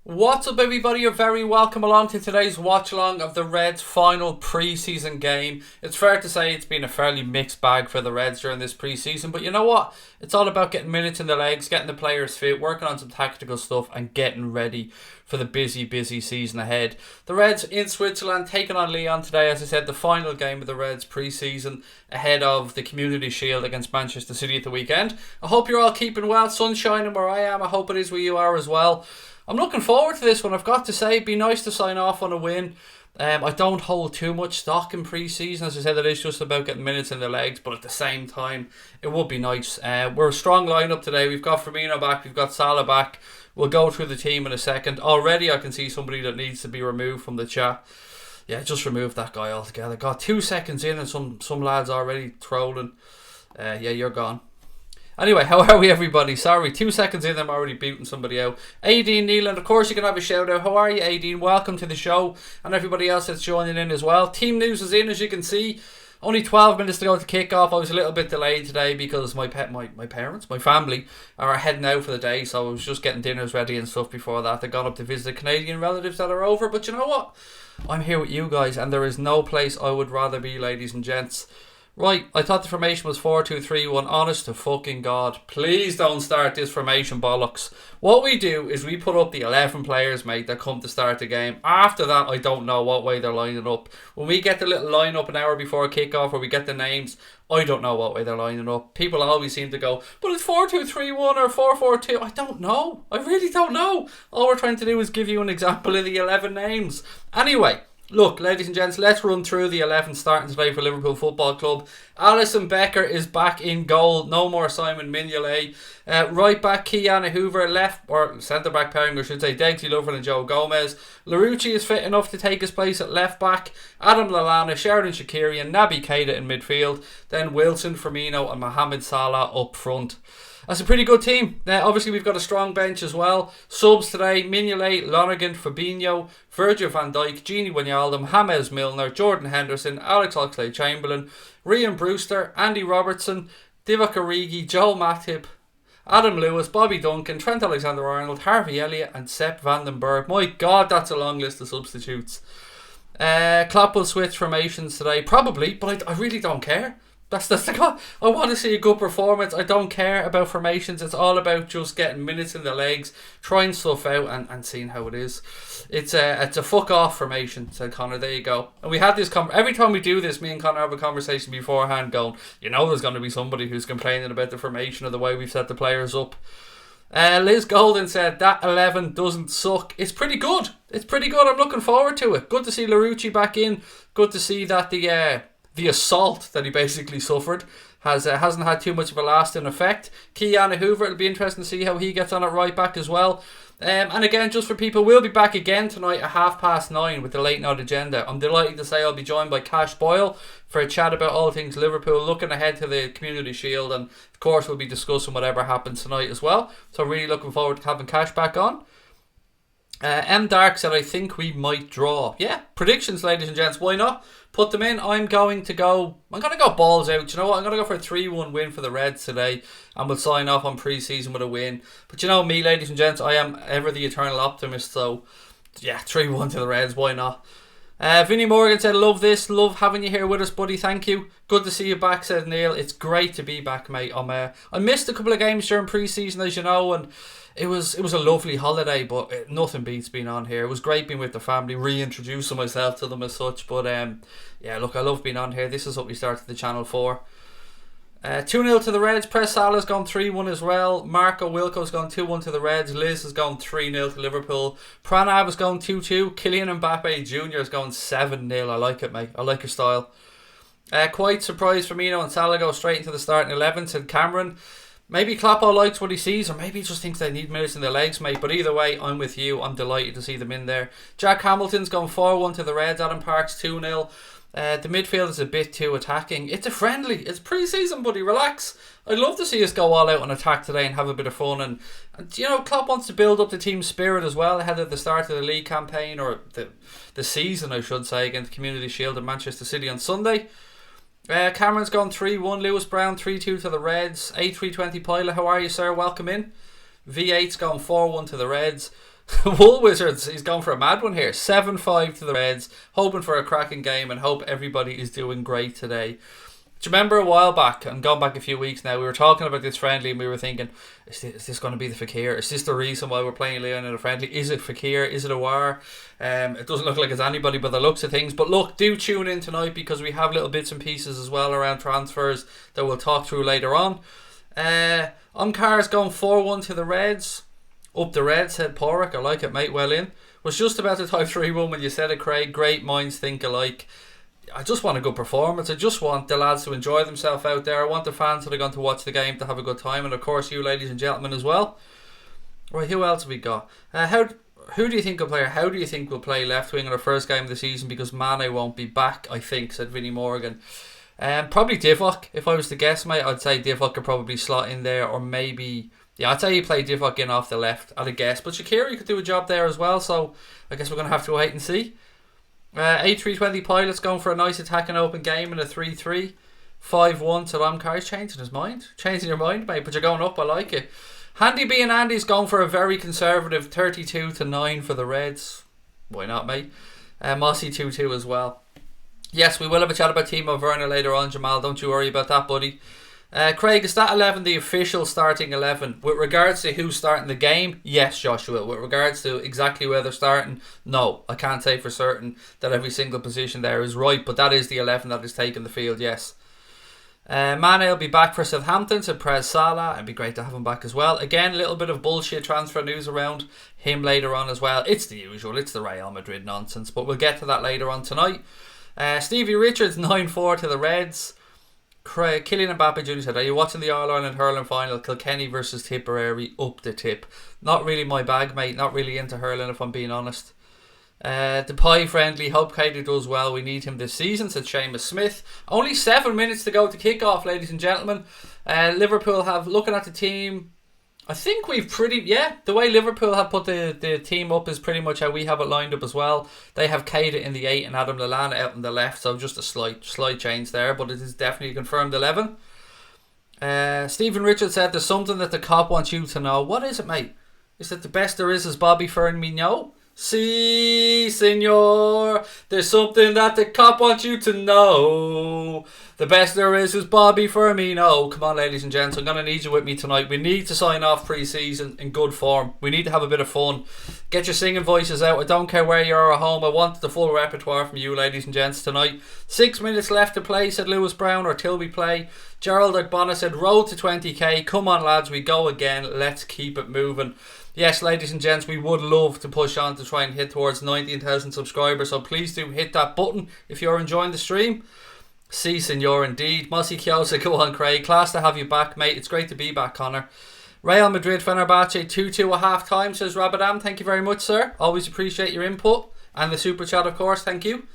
What's up, everybody? You're very welcome along to today's watch-along of the Reds' final pre-season game. It's fair to say it's been a fairly mixed bag for the Reds during this pre-season, but you know what? It's all about getting minutes in the legs, getting the players fit, working on some tactical stuff, and getting ready for the busy season ahead. The Reds in Switzerland taking on Lyon today, as I said, the final game of the Reds pre-season ahead of the Community Shield against Manchester City at the weekend. I hope you're all keeping well, sun shining where I am. I hope it is where you are as well. I'm looking forward to this one. I've got to say, it'd be nice to sign off on a win. I don't hold too much stock in pre-season. As I said, it is just about getting minutes in the legs, but at the same time, it would be nice. We're a strong lineup today. We've got Firmino back, we've got Salah back. We'll go through the team in a second. Already I can see somebody that needs to be removed from the chat. Yeah, just remove that guy altogether. Got 2 seconds in and some lads already trolling. Yeah, you're gone. Anyway, how are we, everybody? Sorry, 2 seconds in, I'm already beating somebody out. Aideen Neeland, of course you can have a shout out. How are you, Aideen? Welcome to the show. And everybody else that's joining in as well. Team news is in, as you can see. Only 12 minutes to go to kick off. I was a little bit delayed today because my parents, my family, are heading out for the day. So I was just getting dinners ready and stuff before that. They've gone up to visit Canadian relatives that are over. But you know what? I'm here with you guys, and there is no place I would rather be, ladies and gents. Right, I thought the formation was 4-2-3-1. Honest to fucking God. Please don't start this formation bollocks. What we do is we put up the 11 players, mate, that come to start the game. After that, I don't know what way they're lining up. When we get the little line-up an hour before kickoff, or we get the names, I don't know what way they're lining up. People always seem to go, but it's 4-2-3-1 or 4-4-2. I don't know. I really don't know. All we're trying to do is give you an example of the 11 names. Anyway, look, ladies and gents, let's run through the 11 starting today for Liverpool Football Club. Alisson Becker is back in goal. No more Simon Mignolet. Right back, Kiana Hoover. Left, or centre back pairing, I should say, Dexy Lover and Joe Gomez. Larouci is fit enough to take his place at left back. Adam Lallana, Sheridan Shaqiri and Naby Keita in midfield. Then Wilson, Firmino and Mohamed Salah up front. That's a pretty good team. Now, obviously, we've got a strong bench as well. Subs today: Mignolet, Lonergan, Fabinho, Virgil van Dijk, Gini Wijnaldum, James Milner, Jordan Henderson, Alex Oxlade-Chamberlain, Ryan Brewster, Andy Robertson, Divock Origi, Joel Matip, Adam Lewis, Bobby Duncan, Trent Alexander-Arnold, Harvey Elliott and Sepp Vandenberg. My God, that's a long list of substitutes. Klopp will switch formations today, probably, but I really don't care. That's the I want to see a good performance. I don't care about formations. It's all about just getting minutes in the legs, trying stuff out and seeing how it is. It's a fuck off formation, said Connor. There you go. And we had this every time we do this, me and Connor have a conversation beforehand going, you know, there's going to be somebody who's complaining about the formation or the way we've set the players up. Liz Golden said that 11 doesn't suck. It's pretty good. It's pretty good. I'm looking forward to it. Good to see Larouci back in. Good to see that the assault that he basically suffered hasn't had too much of a lasting effect. Kiana Hoover, it'll be interesting to see how he gets on at right back as well. And again, just for people, we'll be back again tonight at 9:30 with the late night agenda. I'm delighted to say I'll be joined by Cash Boyle for a chat about all things Liverpool, looking ahead to the Community Shield, and of course we'll be discussing whatever happens tonight as well. So really looking forward to having Cash back on. M Dark said, I think we might draw. Yeah, predictions, ladies and gents, why not? Put them in. I'm going to go balls out. You know what? I'm going to go for a 3-1 win for the Reds today, and we'll sign off on pre-season with a win. But you know me, ladies and gents, I am ever the eternal optimist, so yeah, 3-1 to the Reds, why not? Vinnie Morgan said, love this, love having you here with us, buddy, thank you. Good to see you back, said Neil. It's great to be back, mate. I missed a couple of games during pre-season, as you know, and it was a lovely holiday, but nothing beats being on here. It was great being with the family, reintroducing myself to them as such, but yeah, look, I love being on here. This is what we started the channel for. 2-0 to the Reds. Press Salah's gone 3-1 as well. Marco Wilco's gone 2-1 to the Reds. Liz has gone 3-0 to Liverpool. Pranav has gone 2-2. Kylian Mbappe Jr. has gone 7-0. I like it, mate. I like your style. Quite surprised Firmino and Salah go straight into the starting 11, said Cameron. Maybe Kloppo likes what he sees, or maybe he just thinks they need minutes in their legs, mate. But either way, I'm with you. I'm delighted to see them in there. Jack Hamilton's gone 4-1 to the Reds. Adam Parks 2-0. The midfield is a bit too attacking. It's a friendly. It's pre-season, buddy. Relax. I'd love to see us go all out on attack today and have a bit of fun. And you know, Klopp wants to build up the team spirit as well ahead of the start of the league campaign, or the season, I should say, against Community Shield and Manchester City on Sunday. Cameron's gone 3-1. Lewis Brown 3-2 to the Reds. A320 Pilot, how are you, sir? Welcome in. V8's gone 4-1 to the Reds. Wool Wizards, he's gone for a mad one here. 7-5 to the Reds. Hoping for a cracking game and hope everybody is doing great today. Do you remember a while back, and going back a few weeks now, we were talking about this friendly and we were thinking, is this going to be the Fekir? Is this the reason why we're playing Lyon in a friendly? Is it Fekir? Is it Awar? It doesn't look like it's anybody by the looks of things. But look, do tune in tonight because we have little bits and pieces as well around transfers that we'll talk through later on. Umcar's going 4-1 to the Reds. Up the Reds, said Porrick. I like it, mate. Well in. Was just about to type 3-1 when you said it, Craig. Great minds think alike. I just want a good performance. I just want the lads to enjoy themselves out there. I want the fans that are going to watch the game to have a good time, and of course you ladies and gentlemen as well. Right, who else have we got? Who do you think will play, or how do you think will play left wing in our first game of the season? Because Mane won't be back, I think, said Vinnie Morgan. Probably Divock. If I was to guess, mate, I'd say Divock could probably slot in there, or maybe... Yeah, I'd say you play Divock in off the left, I'd a guess. But Cakir, you could do a job there as well, so I guess we're going to have to wait and see. A320 Pilots going for a nice attack and open game in a 3-3. 5-1 to Umcar's changing his mind. Changing your mind, mate, but you're going up, I like it. Handy B and Andy's going for a very conservative 32-9 for the Reds. Why not, mate? Mossy 2-2 as well. Yes, we will have a chat about Timo Werner later on, Jamal. Don't you worry about that, buddy. Craig, is that 11 the official starting 11? With regards to who's starting the game, yes, Joshua. With regards to exactly where they're starting, no. I can't say for certain that every single position there is right, but that is the 11 that is taking the field, yes. Mane will be back for Southampton, said Prez Salah. It'd be great to have him back as well. Again, a little bit of bullshit transfer news around him later on as well. It's the usual, it's the Real Madrid nonsense, but we'll get to that later on tonight. Stevie Richards, 9-4 to the Reds. Kylian Mbappe Jr. said, are you watching the All-Ireland hurling final? Kilkenny versus Tipperary, up the tip. Not really my bag, mate. Not really into hurling, if I'm being honest. The pie friendly, hope Katie does well. We need him this season, said Seamus Smith. Only 7 minutes to go to kick-off, ladies and gentlemen. Liverpool have, looking at the team, I think we've the way Liverpool have put the team up is pretty much how we have it lined up as well. They have Keita in the 8 and Adam Lallana out on the left, so just a slight change there, but it is definitely confirmed 11. Stephen Richards said, there's something that the cop wants you to know. What is it, mate? Is that the best there is Bobby Firmino? Si, senor. There's something that the cop wants you to know. The best there is Bobby Firmino. Come on, ladies and gents. I'm going to need you with me tonight. We need to sign off pre-season in good form. We need to have a bit of fun. Get your singing voices out. I don't care where you are at home. I want the full repertoire from you, ladies and gents, tonight. 6 minutes left to play, said Lewis Brown, or till we play. Gerald Agbonna said, road to 20k. Come on, lads. We go again. Let's keep it moving. Yes, ladies and gents, we would love to push on to try and hit towards 19,000 subscribers, so please do hit that button if you're enjoying the stream. Si, senor, indeed. Mossy Kiosa, go on, Craig. Class to have you back, mate. It's great to be back, Connor. Real Madrid Fenerbahce 2-2 at half time, says Rabadam. Thank you very much, sir. Always appreciate your input. And the super chat, of course. Thank you.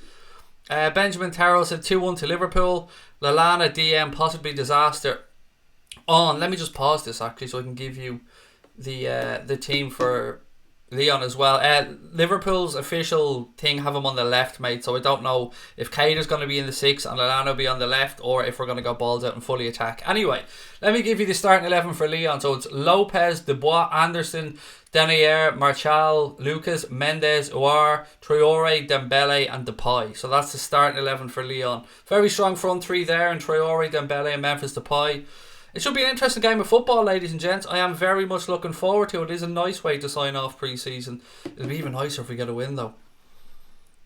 Benjamin Tarrow said 2-1 to Liverpool. Lallana DM, possibly disaster. Let me just pause this, actually, so I can give you the team for Lyon as well. Liverpool's official thing have him on the left, mate, so I don't know if Keita's going to be in the 6 and Lallana will be on the left, or if we're going to go balls out and fully attack. Anyway, let me give you the starting 11 for Lyon. So it's Lopez, Dubois, Anderson, Denier, Martial, Lucas, Mendes, Ouar, Traore, Dembele and Depay. So that's the starting 11 for Lyon. Very strong front three there, and Traore, Dembele and Memphis Depay. It should be an interesting game of football, ladies and gents. I am very much looking forward to it. It is a nice way to sign off pre-season. It'll be even nicer if we get a win, though.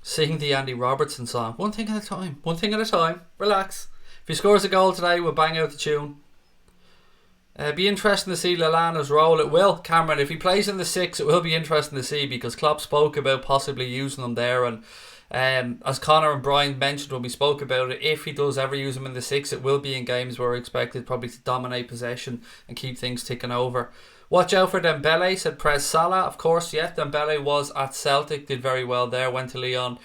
Sing the Andy Robertson song. One thing at a time. One thing at a time. Relax. If he scores a goal today, we'll bang out the tune. Be interesting to see Lallana's role. It will, Cameron. If he plays in the 6, it will be interesting to see, because Klopp spoke about possibly using him there, and as Connor and Brian mentioned when we spoke about it, if he does ever use him in the 6, it will be in games where we're expected probably to dominate possession and keep things ticking over. Watch out for Dembele, said Prez Salah. Of course, yeah, Dembele was at Celtic, did very well there, went to Lyon.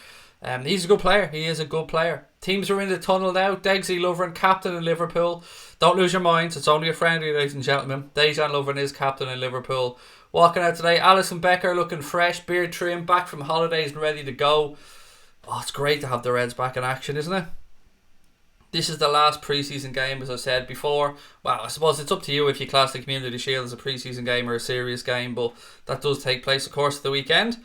He's a good player. He is a good player. Teams are in the tunnel now. Degsy Lovren, captain in Liverpool. Don't lose your minds. It's only a friendly, ladies and gentlemen. Dejan Lovren is captain in Liverpool. Walking out today, Alisson Becker looking fresh, beard trim, back from holidays and ready to go. Oh, it's great to have the Reds back in action, isn't it? This is the last pre-season game, as I said before. Well, I suppose it's up to you if you class the Community Shield as a pre-season game or a serious game, but that does take place, of course, at the weekend.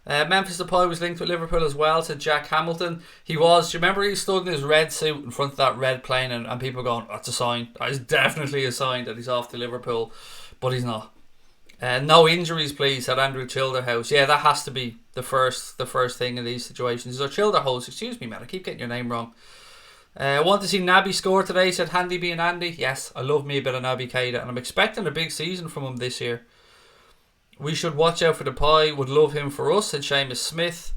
Memphis Depay was linked with Liverpool as well, to Jack Hamilton. He was. Do you remember he stood in his red suit in front of that red plane and people going, that's a sign. That is definitely a sign that he's off to Liverpool, but he's not. No injuries, please, said Andrew Childerhouse. Yeah, that has to be the first thing in these situations. Or Childerhouse, excuse me, man, I keep getting your name wrong. I want to see Naby score today, said Handy being Andy. Yes, I love me a bit of Naby Keita, and I'm expecting a big season from him this year. We should watch out for Depay, would love him for us, said Seamus Smith.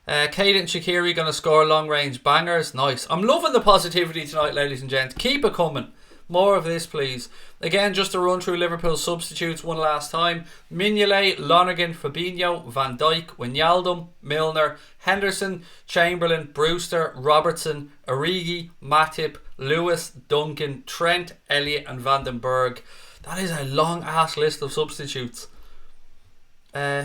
Keita and Cakir going to score long range bangers. Nice. I'm loving the positivity tonight, ladies and gents. Keep it coming. More of this, please. Again, just to run through Liverpool's substitutes one last time. Mignolet, Lonergan, Fabinho, Van Dijk, Wijnaldum, Milner, Henderson, Chamberlain, Brewster, Robertson, Origi, Matip, Lewis, Duncan, Trent, Elliott and Van den Berg. That is a long ass list of substitutes.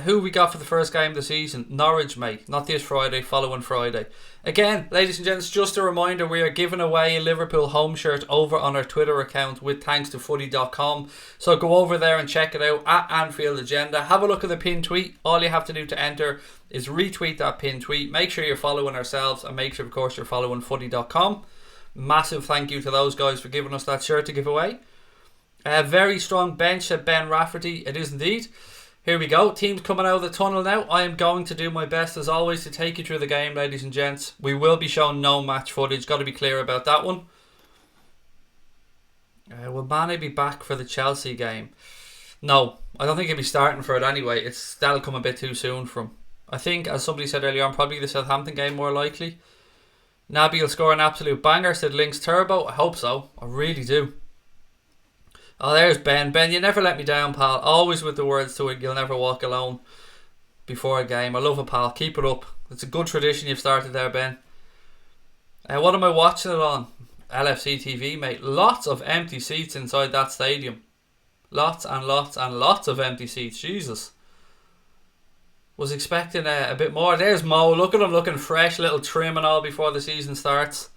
Who we got for the first game of the season? Norwich, mate. Not this Friday, following Friday. Again, ladies and gents, just a reminder, we are giving away a Liverpool home shirt over on our Twitter account with thanks to footy.com. So go over there and check it out at Anfield Agenda. Have a look at the pinned tweet. All you have to do to enter is retweet that pinned tweet. Make sure you're following ourselves and make sure, of course, you're following footy.com. Massive thank you to those guys for giving us that shirt to give away. A very strong bench, said Ben Rafferty. It is indeed. Here we go. Teams coming out of the tunnel now. I am going to do my best as always to take you through the game, ladies and gents. We will be showing no match footage. Got to be clear about that one. Will Mane be back for the Chelsea game? No, I don't think he'll be starting for it anyway. That'll come a bit too soon for him. I think, as somebody said earlier on, probably the Southampton game more likely. Nabil will score an absolute banger, said Lynx Turbo. I hope so. I really do. Oh, there's Ben. Ben, you never let me down, pal. Always with the words to it, you'll never walk alone before a game. I love it, pal. Keep it up. It's a good tradition you've started there, Ben. What am I watching it on? LFC TV, mate. Lots of empty seats inside that stadium. Lots and lots and lots of empty seats. Jesus. Was expecting a bit more. There's Mo. Look at him looking fresh, little trim and all before the season starts.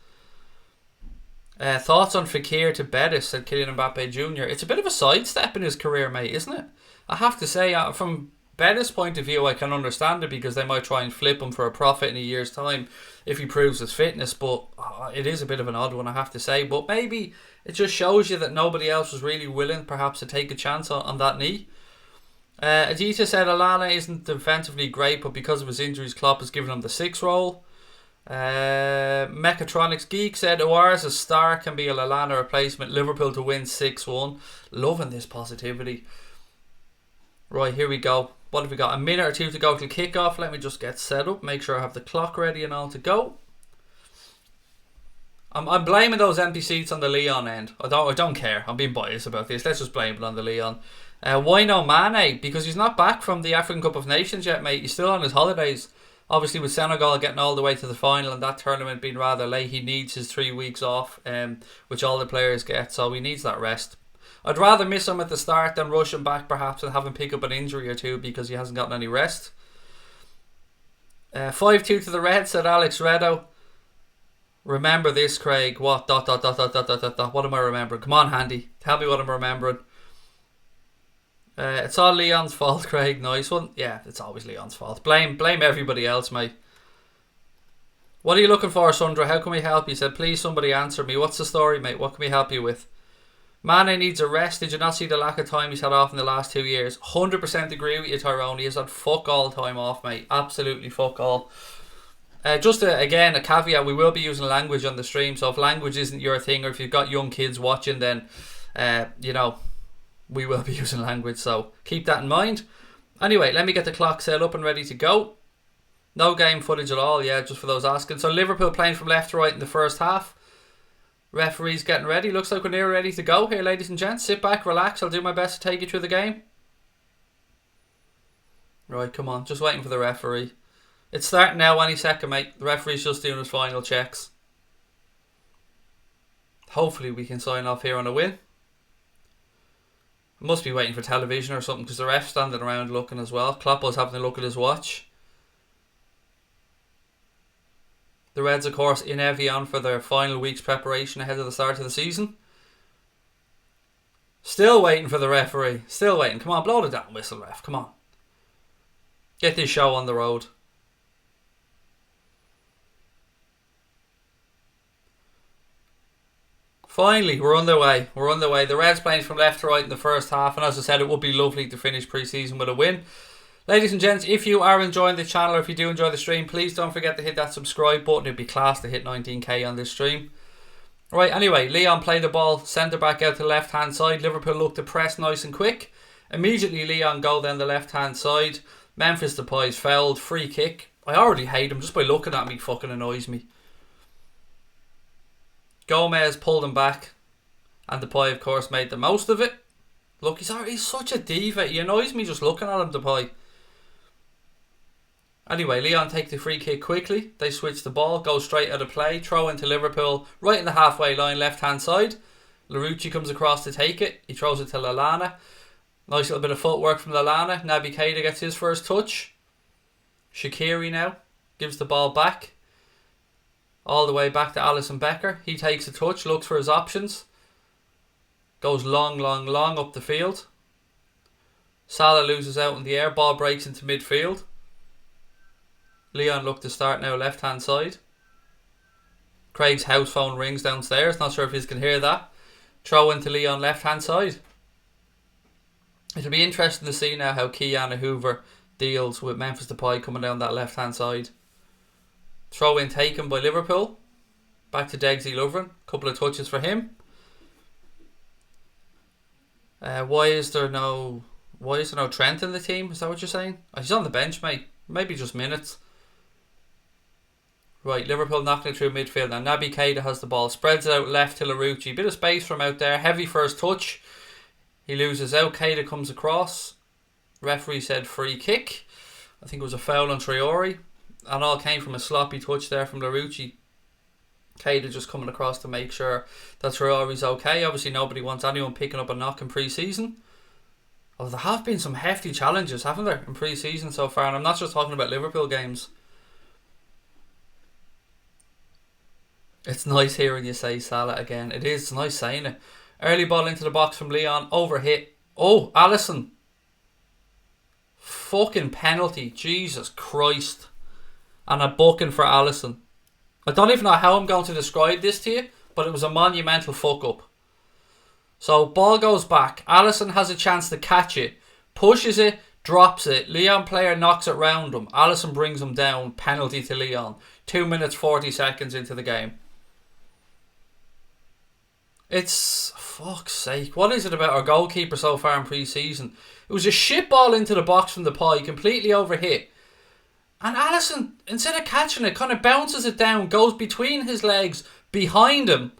Thoughts on Fekir to Betis, said Kylian Mbappe Jr. It's a bit of a sidestep in his career, mate, isn't it? I have to say, from Betis' point of view, I can understand it because they might try and flip him for a profit in a year's time if he proves his fitness, but it is a bit of an odd one, I have to say. But maybe it just shows you that nobody else was really willing, perhaps, to take a chance on that knee. Adita said Alana isn't defensively great, but because of his injuries, Klopp has given him the 6 role. Mechatronics Geek said Oyarzabal star can be a Lallana replacement. Liverpool to win 6-1. Loving this positivity. Right, here we go. What have we got? A minute or two to go till kick-off. Let me just get set up. Make sure I have the clock ready and all to go. I'm blaming those empty seats on the Lyon end. I don't care. I'm being biased about this. Let's just blame it on the Lyon. Why no Mane? Because he's not back from the African Cup of Nations yet, mate. He's still on his holidays. Obviously, with Senegal getting all the way to the final and that tournament being rather late, he needs his 3 weeks off, which all the players get, so he needs that rest. I'd rather miss him at the start than rush him back perhaps and have him pick up an injury or two because he hasn't gotten any rest. 5-2 to the Reds, said Alex Redo. Remember this, Craig. What? ... What am I remembering? Come on, Handy. Tell me what I'm remembering. It's all Leon's fault, Craig. Nice one. Yeah, it's always Leon's fault. Blame everybody else, mate. What are you looking for, Sandra? How can we help you? He said, please somebody answer me. What's the story, mate? What can we help you with? Mane needs a rest. Did you not see the lack of time he's had off in the last 2 years? 100% agree with you, Tyrone. He has had fuck all time off, mate. Absolutely fuck all. Again, a caveat, we will be using language on the stream, so if language isn't your thing or if you've got young kids watching, then, we will be using language, so keep that in mind. Anyway, let me get the clock set up and ready to go. No game footage at all, yeah, just for those asking. So Liverpool playing from left to right in the first half. Referee's getting ready. Looks like we're near ready to go here, ladies and gents. Sit back, relax. I'll do my best to take you through the game. Right, come on. Just waiting for the referee. It's starting now any second, mate. The referee's just doing his final checks. Hopefully we can sign off here on a win. Must be waiting for television or something because the ref's standing around looking as well. Klopp was having a look at his watch. The Reds, of course, in Evian for their final week's preparation ahead of the start of the season. Still waiting for the referee. Still waiting. Come on, blow the damn whistle, ref. Come on. Get this show on the road. Finally, we're underway. We're underway. The Reds playing from left to right in the first half. And as I said, it would be lovely to finish pre-season with a win. Ladies and gents, if you are enjoying the channel or if you do enjoy the stream, please don't forget to hit that subscribe button. It'd be class to hit 19k on this stream. Right, anyway, Lyon played the ball, centre back out to the left hand side. Liverpool looked to press nice and quick. Immediately Lyon go down the left hand side. Memphis Depay's fouled, free kick. I already hate him, just by looking at me fucking annoys me. Gomez pulled him back, and Depay of course made the most of it. Look, he's such a diva, he annoys me just looking at him, Depay. Anyway, Lyon take the free kick quickly. They switch the ball, go straight out of play, throw into Liverpool, right in the halfway line, left hand side. Larouci comes across to take it. He throws it to Lallana. Nice little bit of footwork from Lallana. Nabil gets his first touch. Cakir now gives the ball back. All the way back to Alisson Becker. He takes a touch, looks for his options. Goes long up the field. Salah loses out in the air. Ball breaks into midfield. Lyon look to start now left hand side. Craig's house phone rings downstairs. Not sure if you can hear that. Throw into Lyon left hand side. It'll be interesting to see now how Keanu Hoover deals with Memphis Depay coming down that left hand side. Throw in taken by Liverpool. Back to Degsy Lovren. Couple of touches for him. Why is there no Trent in the team? Is that what you're saying? Oh, he's on the bench, mate. Maybe just minutes. Right, Liverpool knocking it through midfield. Now Naby Keita has the ball. Spreads it out left to Larouci. Bit of space from out there. Heavy first touch. He loses out. Keita comes across. Referee said free kick. I think it was a foul on Traore. And all came from a sloppy touch there from Larouci. Keita just coming across to make sure that Traore's okay. Obviously nobody wants anyone picking up a knock in pre-season. Oh, there have been some hefty challenges, haven't there, in pre-season so far. And I'm not just talking about Liverpool games. It's nice hearing you say Salah again. It is. It's nice saying it. Early ball into the box from Lyon. Overhit. Oh, Alisson. Fucking penalty. Jesus Christ. And a booking for Alisson. I don't even know how I'm going to describe this to you, but it was a monumental fuck up. So, ball goes back. Alisson has a chance to catch it. Pushes it. Drops it. Lyon player knocks it round him. Alisson brings him down. Penalty to Lyon. 2 minutes 40 seconds into the game. It's... fuck's sake. What is it about our goalkeeper so far in pre-season? It was a shit ball into the box from Depay. Completely overhit. And Alisson, instead of catching it, kind of bounces it down. Goes between his legs. Behind him.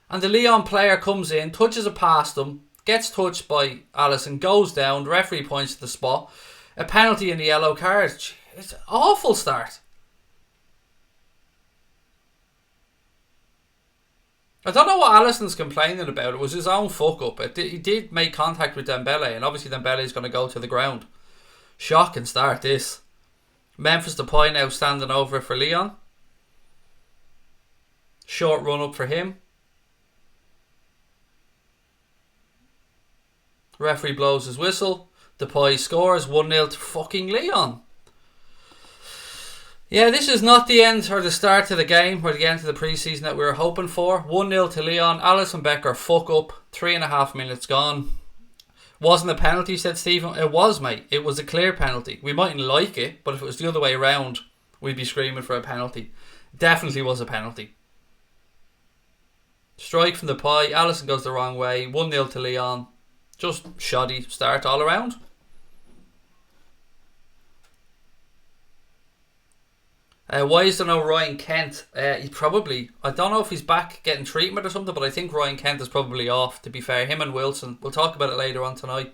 And the Lyon player comes in. Touches it past him. Gets touched by Alisson. Goes down. The referee points to the spot. A penalty and the yellow card. It's an awful start. I don't know what Alisson's complaining about. It was his own fuck up. He did make contact with Dembele, and obviously Dembele's going to go to the ground. Shocking start this. Memphis Depay now standing over for Lyon. Short run up for him. Referee blows his whistle. Depay scores 1-0 to fucking Lyon. Yeah, this is not the end or the start to the game or the end of the pre-season that we were hoping for. 1-0 to Lyon. Alisson Becker fuck up. 3.5 minutes gone. Wasn't a penalty, said Stephen. It was, mate. It was a clear penalty. We mightn't like it, but if it was the other way around, we'd be screaming for a penalty. Definitely was a penalty. Strike from Depay. Alisson goes the wrong way. 1-0 to Lyon. Just shoddy start all around. Why is there no Ryan Kent? He probably... I don't know if he's back getting treatment or something, but I think Ryan Kent is probably off, to be fair. Him and Wilson. We'll talk about it later on tonight.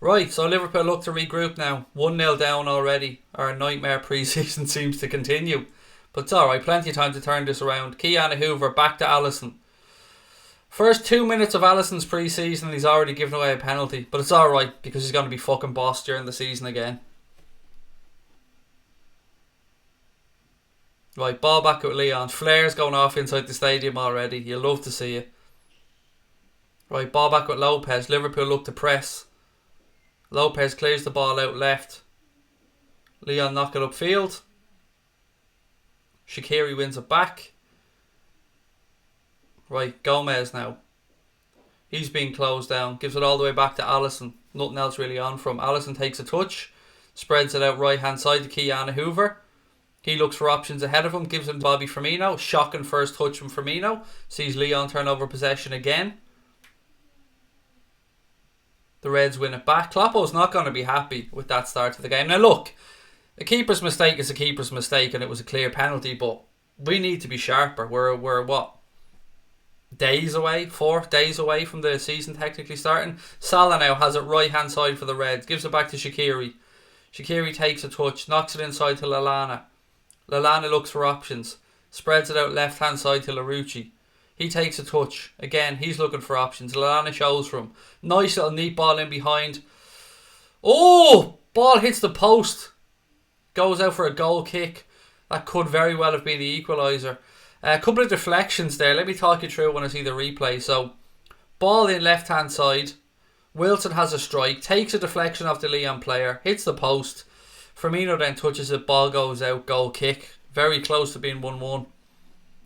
Right, so Liverpool look to regroup now. 1-0 down already. Our nightmare pre-season seems to continue. But it's alright, plenty of time to turn this around. Keanu Hoover, back to Alisson. First 2 minutes of Alisson's pre-season, he's already given away a penalty. But it's alright, because he's going to be fucking boss during the season again. Right, ball back with Lyon. Flares going off inside the stadium already. You'll love to see it. Right, ball back with Lopez. Liverpool look to press. Lopez clears the ball out left. Lyon knock it upfield. Cakir wins it back. Right, Gomez now. He's being closed down. Gives it all the way back to Alisson. Nothing else really on from. Alisson takes a touch. Spreads it out right hand side to Keanu Hoover. He looks for options ahead of him. Gives him to Bobby Firmino. Shocking first touch from Firmino. Sees Lyon turn over possession again. The Reds win it back. Kloppo's not going to be happy with that start to the game. Now look, a keeper's mistake is a keeper's mistake, and it was a clear penalty, but we need to be sharper. We're what? Days away? 4 days away from the season technically starting. Salah now has it right hand side for the Reds. Gives it back to Cakir. Cakir takes a touch. Knocks it inside to Lallana. Lallana looks for options. Spreads it out left hand side to Larouci. He takes a touch. Again, he's looking for options. Lallana shows for him. Nice little neat ball in behind. Oh! Ball hits the post. Goes out for a goal kick. That could very well have been the equaliser. A couple of deflections there. Let me talk you through when I see the replay. So, ball in left hand side. Wilson has a strike. Takes a deflection off the Lyon player. Hits the post. Firmino then touches it. Ball goes out. Goal kick. Very close to being 1-1.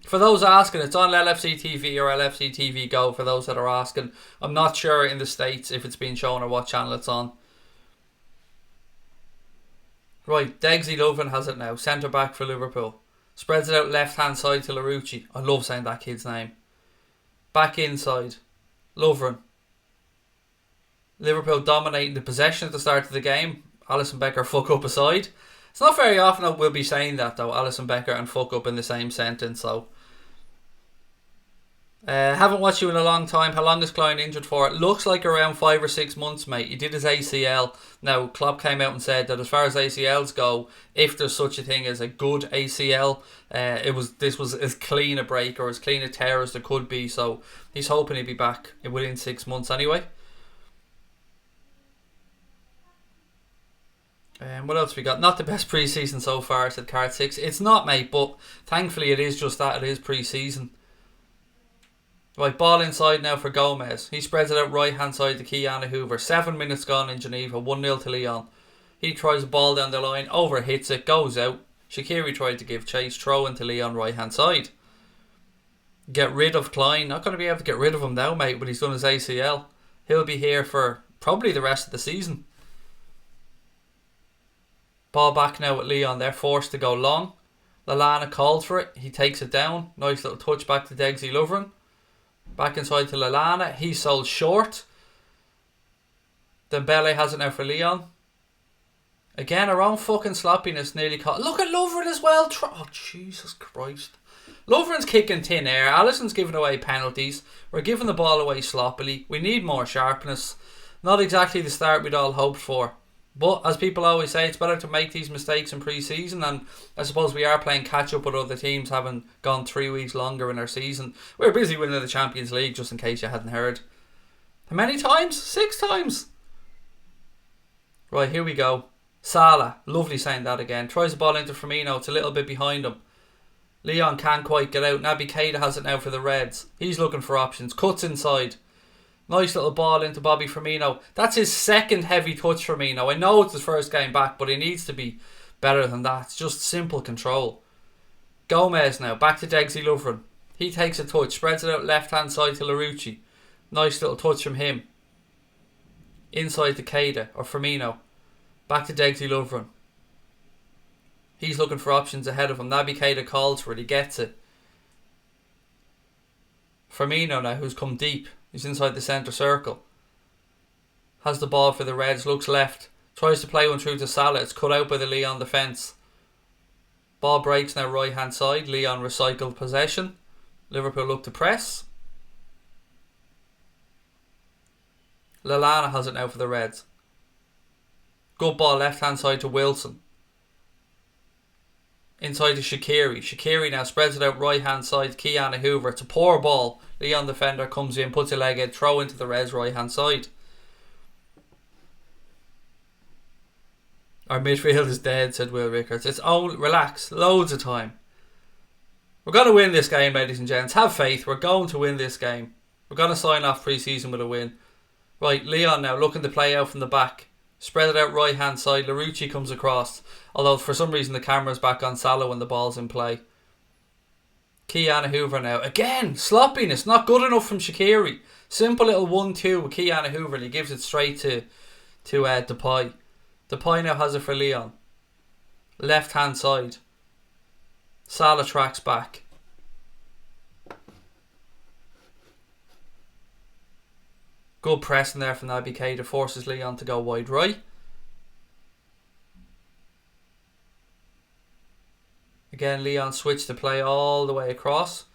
For those asking, it's on LFC TV or LFC TV Go for those that are asking. I'm not sure in the States if it's being shown or what channel it's on. Right, Degsy Lovren has it now. Centre back for Liverpool. Spreads it out left hand side to Larouci. I love saying that kid's name. Back inside. Lovren. Liverpool dominating the possession at the start of the game. Alisson Becker fuck up aside. It's not very often that we'll be saying that though, Alisson Becker and fuck up in the same sentence. So, haven't watched you in a long time. How long is Klein injured for? It looks like around 5 or 6 months, mate. He did his ACL. Now, Klopp came out and said that as far as ACLs go, if there's such a thing as a good ACL, this was as clean a break or as clean a tear as there could be. So he's hoping he'll be back within 6 months anyway. What else we got? Not the best pre-season so far, said Card 6. It's not, mate, but thankfully it is just that. It is pre-season. Right, ball inside now for Gomez. He spreads it out right hand side to Keanu Hoover. 7 minutes gone in Geneva. 1-0 to Lyon. He tries a ball down the line. Over hits it. Goes out. Cakir tried to give chase. Throw into Lyon right hand side. Get rid of Klein. Not going to be able to get rid of him now, mate, but he's done his ACL. He'll be here for probably the rest of the season. Ball back now at Lyon. They're forced to go long. Lallana called for it. He takes it down. Nice little touch back to Degsy Lovren. Back inside to Lallana. He's sold short. Dembele has it now for Lyon. Again, our own fucking sloppiness nearly caught. Look at Lovren as well. Oh, Jesus Christ. Lovren's kicking tin air. Alisson's giving away penalties. We're giving the ball away sloppily. We need more sharpness. Not exactly the start we'd all hoped for. But as people always say, it's better to make these mistakes in pre-season, and I suppose we are playing catch-up with other teams having gone 3 weeks longer in our season. We're busy winning the Champions League, just in case you hadn't heard. How many times? 6 times. Right, here we go. Salah, lovely saying that again. Tries the ball into Firmino, it's a little bit behind him. Lyon can't quite get out. Naby Keita has it now for the Reds. He's looking for options. Cuts inside. Nice little ball into Bobby Firmino. That's his second heavy touch, Firmino. I know it's his first game back, but he needs to be better than that. It's just simple control. Gomez now. Back to Degsy Lovren. He takes a touch. Spreads it out left hand side to Larouci. Nice little touch from him. Inside to Keita or Firmino. Back to Degsy Lovren. He's looking for options ahead of him. Naby Keita calls for it. He gets it. Firmino now, who's come deep. He's inside the centre circle. Has the ball for the Reds. Looks left. Tries to play one through to Salah. It's cut out by the Lyon defence. Ball breaks now right hand side. Lyon recycled possession. Liverpool look to press. Lallana has it now for the Reds. Good ball left hand side to Wilson. Inside to Cakir. Cakir now spreads it out right hand side. Keanu Hoover. It's a poor ball. Lyon defender comes in, puts a leg in, throw into the Reds right hand side. Our midfield is dead, said Will Rickards. It's only relax, loads of time. We're going to win this game, ladies and gents. Have faith. We're going to win this game. We're going to sign off pre-season with a win. Right, Lyon now looking to play out from the back. Spread it out right hand side. Larouci comes across. Although for some reason the camera's back on Salah when the ball's in play. Kiana Hoover now. Again, sloppiness. Not good enough from Shaqiri. Simple little 1-2 with Kiana Hoover and he gives it straight to Depay. Depay now has it for Lyon. Left hand side. Salah tracks back. Good pressing there from Nabil to forces Lyon to go wide right. Again, Lyon switch to play all the way across.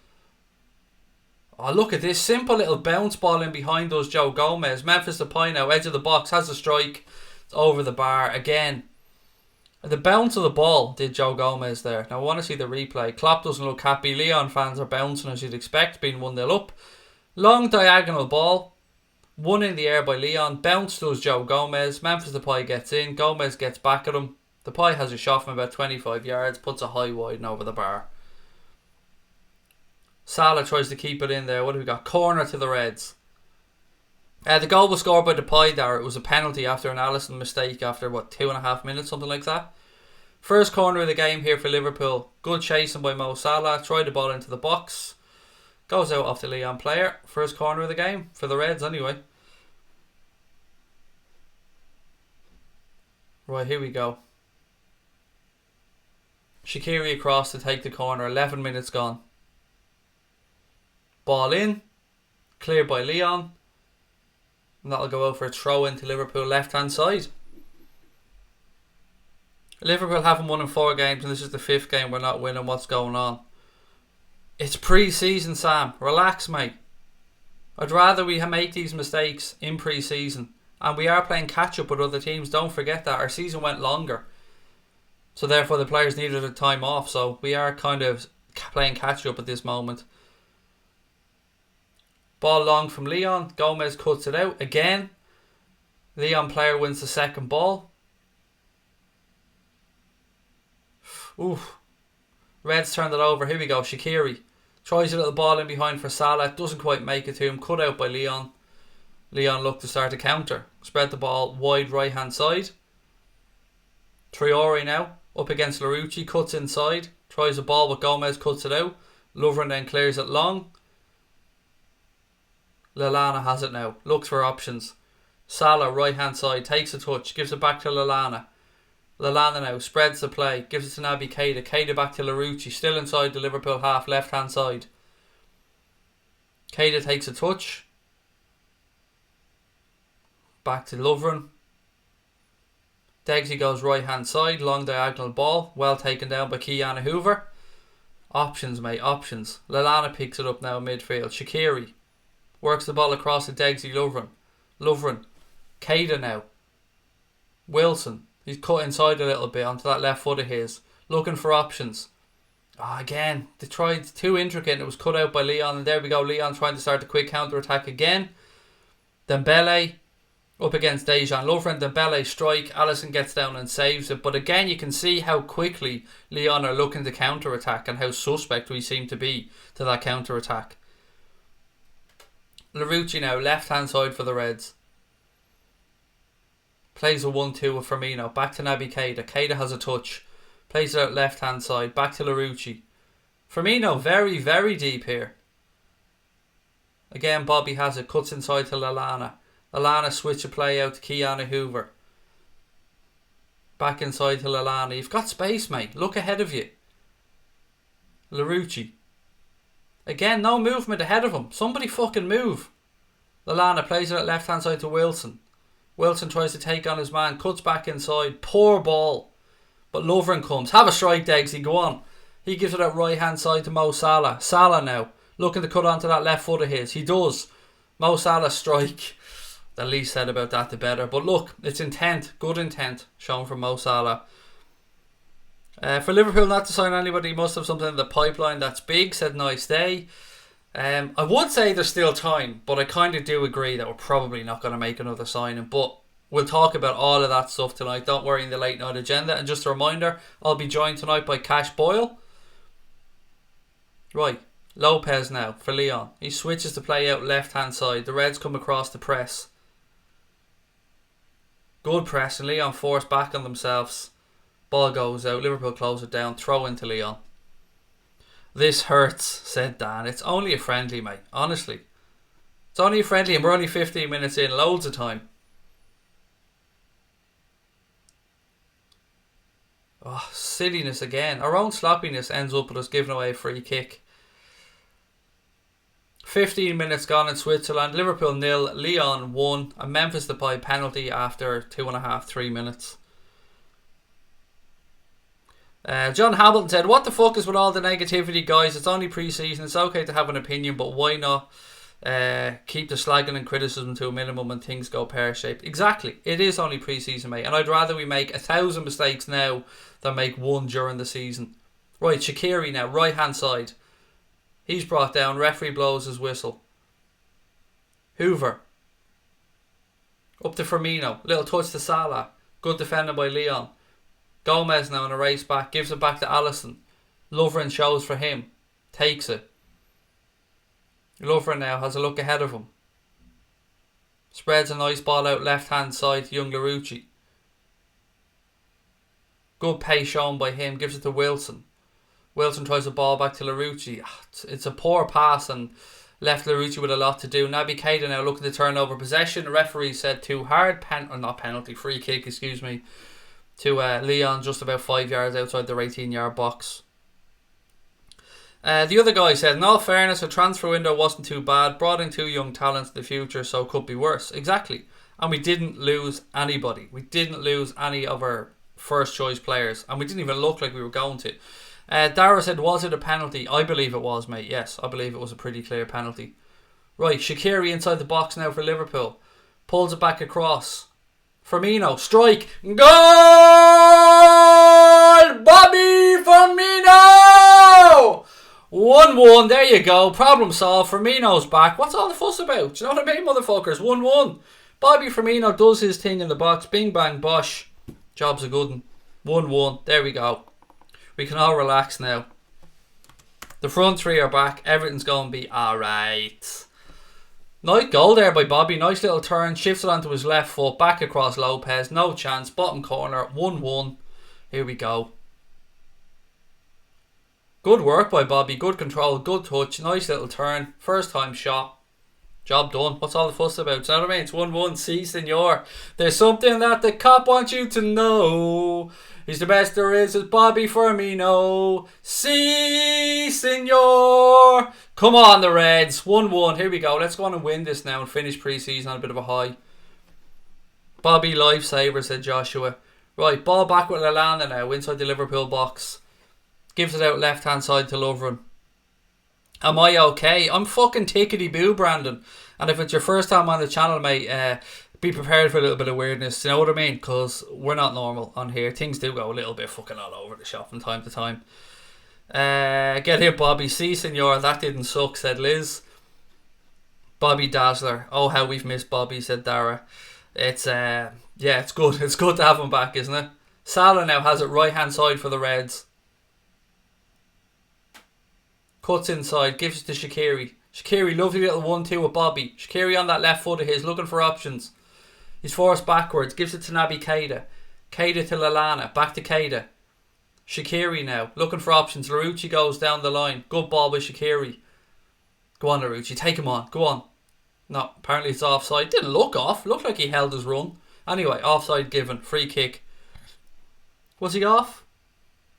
Oh, look at this. Simple little bounce ball in behind us, Joe Gomez. Memphis Depay now, edge of the box, has a strike. It's over the bar again. The bounce of the ball did Joe Gomez there. Now I want to see the replay. Klopp doesn't look happy. Lyon fans are bouncing as you'd expect, being 1-0 up. Long diagonal ball. One in the air by Lyon. Bounce does Joe Gomez. Memphis Depay gets in. Gomez gets back at him. Depay has a shot from about 25 yards. Puts a high wide and over the bar. Salah tries to keep it in there. What have we got? Corner to the Reds. The goal was scored by Depay there. It was a penalty after an Alisson mistake after, 2.5 minutes, something like that. First corner of the game here for Liverpool. Good chasing by Mo Salah. Tried the ball into the box. Goes out off the Lyon player. First corner of the game for the Reds anyway. Right, here we go. Shaqiri across to take the corner. 11 minutes gone. Ball in. Cleared by Lyon. And that'll go out for a throw into Liverpool left hand side. Liverpool haven't won in 4 games and this is the 5th game we're not winning. What's going on? It's pre-season, Sam. Relax, mate. I'd rather we make these mistakes in pre-season. And we are playing catch-up with other teams. Don't forget that. Our season went longer. So therefore the players needed a time off. So we are kind of playing catch-up at this moment. Ball long from Lyon. Gomez cuts it out. Again. Lyon player wins the second ball. Oof. Reds turned it over. Here we go. Shaqiri tries a little ball in behind for Salah. Doesn't quite make it to him. Cut out by Lyon. Lyon looked to start a counter. Spread the ball wide right hand side. Traore now. Up against Larouci. Cuts inside. Tries a ball but Gomez cuts it out. Lovren then clears it long. Lallana has it now. Looks for options. Salah right hand side. Takes a touch. Gives it back to Lallana. Lallana now spreads the play. Gives it to Naby Keita. Keita back to Larouci. Still inside the Liverpool half. Left hand side. Keita takes a touch. Back to Lovren. Degsy goes right hand side. Long diagonal ball. Well taken down by Kiana Hoover. Options, mate. Options. Lallana picks it up now in midfield. Shaqiri works the ball across to Degsy Lovren. Lovren. Keita now. Wilson. He's cut inside a little bit onto that left foot of his. Looking for options. Again, they tried too intricate and it was cut out by Lyon. And there we go. Lyon trying to start the quick counter attack again. Dembele up against Dejan Lovren. Dembele strike. Alisson gets down and saves it. But again, you can see how quickly Lyon are looking to counter attack and how suspect we seem to be to that counter attack. Larouci now, left hand side for the Reds. Plays a 1-2 with Firmino. Back to Naby Keita. Keita has a touch. Plays it out left hand side. Back to Larouci. Firmino very, very deep here. Again, Bobby has it. Cuts inside to Lallana. Lallana switch a play out to Kiana Hoover. Back inside to Lallana. You've got space, mate. Look ahead of you. Larouci. Again, no movement ahead of him. Somebody fucking move. Lallana plays it at left hand side to Wilson. Wilson tries to take on his man. Cuts back inside. Poor ball. But Lovren comes. Have a strike, Degsy. Go on. He gives it at right hand side to Mo Salah. Salah now. Looking to cut onto that left foot of his. He does. Mo Salah strike. The least said about that, the better. But look, it's intent. Good intent shown from Mo Salah. For Liverpool not to sign anybody, must have something in the pipeline that's big, said Nice Day. I would say there's still time, but I kind of do agree that we're probably not going to make another signing. But we'll talk about all of that stuff tonight. Don't worry in the late night agenda. And just a reminder, I'll be joined tonight by Cash Boyle. Right. Lopez now for Lyon. He switches to play out left hand side. The Reds come across the press. Good press, and Lyon force back on themselves. Ball goes out. Liverpool close it down. Throw into Lyon. This hurts, said Dan. It's only a friendly, mate. Honestly. It's only a friendly and we're only 15 minutes in. Loads of time. Oh, silliness again. Our own sloppiness ends up with us giving away a free kick. 15 minutes gone in Switzerland. Liverpool 0, Lyon 1. A Memphis Depay penalty after 2.5, 3 minutes. John Hamilton said, what the fuck is with all the negativity, guys? It's only pre-season. It's okay to have an opinion, but why not keep the slagging and criticism to a minimum when things go pear-shaped? Exactly. It is only pre-season, mate. And I'd rather we make 1,000 mistakes now than make one during the season. Right, Cakir now, right-hand side. He's brought down. Referee blows his whistle. Hoover. Up to Firmino. Little touch to Salah. Good defending by Lyon. Gomez now in a race back. Gives it back to Alisson. Lovren shows for him. Takes it. Lovren now has a look ahead of him. Spreads a nice ball out left hand side to young Larouci. Good pace shown by him. Gives it to Wilson. Wilson tries the ball back to Larouci. It's a poor pass and left Larouci with a lot to do. Nabil Keita now looking to turn over possession. The referee said too hard. Free kick, excuse me. To Lyon just about 5 yards outside their 18-yard box. The other guy said, in all fairness, a transfer window wasn't too bad. Brought in 2 young talents in the future, so it could be worse. Exactly. And we didn't lose anybody. We didn't lose any of our first choice players. And we didn't even look like we were going to. Dara said, was it a penalty? I believe it was, mate. Yes, I believe it was a pretty clear penalty. Right, Cakir inside the box now for Liverpool. Pulls it back across. Firmino, strike. Goal! Bobby Firmino! 1-1, there you go. Problem solved. Firmino's back. What's all the fuss about? Do you know what I mean, motherfuckers? 1-1. Bobby Firmino does his thing in the box. Bing, bang, bosh. Job's a good one. 1-1. There we go. We can all relax now. The front three are back. Everything's going to be alright. Nice goal there by Bobby. Nice little turn. Shifts it onto his left foot. Back across Lopez. No chance. Bottom corner. 1-1. Here we go. Good work by Bobby. Good control. Good touch. Nice little turn. First time shot. Job done. What's all the fuss about? Do you know what I mean? It's 1-1. Si, senor. There's something that the cop wants you to know. He's the best there is. It's Bobby Firmino. Si, senor. Come on, the Reds. 1-1. Here we go. Let's go on and win this now and finish pre-season on a bit of a high. Bobby lifesaver, said Joshua. Right, ball back with Lallana now inside the Liverpool box. Gives it out left-hand side to Lovren. Am I okay? I'm fucking tickety-boo, Brandon. And if it's your first time on the channel, mate, be prepared for a little bit of weirdness. You know what I mean? Because we're not normal on here. Things do go a little bit fucking all over the shop from time to time. Get here, Bobby. Si, senor. That didn't suck, said Liz. Bobby Dazzler. Oh, how we've missed Bobby, said Dara. It's yeah, it's good. It's good to have him back, isn't it? Salah now has it right-hand side for the Reds. Cuts inside, gives it to Cakir. Cakir, lovely little 1-2 with Bobby. Cakir on that left foot of his, looking for options. He's forced backwards, gives it to Nabil Keita. Keita to Lallana, back to Keita. Cakir now, looking for options. Larouci goes down the line. Good ball by Cakir. Go on, Larouci, take him on, go on. No, apparently it's offside. Didn't look off, looked like he held his run. Anyway, offside given, free kick. Was he off?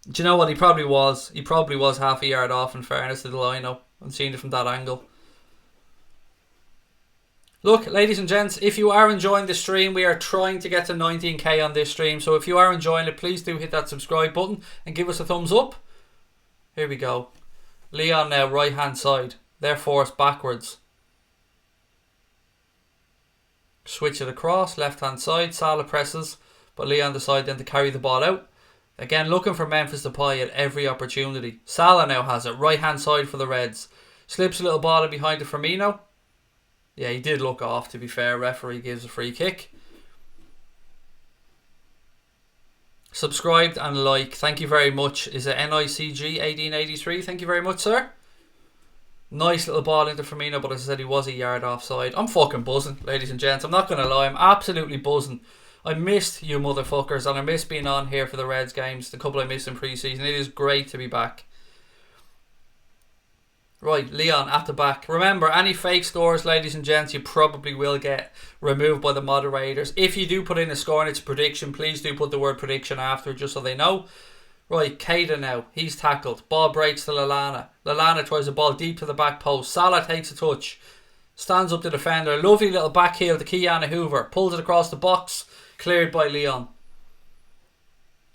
Do you know what? He probably was. He probably was half a yard off, in fairness to the line-up. I'm seeing it from that angle. Look, ladies and gents, if you are enjoying the stream, we are trying to get to 19k on this stream. So if you are enjoying it, please do hit that subscribe button and give us a thumbs up. Here we go. Lyon now, right-hand side. They're forced backwards. Switch it across, left-hand side. Salah presses, but Lyon decide then to carry the ball out. Again, looking for Memphis Depay at every opportunity. Salah now has it. Right-hand side for the Reds. Slips a little ball in behind to Firmino. Yeah, he did look off, to be fair. Referee gives a free kick. Subscribed and like. Thank you very much. Is it NICG1883? Thank you very much, sir. Nice little ball into Firmino, but as I said, he was a yard offside. I'm fucking buzzing, ladies and gents. I'm not going to lie. I'm absolutely buzzing. I missed you motherfuckers, and I missed being on here for the Reds games. The couple I missed in pre-season. It is great to be back. Right, Lyon at the back. Remember, any fake scores, ladies and gents, you probably will get removed by the moderators. If you do put in a score and it's a prediction, please do put the word prediction after, just so they know. Right, Keita now. He's tackled. Ball breaks to Lallana. Lallana tries a ball deep to the back post. Salah takes a touch. Stands up the defender. Lovely little back heel to Keanu Hoover. Pulls it across the box. Cleared by Lyon.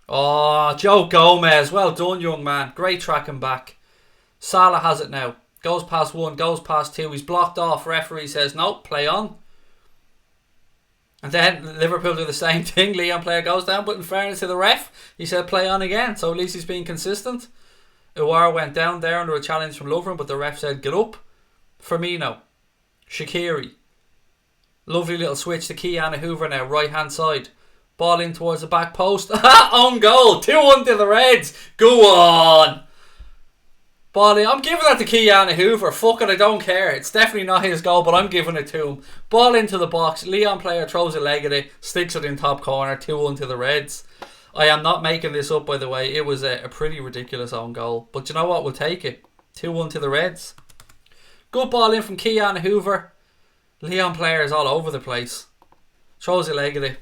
Oh, Joe Gomez. Well done, young man. Great tracking back. Salah has it now. Goes past one. Goes past two. He's blocked off. Referee says, no, play on. And then Liverpool do the same thing. Lyon player goes down, but in fairness to the ref, he said play on again. So at least he's being consistent. Iwar went down there under a challenge from Lovren, but the ref said get up. Firmino. Shaqiri. Lovely little switch to Keanu Hoover now, right hand side. Ball in towards the back post. Own goal. 2-1 to the Reds. Go on. Ball in. I'm giving that to Keanu Hoover. Fuck it, I don't care. It's definitely not his goal, but I'm giving it to him. Ball into the box. Lyon player throws a leg at it. Sticks it in top corner. 2-1 to the Reds. I am not making this up, by the way. It was a pretty ridiculous own goal. But you know what? We'll take it. 2-1 to the Reds. Good ball in from Keanu Hoover. Lyon players all over the place. Throws a leg at it.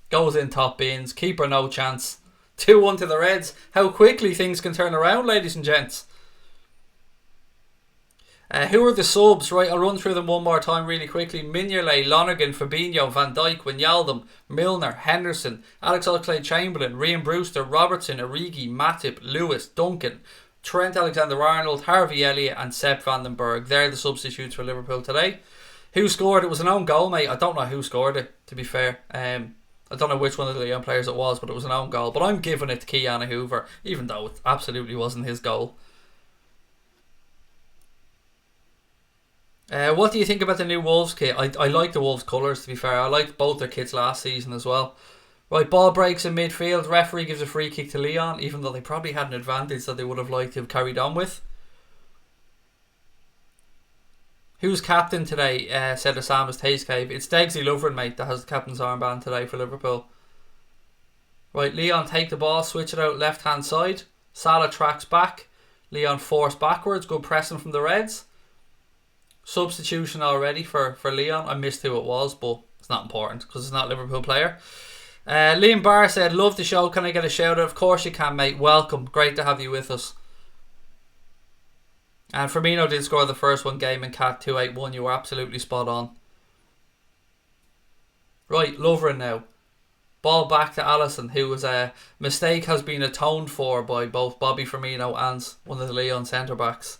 Goes in top bins. Keeper no chance. 2-1 to the Reds. How quickly things can turn around, ladies and gents. Who are the subs? Right, I'll run through them one more time really quickly. Mignolet, Lonergan, Fabinho, Van Dijk, Wijnaldum, Milner, Henderson, Alex Oxlade-Chamberlain, Rian Brewster, Robertson, Origi, Matip, Lewis, Duncan, Trent Alexander-Arnold, Harvey Elliott and Sepp Vandenberg. They're the substitutes for Liverpool today. Who scored? It was an own goal, mate. I don't know who scored it, to be fair. I don't know which one of the young players it was, but it was an own goal. But I'm giving it to Keanu Hoover, even though it absolutely wasn't his goal. What do you think about the new Wolves kit? I like the Wolves colours, to be fair. I liked both their kits last season as well. Right, ball breaks in midfield. Referee gives a free kick to Lyon, even though they probably had an advantage that they would have liked to have carried on with. Who's captain today? Said Osama's Taste Cave. It's Degsy Lovren, mate, that has the captain's armband today for Liverpool. Right, Lyon take the ball, switch it out left hand side. Salah tracks back. Lyon forced backwards. Good pressing from the Reds. Substitution already for Lyon. I missed who it was, but it's not important because it's not a Liverpool player. Liam Barr said, love the show. Can I get a shout out? Of course you can, mate. Welcome. Great to have you with us. And Firmino did score the first one game in Cat 281. You were absolutely spot on. Right, Lovren now. Ball back to Alisson, who was a mistake has been atoned for by both Bobby Firmino and one of the Lyon centre-backs.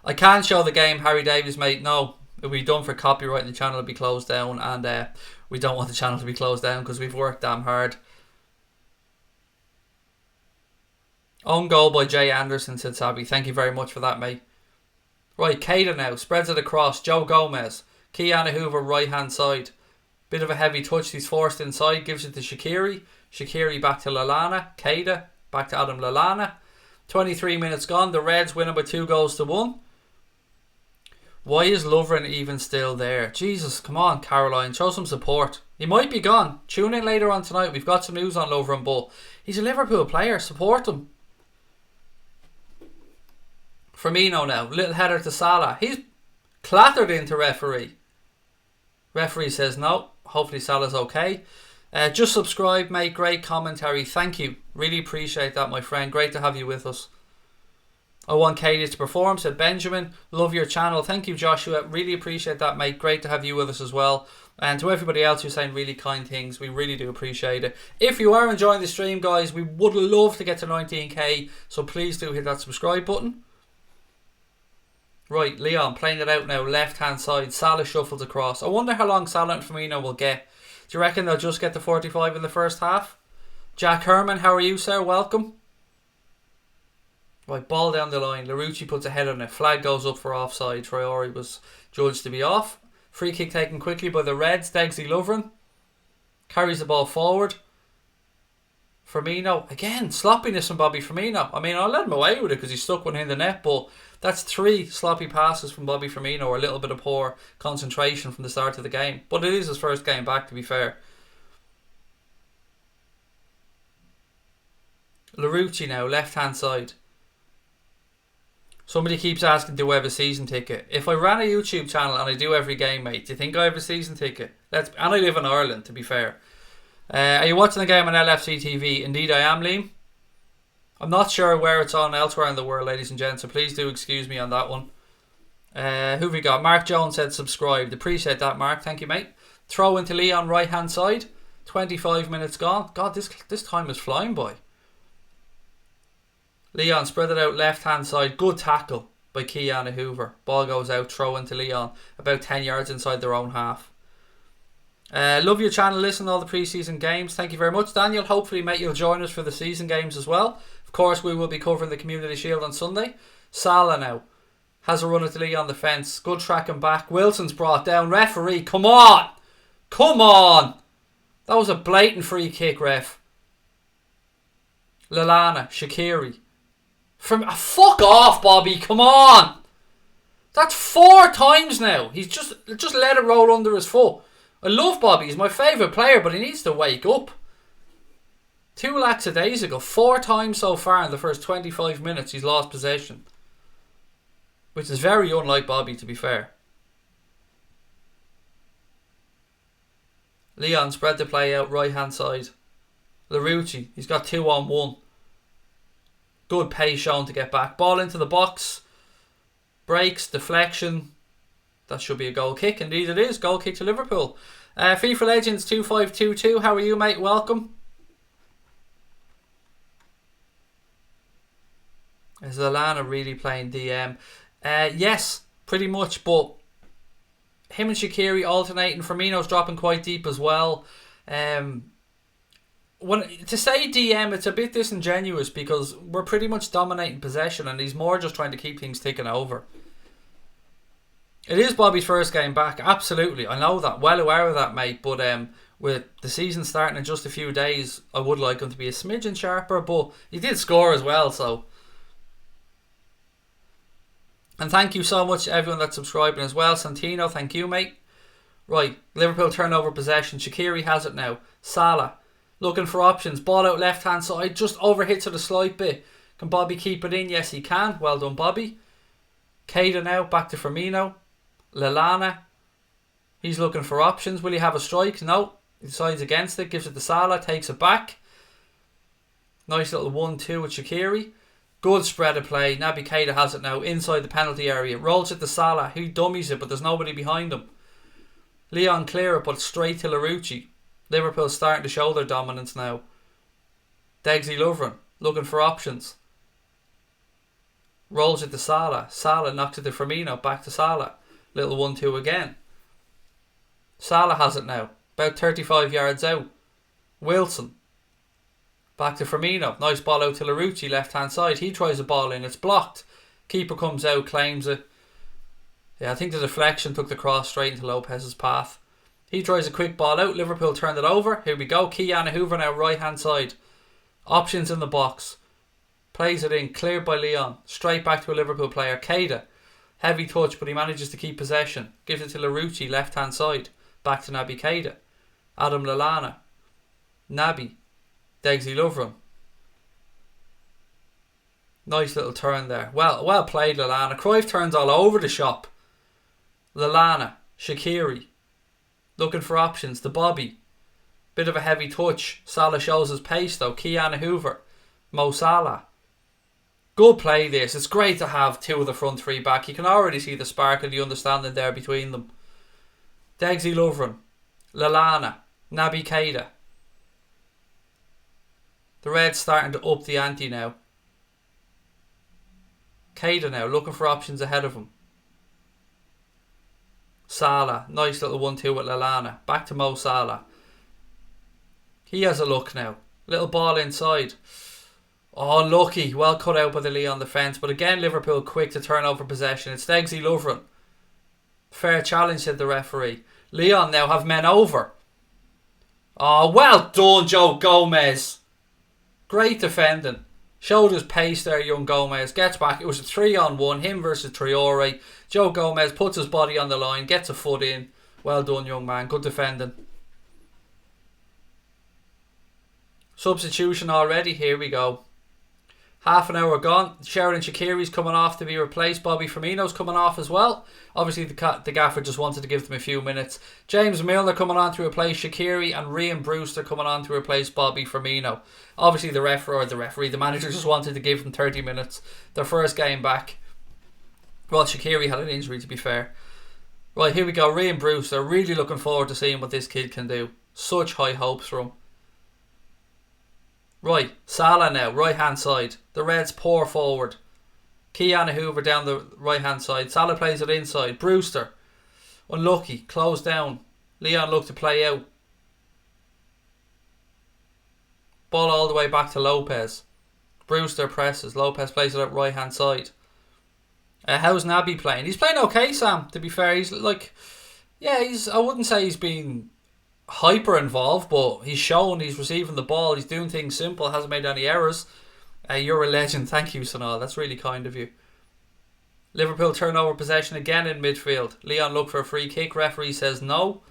I can't show the game, Harry Davies, mate. No, it'll be done for copyright and the channel will be closed down, and we don't want the channel to be closed down because we've worked damn hard. Own goal by Jay Anderson, said Sabby. Thank you very much for that, mate. Right, Keita now. Spreads it across. Joe Gomez. Keanu Hoover, right hand side. Bit of a heavy touch. He's forced inside. Gives it to Shaqiri. Shaqiri back to Lallana. Keita back to Adam Lallana. 23 minutes gone. The Reds winning by 2-1. Why is Lovren even still there? Jesus, come on, Caroline. Show some support. He might be gone. Tune in later on tonight. We've got some news on Lovren, but he's a Liverpool player. Support him. Firmino now. Little header to Salah. He's clattered into referee. Referee says no. Hopefully Salah's okay. Just subscribe, mate. Great commentary. Thank you. Really appreciate that, my friend. Great to have you with us. I want Katie to perform, said Benjamin. Love your channel. Thank you, Joshua. Really appreciate that, mate. Great to have you with us as well. And to everybody else who's saying really kind things, we really do appreciate it. If you are enjoying the stream, guys, we would love to get to 19k. So please do hit that subscribe button. Right, Lyon playing it out now, left hand side. Salah shuffles across. I wonder how long Salah and Firmino will get. Do you reckon they'll just get to 45 in the first half? Jack Herman, how are you, sir? Welcome. Right, ball down the line. Larouci puts a head on it. Flag goes up for offside. Traore was judged to be off. Free kick taken quickly by the Reds. Degsy Lovren carries the ball forward. Firmino, again, sloppiness from Bobby Firmino. I mean, I'll let him away with it because he stuck one in the net, but that's 3 sloppy passes from Bobby Firmino, or a little bit of poor concentration from the start of the game. But it is his first game back, to be fair. Larouci now, left-hand side. Somebody keeps asking, do I have a season ticket? If I ran a YouTube channel and I do every game, mate, do you think I have a season ticket? And I live in Ireland, to be fair. Are you watching the game on LFC TV? Indeed I am, Liam. I'm not sure where it's on elsewhere in the world, ladies and gents, so please do excuse me on that one. Who have we got? Mark Jones said subscribed. Appreciate that, Mark. Thank you, mate. Throw into Lyon, right-hand side. 25 minutes gone. God, this time is flying by. Lyon spread it out left-hand side. Good tackle by Kiana Hoover. Ball goes out, throw into Lyon. About 10 yards inside their own half. Love your channel, listen to all the pre-season games. Thank you very much, Daniel. Hopefully, mate, you'll join us for the season games as well. Of course, we will be covering the Community Shield on Sunday. Salah now has a run at the league on the fence. Good tracking back. Wilson's brought down. Referee, come on! Come on! That was a blatant free kick, ref. Lallana, Shaqiri. Fuck off, Bobby, come on! That's 4 times now. He's just let it roll under his foot. I love Bobby, he's my favourite player, but he needs to wake up. 2 lackadaisical, 4 times so far in the first 25 minutes he's lost possession. Which is very unlike Bobby, to be fair. Lyon spread the play out right hand side. Larouci, he's got 2 on 1. Good pace shown to get back. Ball into the box. Breaks, deflection. That should be a goal kick. Indeed it is. Goal kick to Liverpool. FIFA Legends 2522. How are you, mate? Welcome. Is Lallana really playing DM? Yes, pretty much. But him and Shaqiri alternating. Firmino's dropping quite deep as well. To say DM, it's a bit disingenuous because we're pretty much dominating possession and he's more just trying to keep things ticking over. It is Bobby's first game back, absolutely. I know that, well aware of that, mate. But with the season starting in just a few days, I would like him to be a smidgen sharper. But he did score as well, so. And thank you so much to everyone that's subscribing as well. Santino, thank you, mate. Right, Liverpool turnover possession. Shaqiri has it now. Salah looking for options. Ball out left hand side, just overhits it a slight bit. Can Bobby keep it in? Yes, he can. Well done, Bobby. Keita now, back to Firmino. Lallana, he's looking for options. Will he have a strike? No. He decides against it, gives it to Salah, takes it back. Nice little 1-2 with Shaqiri. Good spread of play. Naby Keita has it now inside the penalty area. Rolls it to Salah, who dummies it, but there's nobody behind him. Lyon clear it, but straight to Larouci. Liverpool starting to show their dominance now. Degsy Lovren looking for options. Rolls it to Salah. Salah knocks it to Firmino. Back to Salah. Little 1-2 again. Salah has it now. About 35 yards out. Wilson. Back to Firmino. Nice ball out to Larouci, left hand side. He tries a ball in. It's blocked. Keeper comes out, claims it. Yeah, I think the deflection took the cross straight into Lopez's path. He tries a quick ball out. Liverpool turned it over. Here we go. Kiana Hoover now, right hand side. Options in the box. Plays it in. Cleared by Lyon. Straight back to a Liverpool player. Keita. Heavy touch, but he manages to keep possession. Gives it to Larouci, left hand side. Back to Naby Keita. Adam Lallana. Naby. Degsy Lovren. Nice little turn there. Well played, Lallana. Cruyff turns all over the shop. Lallana. Shaqiri. Looking for options. The Bobby. Bit of a heavy touch. Salah shows his pace though. Kiana Hoover. Mo Salah. Good play this. It's great to have 2 of the front 3 back. You can already see the spark and the understanding there between them. Degsy Lovren. Lallana. Naby Keita. The Reds starting to up the ante now. Keita now looking for options ahead of him. Salah. Nice little 1-2 with Lallana. Back to Mo Salah. He has a look now. Little ball inside. Oh, lucky. Well cut out by the Lyon defence. But again, Liverpool quick to turn over possession. It's Degsy Lovren. Fair challenge, said the referee. Lyon now have men over. Oh, well done, Joe Gomez. Great defending. Showed his pace there, young Gomez. Gets back. It was a 3-on-1. Him versus Traore. Joe Gomez puts his body on the line. Gets a foot in. Well done, young man. Good defending. Substitution already. Here we go. Half an hour gone. Sheridan Shaqiri's coming off to be replaced. Bobby Firmino's coming off as well. Obviously, the gaffer just wanted to give them a few minutes. James Milner coming on to replace Shaqiri, and Ryan Brewster coming on to replace Bobby Firmino. Obviously, the manager just wanted to give them 30 minutes. Their first game back. Well, Shaqiri had an injury, to be fair. Right, here we go. Ryan Brewster. Really looking forward to seeing what this kid can do. Such high hopes for him. Right, Salah now, right hand side. The Reds pour forward. Keanu Hoover down the right hand side. Salah plays it inside. Brewster, unlucky, closed down. Lyon looked to play out. Ball all the way back to Lopez. Brewster presses. Lopez plays it up right hand side. How's Nabil playing? He's playing okay, Sam, to be fair. He's like, I wouldn't say he's been hyper involved, but he's shown he's receiving the ball, he's doing things simple, hasn't made any errors. You're a legend, thank you, Sonal, that's really kind of you. Liverpool turn over possession again in midfield. Lyon look for a free kick, referee says no.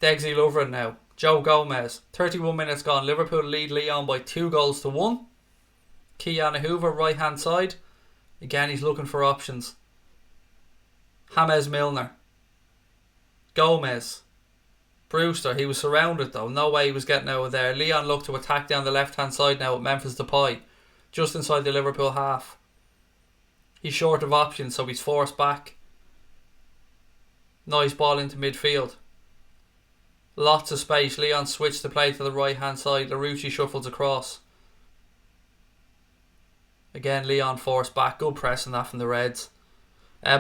Degsy Lovren now. Joe Gomez, 31 minutes gone. Liverpool lead Lyon by 2-1. Keanu Hoover right hand side. Again he's looking for options. James Milner. Gomez. Brewster, he was surrounded though. No way he was getting out of there. Lyon looked to attack down the left hand side now with Memphis Depay. Just inside the Liverpool half. He's short of options, so he's forced back. Nice ball into midfield. Lots of space. Lyon switched the play to the right hand side. Larouci shuffles across. Again, Lyon forced back. Good pressing that from the Reds.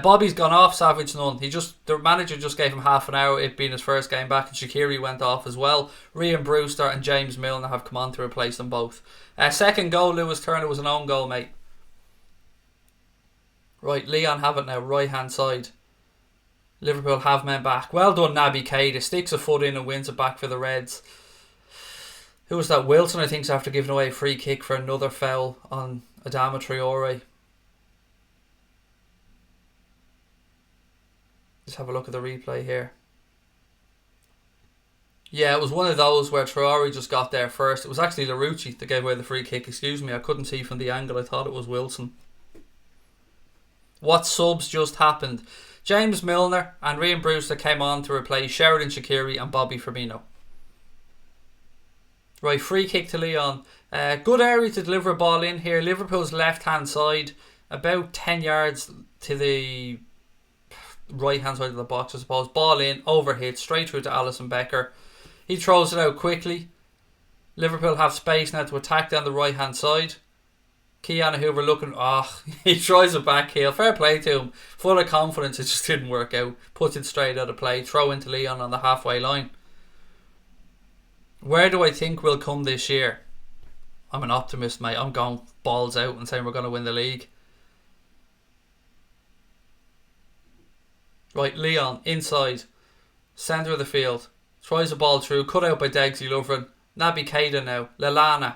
Bobby's gone off, Savage none. The manager just gave him half an hour, it being his first game back, and Shaqiri went off as well. Ryan Brewster and James Milner have come on to replace them both. Second goal, Lewis Turner was an own goal, mate. Right, Lyon have it now, right hand side. Liverpool have men back. Well done, Naby Keita. Sticks a foot in and wins it back for the Reds. Who was that? Wilson, I think, is after giving away a free kick for another foul on Adama Traore. Just have a look at the replay here. Yeah, it was one of those where Traore just got there first. It was actually Larouci that gave away the free kick. Excuse me, I couldn't see from the angle. I thought it was Wilson. What subs just happened? James Milner and Ryan Brewster came on to replace Sheridan Shaqiri and Bobby Firmino. Right, free kick to Lyon. Good area to deliver a ball in here. Liverpool's left hand side, about 10 yards to the right hand side of the box, I suppose. Ball in, overhit, straight through to Alisson Becker. He throws it out quickly. Liverpool have space now to attack down the right hand side. Keanu Hoover looking, he tries it back heel. Fair play to him. Full of confidence, it just didn't work out. Puts it straight out of play. Throw into Lyon on the halfway line. Where do I think we'll come this year? I'm an optimist, mate. I'm going balls out and saying we're going to win the league. Right, Lyon, inside. Centre of the field. Tries the ball through. Cut out by Degsy Lovren. Naby Keita now. Lallana.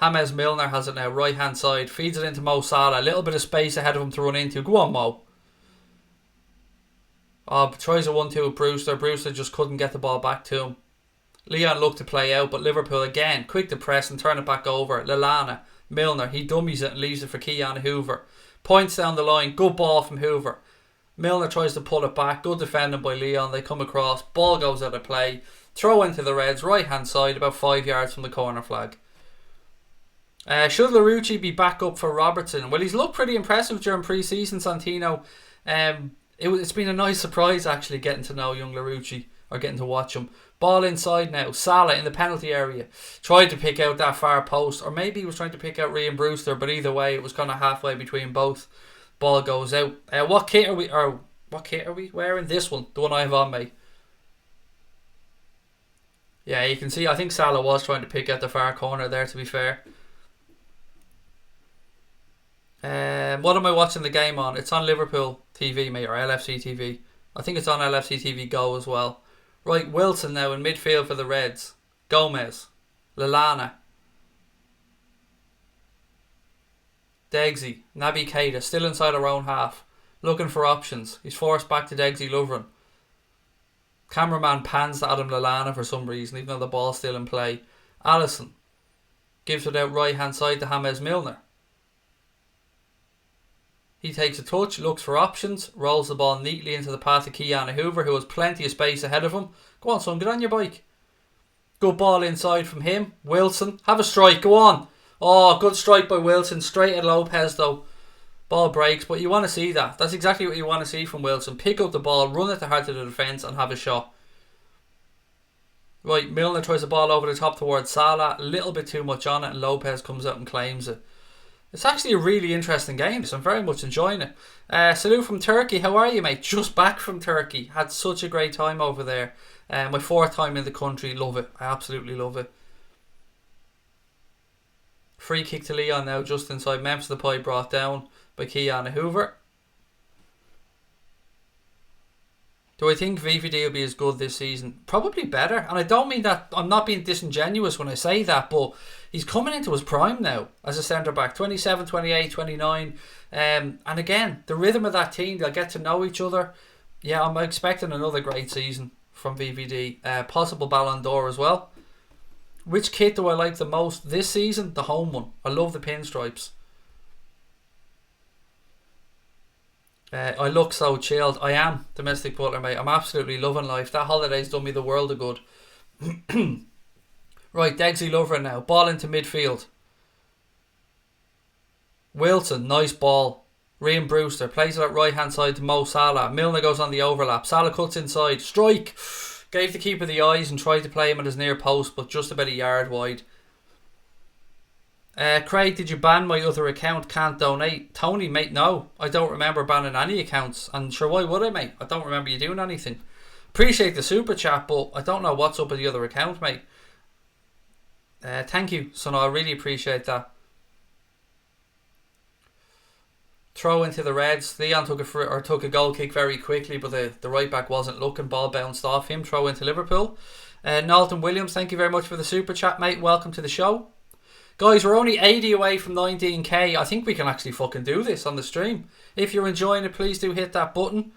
James Milner has it now. Right hand side. Feeds it into Mo Salah. A little bit of space ahead of him to run into. Go on, Mo. Tries a 1-2 with Brewster. Brewster just couldn't get the ball back to him. Lyon looked to play out, but Liverpool again, quick to press and turn it back over. Lallana. Milner. He dummies it and leaves it for Keanu Hoover. Points down the line. Good ball from Hoover. Milner tries to pull it back. Good defending by Lyon. They come across. Ball goes out of play. Throw into the Reds. Right hand side. About 5 yards from the corner flag. Should Larouci be back up for Robertson? Well, he's looked pretty impressive during pre-season, Santino. It's been a nice surprise actually getting to know young Larouci, or getting to watch him. Ball inside now. Salah in the penalty area. Tried to pick out that far post, or maybe he was trying to pick out Ryan Brewster, but either way it was kind of halfway between both. Ball goes out. What kit are we wearing? This one, the one I have on me. Yeah, you can see I think Salah was trying to pick out the far corner there, to be fair. What am I watching the game on? It's on Liverpool TV, mate, or LFC TV. I think it's on LFC TV Go as well. Right, Wilson now in midfield for the Reds. Gomez. Lallana. Degsy, Naby Keita, still inside our own half. Looking for options. He's forced back to Degsy Lovren. Cameraman pans to Adam Lallana for some reason, even though the ball's still in play. Alisson gives it out right hand side to James Milner. He takes a touch, looks for options, rolls the ball neatly into the path of Keanu Hoover, who has plenty of space ahead of him. Go on, son, get on your bike. Good ball inside from him. Wilson, have a strike, go on. Oh, good strike by Wilson. Straight at Lopez though. Ball breaks, but you want to see that. That's exactly what you want to see from Wilson. Pick up the ball, run it to heart of the defence and have a shot. Right, Milner tries the ball over the top towards Salah. A little bit too much on it and Lopez comes out and claims it. It's actually a really interesting game, so I'm very much enjoying it. Salute from Turkey. How are you, mate? Just back from Turkey. Had such a great time over there. My 4th time in the country. Love it. I absolutely love it. Free kick to Lyon now, just inside Memphis Depay, brought down by Keanu Hoover. Do I think VVD will be as good this season? Probably better. And I don't mean that, I'm not being disingenuous when I say that, but he's coming into his prime now as a centre-back. 27, 28, 29. And again, the rhythm of that team, they'll get to know each other. Yeah, I'm expecting another great season from VVD. Possible Ballon d'Or as well. Which kit do I like the most this season? The home one. I love the pinstripes. I look so chilled. I am, domestic butler, mate. I'm absolutely loving life. That holiday's done me the world of good. Right, Degsy Lovren now. Ball into midfield. Wilson, nice ball. Ryan Brewster plays it at right hand side to Mo Salah. Milner goes on the overlap. Salah cuts inside. Strike! Gave the keeper the eyes and tried to play him at his near post, but just about a yard wide. Craig, did you ban my other account? Can't donate. Tony, mate, no. I don't remember banning any accounts. And sure, why would I, mate? I don't remember you doing anything. Appreciate the super chat, but I don't know what's up with the other account, mate. Thank you, son. I really appreciate that. Throw into the Reds. Lyon took a goal kick very quickly, but the right back wasn't looking. Ball bounced off him. Throw into Liverpool. Nalton Williams, thank you very much for the super chat, mate. Welcome to the show. Guys, we're only 80 away from 19k. I think we can actually fucking do this on the stream. If you're enjoying it, please do hit that button.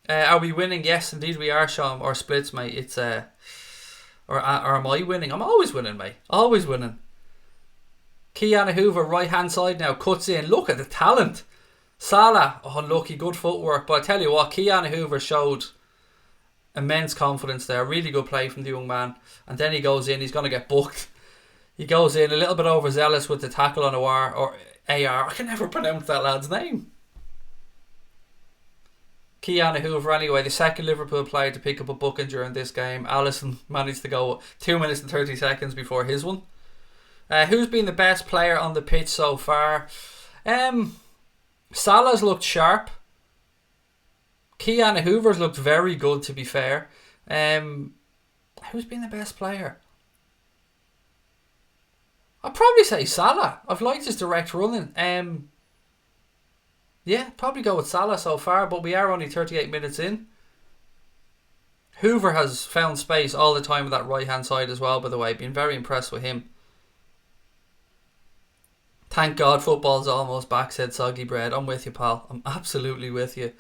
Are we winning? Yes, indeed we are, Sean. Or splits, mate. It's or am I winning? I'm always winning, mate. Always winning. Keanu Hoover, right hand side now, cuts in. Look at the talent. Salah, oh lucky, good footwork. But I tell you what, Keanu Hoover showed immense confidence there. Really good play from the young man. And then he goes in. He's going to get booked. He goes in a little bit overzealous with the tackle on AR. I can never pronounce that lad's name. Keanu Hoover anyway, the second Liverpool player to pick up a booking during this game. Alisson managed to go 2 minutes and 30 seconds before his one. Who's been the best player on the pitch so far? Salah's looked sharp. Keanu Hoover's looked very good, to be fair. Who's been the best player? I'd probably say Salah. I've liked his direct running. Yeah, probably go with Salah so far, but we are only 38 minutes in. Hoover has found space all the time with that right hand side as well, by the way. Been very impressed with him. Thank God football's almost back, said Soggy Bread. I'm with you, pal. I'm absolutely with you.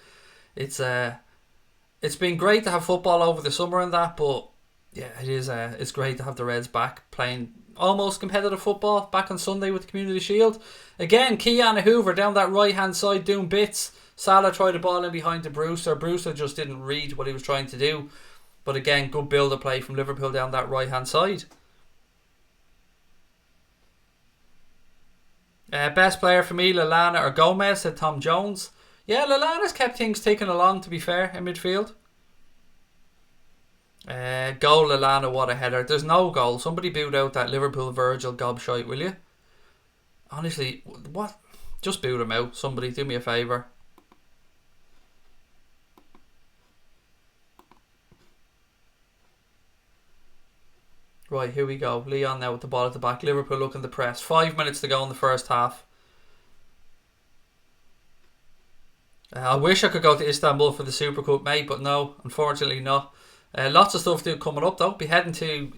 It's been great to have football over the summer and that, but yeah, it is. It's great to have the Reds back playing almost competitive football back on Sunday with the Community Shield. Again, Keanu Hoover down that right hand side doing bits. Salah tried a ball in behind to Brewster. Brewster just didn't read what he was trying to do. But again, good build of play from Liverpool down that right hand side. Best player for me, Lallana or Gomez, said Tom Jones. Yeah, Lallana's kept things ticking along, to be fair, in midfield. Goal Lallana, what a header. There's no goal. Somebody booed out that Liverpool Virgil gobshite, will you? Honestly, what? Just boot him out. Somebody, do me a favour. Right, here we go. Lyon now with the ball at the back. Liverpool looking to press. 5 minutes to go in the first half. I wish I could go to Istanbul for the Super Cup, mate, but no, unfortunately not. Lots of stuff coming up though. Be heading to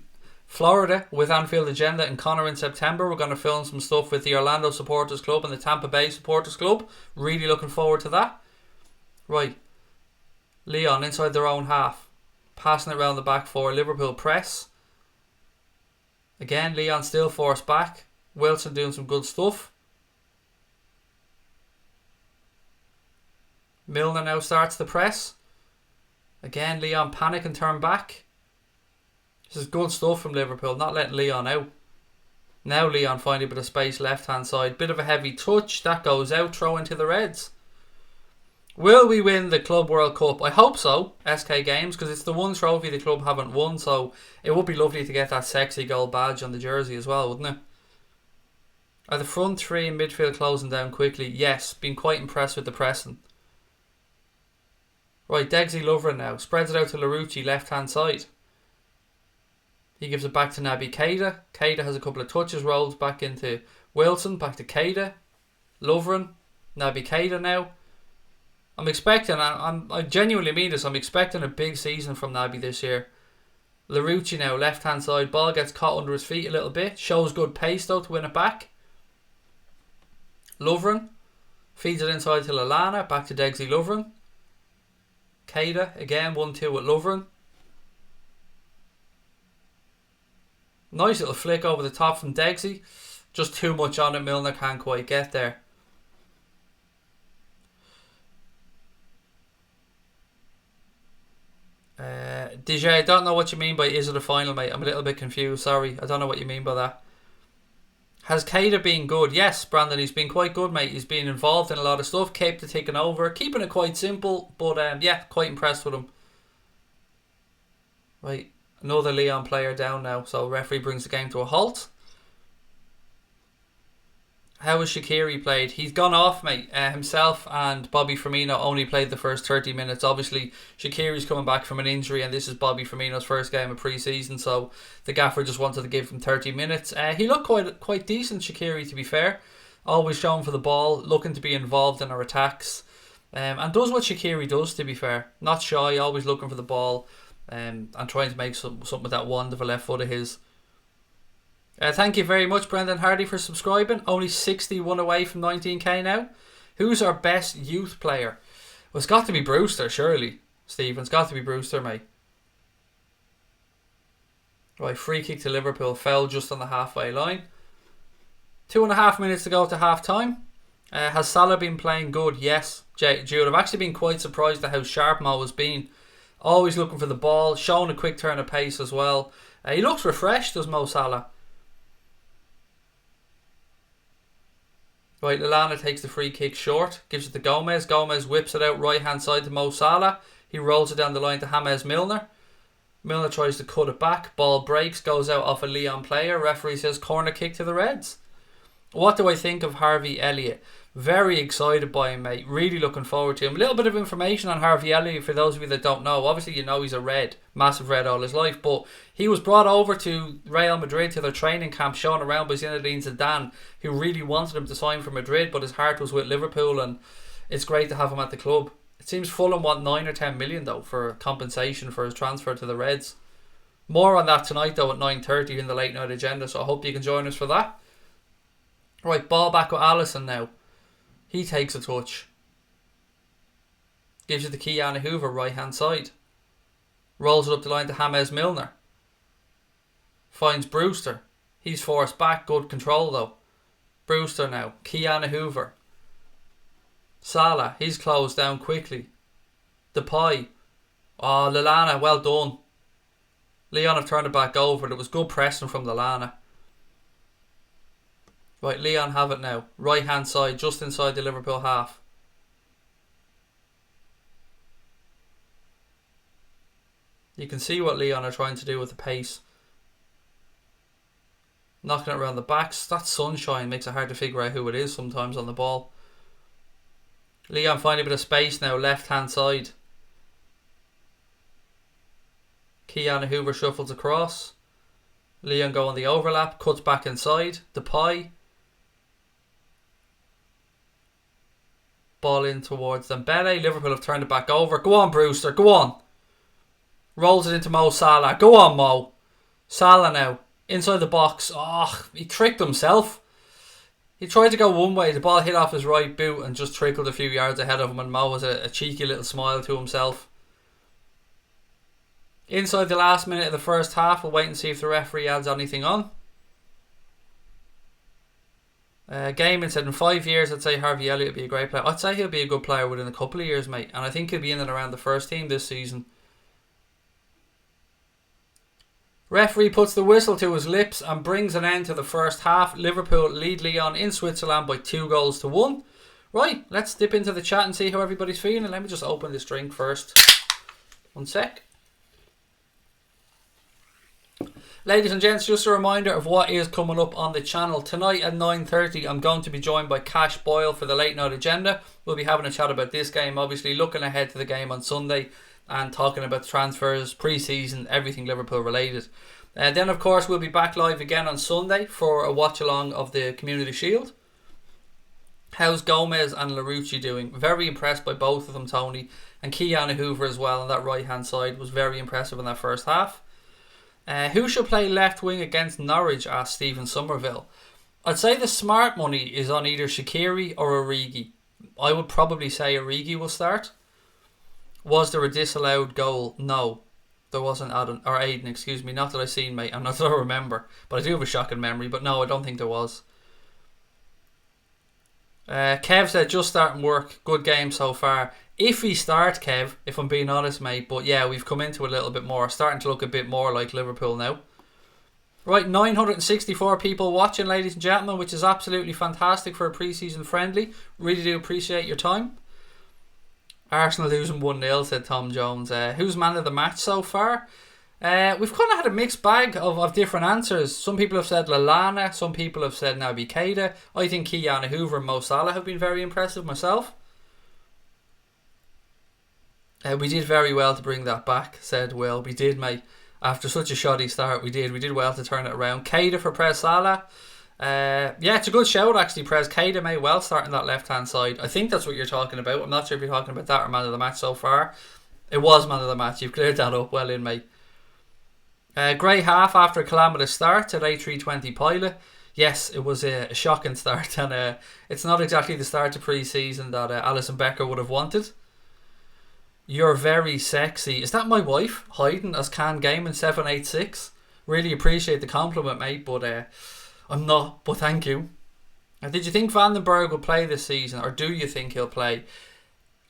Florida with Anfield Agenda and Connor in September. We're going to film some stuff with the Orlando Supporters Club and the Tampa Bay Supporters Club. Really looking forward to that. Right. Lyon inside their own half. Passing it around the back for Liverpool press. Again, Lyon still forced back. Wilson doing some good stuff. Milner now starts the press. Again, Lyon panic and turn back. This is good stuff from Liverpool, not letting Lyon out. Now Lyon finding a bit of space left hand side. Bit of a heavy touch. That goes out. Throw into the Reds. Will we win the Club World Cup? I hope so, SK Games, because it's the one trophy the club haven't won, so it would be lovely to get that sexy gold badge on the jersey as well, wouldn't it? Are the front three in midfield closing down quickly? Yes, been quite impressed with the pressing. Right, Degsy Lovren now. Spreads it out to Larouci, left hand side. He gives it back to Naby Keita. Keita has a couple of touches, rolls back into Wilson, back to Keita. Lovren, Naby Keita now. I'm expecting, I genuinely mean this, I'm expecting a big season from Naby this year. Larouci now, left hand side. Ball gets caught under his feet a little bit. Shows good pace though to win it back. Lovren feeds it inside to Lallana. Back to Degsy Lovren. Keita again, 1-2 with Lovren. Nice little flick over the top from Degsy. Just too much on it. Milner can't quite get there. DJ, I don't know what you mean by is it a final, mate. I'm a little bit confused. Sorry. I don't know what you mean by that. Has Keita been good? Yes, Brandon. He's been quite good, mate. He's been involved in a lot of stuff. Kept taking over. Keeping it quite simple. But yeah, quite impressed with him. Right. Another Lyon player down now. So referee brings the game to a halt. How has Shaqiri played? He's gone off, mate. Himself and Bobby Firmino only played the first 30 minutes. Obviously, Shaqiri's coming back from an injury, and this is Bobby Firmino's first game of pre-season, so the gaffer just wanted to give him 30 minutes. He looked quite decent, Shaqiri, to be fair. Always showing for the ball, looking to be involved in our attacks, and does what Shaqiri does, to be fair. Not shy, always looking for the ball, and trying to make something with that wonderful left foot of his. Thank you very much, Brendan Hardy, for subscribing. Only 61 away from 19k now. Who's our best youth player? Well, it's got to be Brewster, surely. Stephen, it's got to be Brewster, mate. Right, free kick to Liverpool. Foul just on the halfway line. 2.5 minutes to go to half time. Has Salah been playing good? Yes, Jude. I've actually been quite surprised at how sharp Mo has been. Always looking for the ball. Showing a quick turn of pace as well. He looks refreshed, does Mo Salah. Right, Lallana takes the free kick short, gives it to Gomez. Gomez whips it out right hand side to Mo Salah. He rolls it down the line to James Milner. Milner tries to cut it back. Ball breaks, goes out off a Lyon player. Referee says corner kick to the Reds. What do I think of Harvey Elliott? Very excited by him, mate. Really looking forward to him. A little bit of information on Harvey Elliott for those of you that don't know. Obviously, you know he's a Red, massive Red all his life. But he was brought over to Real Madrid to their training camp, shown around by Zinedine Zidane, who really wanted him to sign for Madrid, but his heart was with Liverpool, and it's great to have him at the club. It seems Fulham want 9 or 10 million though for compensation for his transfer to the Reds. More on that tonight though at 9:30 in the late night agenda, so I hope you can join us for that. Right, ball back with Alisson now. He takes a touch. Gives it to Keanu Hoover, right hand side. Rolls it up the line to James Milner. Finds Brewster. He's forced back, good control though. Brewster now, Keanu Hoover. Salah, he's closed down quickly. Depay. Oh, Lallana, well done. Lyon have turned it back over. There was good pressing from Lallana. Right, Lyon have it now. Right hand side, just inside the Liverpool half. You can see what Lyon are trying to do with the pace. Knocking it around the backs. That sunshine makes it hard to figure out who it is sometimes on the ball. Lyon finding a bit of space now, left hand side. Keanu Hoover shuffles across. Lyon go on the overlap, cuts back inside. Depay. Ball in towards Dembele. Liverpool have turned it back over. Go on, Brewster. Go on. Rolls it into Mo Salah. Go on, Mo. Salah now. Inside the box. Oh, he tricked himself. He tried to go one way. The ball hit off his right boot and just trickled a few yards ahead of him. And Mo was a cheeky little smile to himself. Inside the last minute of the first half, we'll wait and see if the referee adds anything on. Gaiman said in 5 years, I'd say Harvey Elliott would be a great player. I'd say he'll be a good player within a couple of years, mate. And I think he'll be in and around the first team this season. Referee puts the whistle to his lips and brings an end to the first half. Liverpool lead Lyon in Switzerland by 2-1. Right, let's dip into the chat and see how everybody's feeling. Let me just open this drink first. One sec. Ladies and gents, just a reminder of what is coming up on the channel. Tonight at 9:30, I'm going to be joined by Cash Boyle for the late night agenda. We'll be having a chat about this game, obviously looking ahead to the game on Sunday and talking about transfers, pre-season, everything Liverpool related. Then, of course, we'll be back live again on Sunday for a watch-along of the Community Shield. How's Gomez and Larouci doing? Very impressed by both of them, Tony. And Keanu Hoover as well on that right-hand side was very impressive in that first half. Who should play left wing against Norwich? Asked Stephen Somerville. I'd say the smart money is on either Shaqiri or Origi. I would probably say Origi will start. Was there a disallowed goal? No, there wasn't. Aiden, excuse me. Not that I've seen, mate. I'm not that I remember, but I do have a shocking memory. But no, I don't think there was. Kev said just starting work. Good game so far. If we start, Kev, if I'm being honest, mate. But yeah, we've come into a little bit more. Starting to look a bit more like Liverpool now. Right, 964 people watching, ladies and gentlemen, which is absolutely fantastic for a pre-season friendly. Really do appreciate your time. Arsenal losing 1-0, said Tom Jones. Who's man of the match so far? We've kind of had a mixed bag of different answers. Some people have said Lallana. Some people have said Naby Keita. I think Keanu Hoover and Mo Salah have been very impressive myself. We did very well to bring that back, said Will. We did, mate. After such a shoddy start, we did. We did well to turn it around. Keita for Prez Salah. Yeah, it's a good shout actually, Prez. Keita may well start on that left-hand side. I think that's what you're talking about. I'm not sure if you're talking about that or man of the match so far. It was man of the match. You've cleared that up. Well in, mate. Grey half after a calamitous start at A320 Pilot. Yes, it was a shocking start, and it's not exactly the start to pre-season that Alisson Becker would have wanted. You're very sexy. Is that my wife hiding as Can Gaming 786? Really appreciate the compliment, mate, but I'm not. But thank you. Did you think Vandenberg will play this season, or do you think he'll play?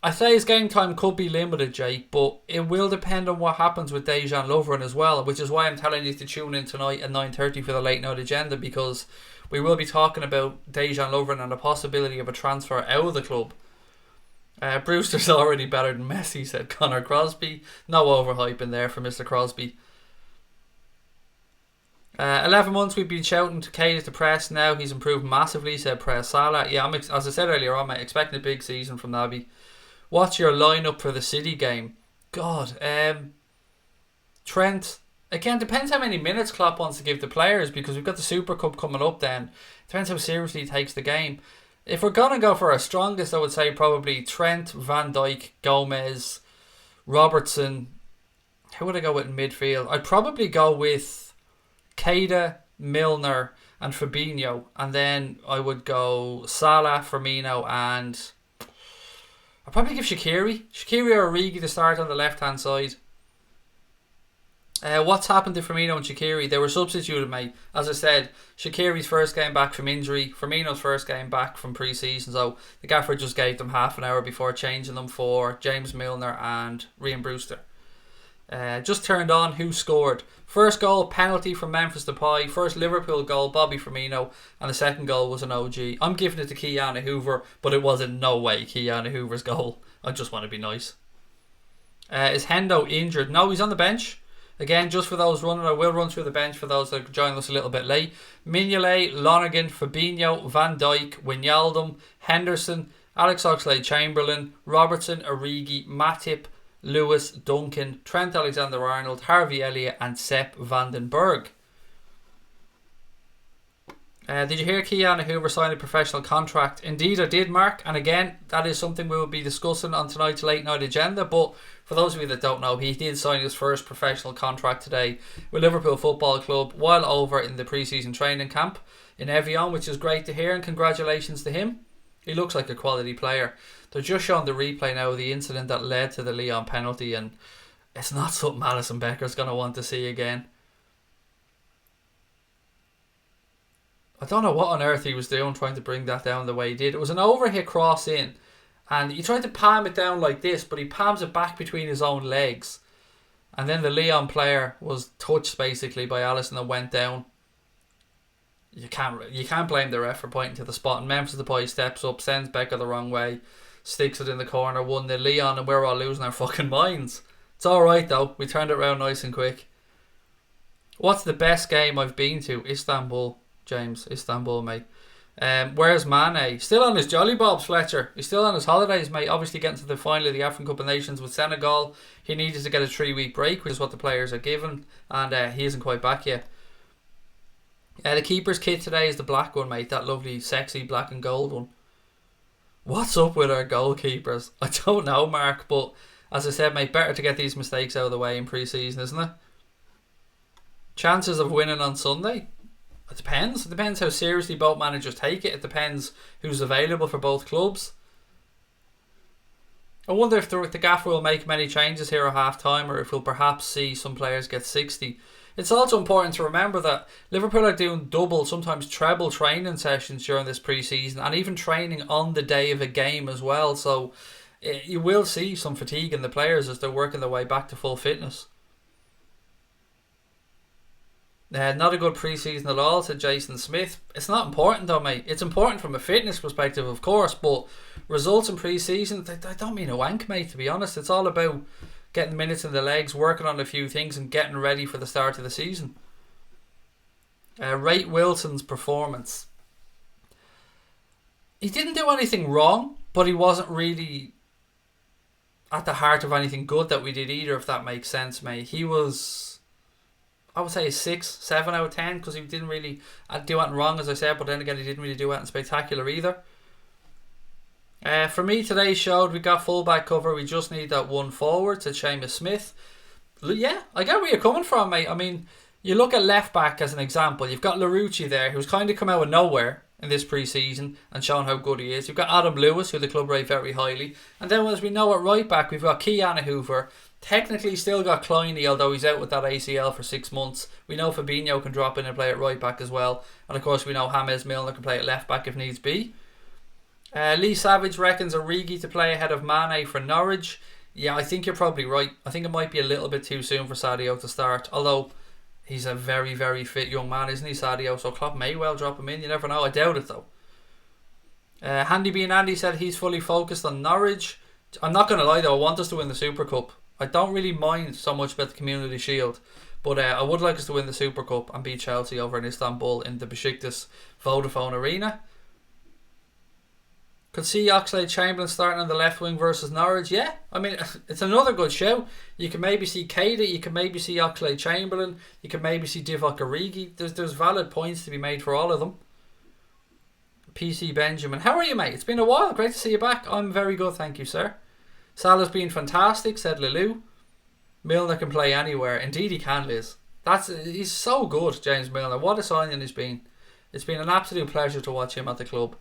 I say his game time could be limited, Jake, but it will depend on what happens with Dejan Lovren as well, which is why I'm telling you to tune in tonight at 9:30 for the late night agenda, because we will be talking about Dejan Lovren and the possibility of a transfer out of the club. Brewster's already better than Messi, said Connor Crosby. No overhyping there for Mr. Crosby. 11 months we've been shouting to Keita to press. Now he's improved massively, said Press Salah. Yeah, as I said earlier on, mate, expecting a big season from Nabi. What's your lineup for the City game? God, Trent. Again, depends how many minutes Klopp wants to give the players, because we've got the Super Cup coming up then. Depends how seriously he takes the game. If we're going to go for our strongest, I would say probably Trent, Van Dijk, Gomez, Robertson. Who would I go with in midfield? I'd probably go with Keita, Milner and Fabinho. And then I would go Salah, Firmino and... I'd probably give Shaqiri or Origi to start on the left-hand side. What's happened to Firmino and Cakir? They were substituted, mate. As I said, Shaqiri's first game back from injury, Firmino's first game back from pre-season, so the gaffer just gave them half an hour before changing them for James Milner and Ryan Brewster. Just turned on who scored. First goal, penalty from Memphis Depay. First Liverpool goal, Bobby Firmino. And the second goal was an OG. I'm giving it to Keanu Hoover, but it was in no way Keanu Hoover's goal. I just want to be nice. Is Hendo injured? No, he's on the bench. Again, just for those running, I will run through the bench for those that join us a little bit late. Mignolet, Lonergan, Fabinho, Van Dijk, Wijnaldum, Henderson, Alex Oxlade-Chamberlain, Robertson, Origi, Matip, Lewis, Duncan, Trent Alexander-Arnold, Harvey Elliott and Sepp Vandenberg. Did you hear Keanu Hoover signed a professional contract? Indeed I did, Mark, and again that is something we will be discussing on tonight's late night agenda. But for those of you that don't know, he did sign his first professional contract today with Liverpool Football Club while over in the pre-season training camp in Evian, which is great to hear, and congratulations to him. He looks like a quality player. They're just showing the replay now of the incident that led to the Lyon penalty, and it's not something Alisson Becker's going to want to see again. I don't know what on earth he was doing trying to bring that down the way he did. It was an overhit cross in, and he tried to palm it down like this, but he palms it back between his own legs. And then the Lyon player was touched basically by Alisson and went down. You can't blame the ref for pointing to the spot. And Memphis Depay steps up, sends Becker the wrong way, sticks it in the corner, 1-0 Lyon, and we're all losing our fucking minds. It's alright though, we turned it around nice and quick. What's the best game I've been to? Istanbul. James, Istanbul, mate. Where's Mane? Still on his jolly bobs, Fletcher. He's still on his holidays, mate. Obviously getting to the final of the African Cup of Nations with Senegal. He needed to get a 3-week break, which is what the players are given, and he isn't quite back yet. The keeper's kit today is the black one, mate. That lovely, sexy black and gold one. What's up with our goalkeepers? I don't know, Mark, but as I said, mate, better to get these mistakes out of the way in pre-season, isn't it? Chances of winning on Sunday? It depends. It depends how seriously both managers take it. It depends who's available for both clubs. I wonder if the gaffer will make many changes here at half time, or if we'll perhaps see some players get 60. It's also important to remember that Liverpool are doing double, sometimes treble training sessions during this pre-season, and even training on the day of a game as well. So you will see some fatigue in the players as they're working their way back to full fitness. Not a good pre-season at all, said Jason Smith. It's not important though, mate. It's important from a fitness perspective, of course, but results in pre-season, they don't mean a wank, mate, to be honest. It's all about getting minutes in the legs, working on a few things, and getting ready for the start of the season. Rate Wilson's performance. He didn't do anything wrong, but he wasn't really at the heart of anything good that we did either, if that makes sense, mate. He was, I would say, a 6, 7 out of 10, because he didn't really do anything wrong, as I said, but then again, he didn't really do anything spectacular either. For me, today showed we got fullback cover. We just need that one forward, to Seamus Smith. Yeah, I get where you're coming from, mate. I mean, you look at left back as an example. You've got Larouci there, who's kind of come out of nowhere in this pre-season and shown how good he is. You've got Adam Lewis, who the club rate very highly. And then, as we know, at right back, we've got Keanu Hoover. Technically still got Kleiny, although he's out with that ACL for 6 months. We know Fabinho can drop in and play at right back as well. And of course we know James Milner can play at left back if needs be. Lee Savage reckons Origi to play ahead of Mane for Norwich. Yeah, I think you're probably right. I think it might be a little bit too soon for Sadio to start. Although he's a very, very fit young man, isn't he, Sadio? So Klopp may well drop him in. You never know. I doubt it though. Handy Bean Andy said he's fully focused on Norwich. I'm not going to lie though, I want us to win the Super Cup. I don't really mind so much about the Community Shield, but I would like us to win the Super Cup and beat Chelsea over in Istanbul in the Besiktas Vodafone Arena. Could see Oxlade-Chamberlain starting on the left wing versus Norwich. Yeah, I mean, it's another good show. You can maybe see Keita, you can maybe see Oxlade-Chamberlain, you can maybe see Divock Origi. There's valid points to be made for all of them. PC Benjamin, how are you, mate? It's been a while. Great to see you back. I'm very good, thank you, sir. Salah's been fantastic, said Lulu. Milner can play anywhere. Indeed he can, Liz. He's so good, James Milner. What a signing he's been. It's been an absolute pleasure to watch him at the club.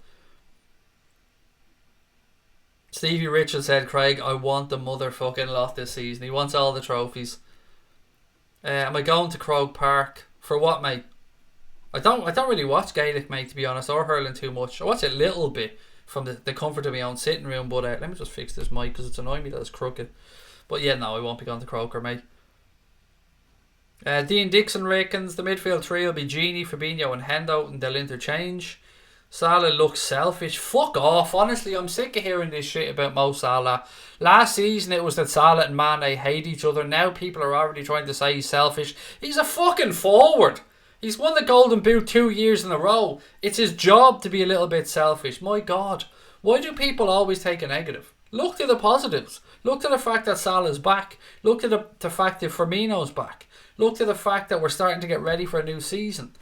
Stevie Richard said, Craig, I want the motherfucking lot this season. He wants all the trophies. Am I going to Croke Park? For what, mate? I don't really watch Gaelic, mate, to be honest, or hurling too much. I watch a little bit from the comfort of my own sitting room, but let me just fix this mic because it's annoying me that it's crooked. But yeah, no, I won't be going to Croker, mate. Dean Dixon reckons the midfield three will be Gini, Fabinho and Hendo, and they'll interchange. Salah looks selfish. Fuck off. Honestly, I'm sick of hearing this shit about Mo Salah. Last season it was that Salah and Mane hate each other. Now people are already trying to say he's selfish. He's a fucking forward. He's won the Golden Boot 2 years in a row. It's his job to be a little bit selfish. My God. Why do people always take a negative? Look to the positives. Look to the fact that Salah's back. Look to the fact that Firmino's back. Look to the fact that we're starting to get ready for a new season.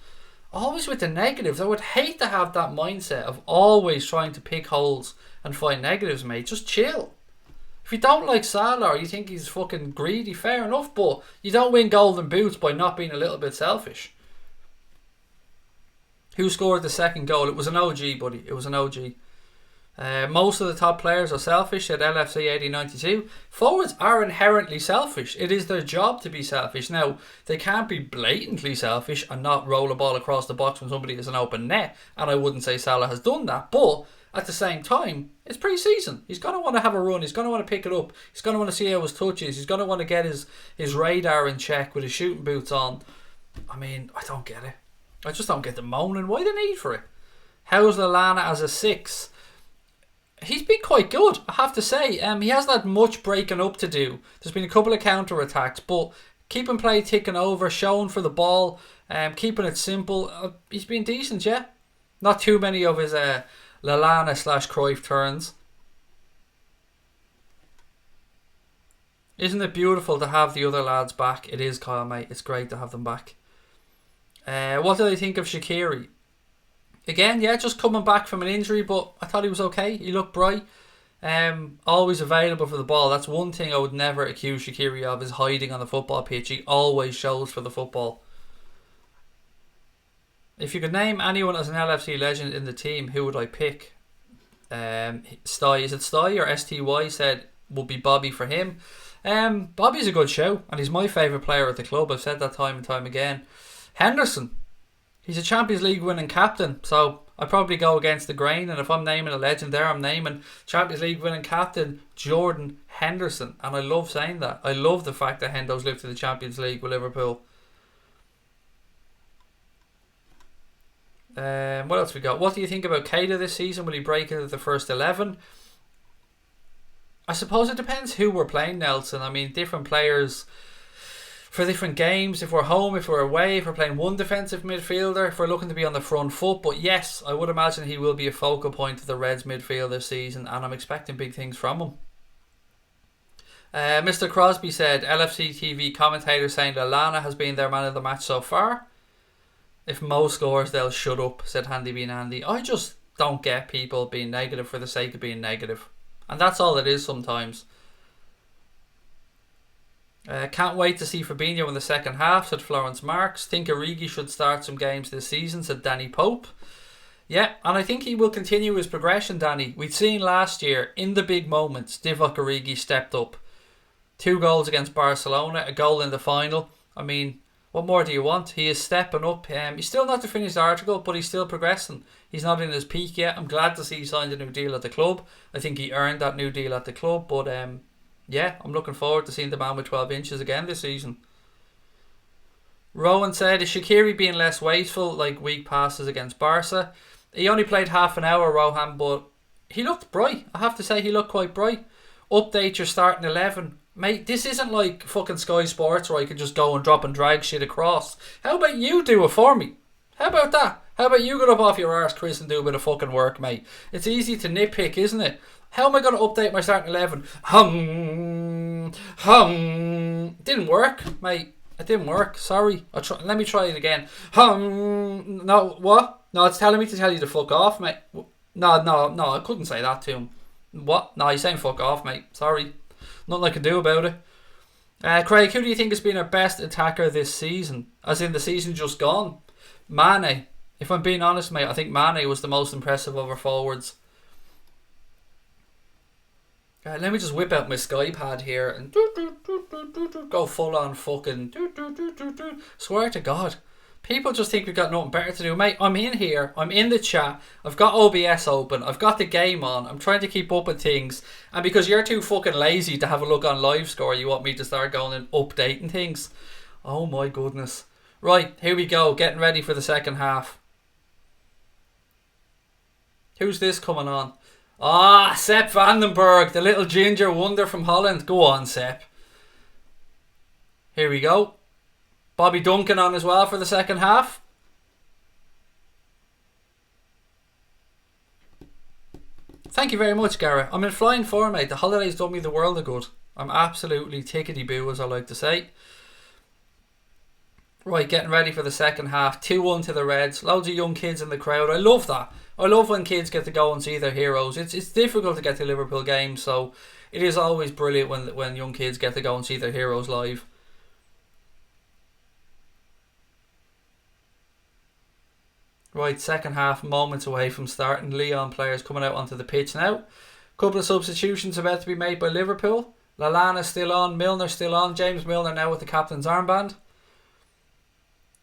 Always with the negatives. I would hate to have that mindset of always trying to pick holes and find negatives, mate. Just chill. If you don't like Salah or you think he's fucking greedy, fair enough, but you don't win golden boots by not being a little bit selfish. Who scored the second goal? It was an OG, buddy. It was an OG. Most of the top players are selfish at LFC 8092. Forwards are inherently selfish. It is their job to be selfish. Now, they can't be blatantly selfish and not roll a ball across the box when somebody has an open net. And I wouldn't say Salah has done that. But at the same time, it's pre-season. He's going to want to have a run. He's going to want to pick it up. He's going to want to see how his touch is. He's going to want to get his radar in check with his shooting boots on. I mean, I don't get it. I just don't get the moaning. Why the need for it? How's Lallana as a 6? He's been quite good, I have to say. He hasn't had much breaking up to do. There's been a couple of counter-attacks, but keeping play ticking over, showing for the ball, keeping it simple. He's been decent, yeah. Not too many of his Lallana/Cruyff turns. Isn't it beautiful to have the other lads back? It is, Kyle, mate. It's great to have them back. What do they think of Shaqiri? Again, yeah, just coming back from an injury, but I thought he was okay. He looked bright. Always available for the ball. That's one thing I would never accuse Shaqiri of, is hiding on the football pitch. He always shows for the football. If you could name anyone as an LFC legend in the team, who would I pick? Sty, is it Sty or STY said would be Bobby for him. Bobby's a good show, and he's my favourite player at the club. I've said that time and time again. Henderson. He's a Champions League winning captain, so I probably go against the grain, and if I'm naming a legend there, I'm naming Champions League winning captain Jordan Henderson, and I love saying that. I love the fact that Hendo's lifted the Champions League with Liverpool. What else we got? What do you think about Keita this season? Will he break into the first 11? I suppose it depends who we're playing, Nelson. I mean, different players for different games. If we're home, if we're away, if we're playing one defensive midfielder, if we're looking to be on the front foot. But yes, I would imagine he will be a focal point of the Reds midfield this season, and I'm expecting big things from him. Mr. Crosby said, LFC TV commentator saying Lallana has been their man of the match so far. If Mo scores, they'll shut up, said Handy Bean Andy. I just don't get people being negative for the sake of being negative. And that's all it is sometimes. Can't wait to see Fabinho in the second half, said Florence Marks. Think Origi should start some games this season, said Danny Pope. Yeah, and I think he will continue his progression, Danny. We'd seen last year, in the big moments, Divock Origi stepped up. 2 goals against Barcelona, a goal in the final. I mean, what more do you want? He is stepping up. He's still not the finished article, but he's still progressing. He's not in his peak yet. I'm glad to see he signed a new deal at the club. I think he earned that new deal at the club, but yeah, I'm looking forward to seeing the man with 12 inches again this season. Rowan said, is Shaqiri being less wasteful like weak passes against Barca? He only played half an hour, Rohan, but he looked bright. I have to say, he looked quite bright. Update your starting 11. Mate, this isn't like fucking Sky Sports where I can just go and drop and drag shit across. How about you do it for me? How about that? How about you get up off your arse, Chris, and do a bit of fucking work, mate? It's easy to nitpick, isn't it? How am I going to update my starting 11? Didn't work, mate. It didn't work. Sorry. Let me try it again. No, what? No, it's telling me to tell you to fuck off, mate. No, I couldn't say that to him. What? No, he's saying fuck off, mate. Sorry. Nothing I can do about it. Craig, who do you think has been our best attacker this season? As in the season just gone? Mane. If I'm being honest, mate, I think Mane was the most impressive of our forwards. Let me just whip out my Sky pad here and go full on fucking swear to God. People just think we've got nothing better to do. Mate, I'm in here. I'm in the chat. I've got OBS open. I've got the game on. I'm trying to keep up with things. And because you're too fucking lazy to have a look on live score, you want me to start going and updating things. Oh my goodness. Right, here we go. Getting ready for the second half. Who's this coming on? Ah, Sepp Vandenberg, the little ginger wonder from Holland. Go on, Sepp. Here we go. Bobby Duncan on as well for the second half. Thank you very much, Gareth. I'm in flying form, mate. The holiday's done me the world of good. I'm absolutely tickety-boo, as I like to say. Right, getting ready for the second half. 2-1 to the Reds. Loads of young kids in the crowd. I love that. I love when kids get to go and see their heroes. It's difficult to get to Liverpool games, so it is always brilliant when young kids get to go and see their heroes live. Right, second half, moments away from starting. Lyon players coming out onto the pitch now. Couple of substitutions about to be made by Liverpool. Lallana's still on, Milner's still on. James Milner now with the captain's armband.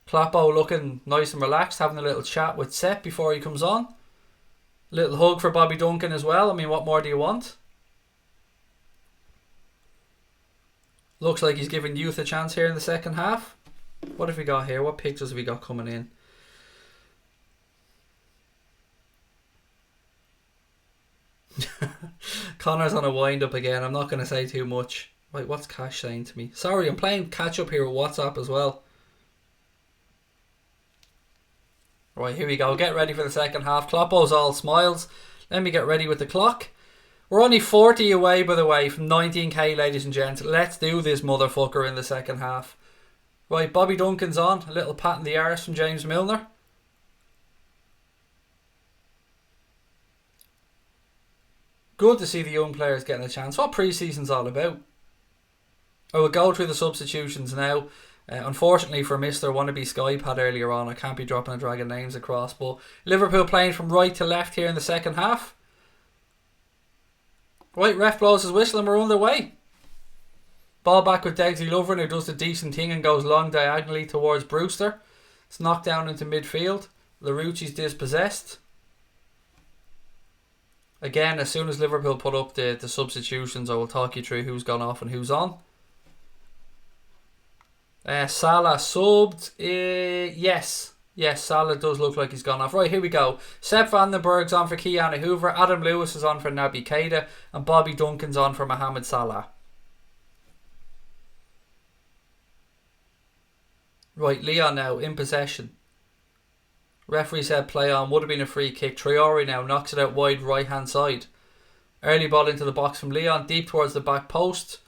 Kloppo looking nice and relaxed, having a little chat with Sepp before he comes on. Little hug for Bobby Duncan as well. I mean, what more do you want? Looks like he's giving youth a chance here in the second half. What have we got here? What pictures have we got coming in? Connor's on a wind-up again. I'm not going to say too much. Right, what's Cash saying to me? Sorry, I'm playing catch-up here with WhatsApp as well. Right, here we go. Get ready for the second half. Kloppo's all smiles. Let me get ready with the clock. We're only 40 away, by the way, from 19k, ladies and gents. Let's do this motherfucker in the second half. Right, Bobby Duncan's on. A little pat in the arse from James Milner. Good to see the young players getting a chance. What pre-season's all about. I will go through the substitutions now. Unfortunately for Mr. Wannabe Skype had earlier on, I can't be dropping and dragging names across. But Liverpool playing from right to left here in the second half. Right, ref blows his whistle and we're underway. Ball back with Degsy Lovren, who does the decent thing and goes long diagonally towards Brewster. It's knocked down into midfield. Larouchi's dispossessed. Again, as soon as Liverpool put up the substitutions, I will talk you through who's gone off and who's on. Salah subbed. Yes, Salah does look like he's gone off. Right, here we go. Sepp Vandenberg's on for Kiana Hoover. Adam Lewis is on for Naby Keita. And Bobby Duncan's on for Mohamed Salah. Right, Lyon now in possession. Referee said play on. Would have been a free kick. Traore now knocks it out wide right hand side. Early ball into the box from Lyon. Deep towards the back post.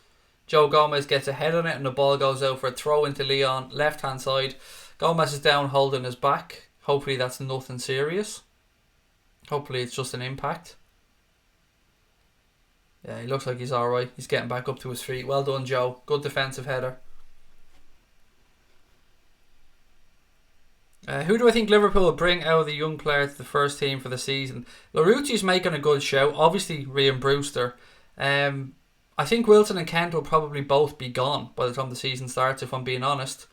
Joe Gomez gets a head on it and the ball goes out for a throw into Lyon. Left hand side. Gomez is down holding his back. Hopefully that's nothing serious. Hopefully it's just an impact. Yeah, he looks like he's alright. He's getting back up to his feet. Well done, Joe. Good defensive header. Who do I think Liverpool will bring out of the young player to the first team for the season? Larouchi's making a good shout. Obviously, Ryan Brewster. I think Wilson and Kent will probably both be gone by the time the season starts, if I'm being honest.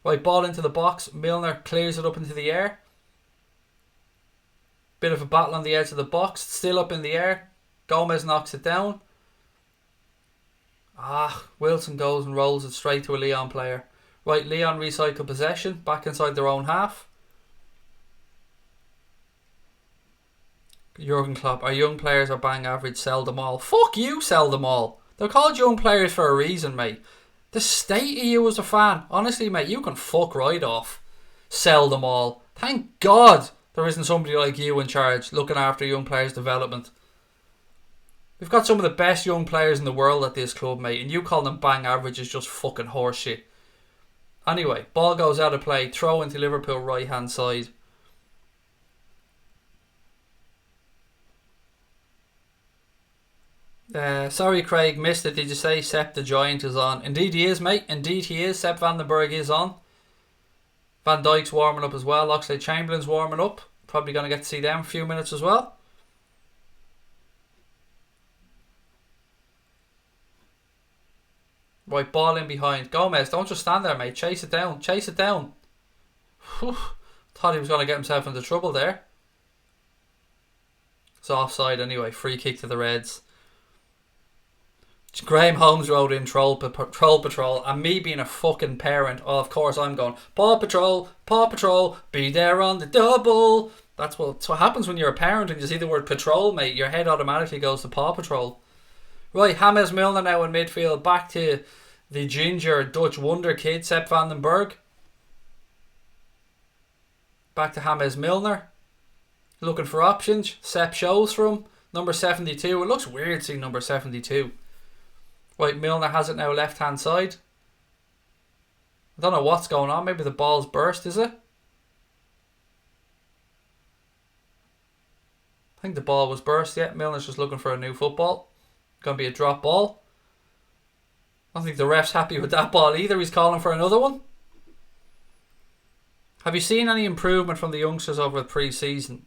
Right, ball into the box. Milner clears it up into the air. Bit of a battle on the edge of the box. Still up in the air. Gomez knocks it down. Wilson goes and rolls it straight to a Lyon player. Right, Lyon recycle possession. Back inside their own half. Jurgen Klopp. Our young players are bang average. Sell them all. Fuck you, sell them all. They're called young players for a reason, mate. The state of you as a fan. Honestly, mate, you can fuck right off. Sell them all. Thank God there isn't somebody like you in charge looking after young players' development. We've got some of the best young players in the world at this club, mate, and you call them bang average is just fucking horseshit. Anyway, ball goes out of play. Throw into Liverpool right hand side. Sorry Craig, missed it. Did you say Sepp the Giant is on? Indeed he is, mate. Indeed he is. Sepp Vandenberg is on. Van Dijk's warming up as well. Oxlade-Chamberlain's warming up. Probably going to get to see them a few minutes as well. Right, ball in behind. Gomez, don't just stand there, mate. Chase it down. Chase it down. Whew. Thought he was going to get himself into trouble there. It's offside anyway. Free kick to the Reds. Graham Holmes wrote in Troll Patrol, and me being a fucking parent, oh, of course I'm going, Paw Patrol, be there on the double. That's what happens when you're a parent and you see the word patrol, mate. Your head automatically goes to Paw Patrol. Right, James Milner now in midfield. Back to the ginger Dutch wonder kid, Sepp Vandenberg. Back to James Milner. Looking for options. Sepp shows from number 72. It looks weird seeing number 72. Right, Milner has it now left hand side. I don't know what's going on. Maybe the ball's burst, is it? I think the ball was burst. Yeah, Milner's just looking for a new football. Going to be a drop ball. I don't think the ref's happy with that ball either. He's calling for another one. Have you seen any improvement from the youngsters over the pre-season?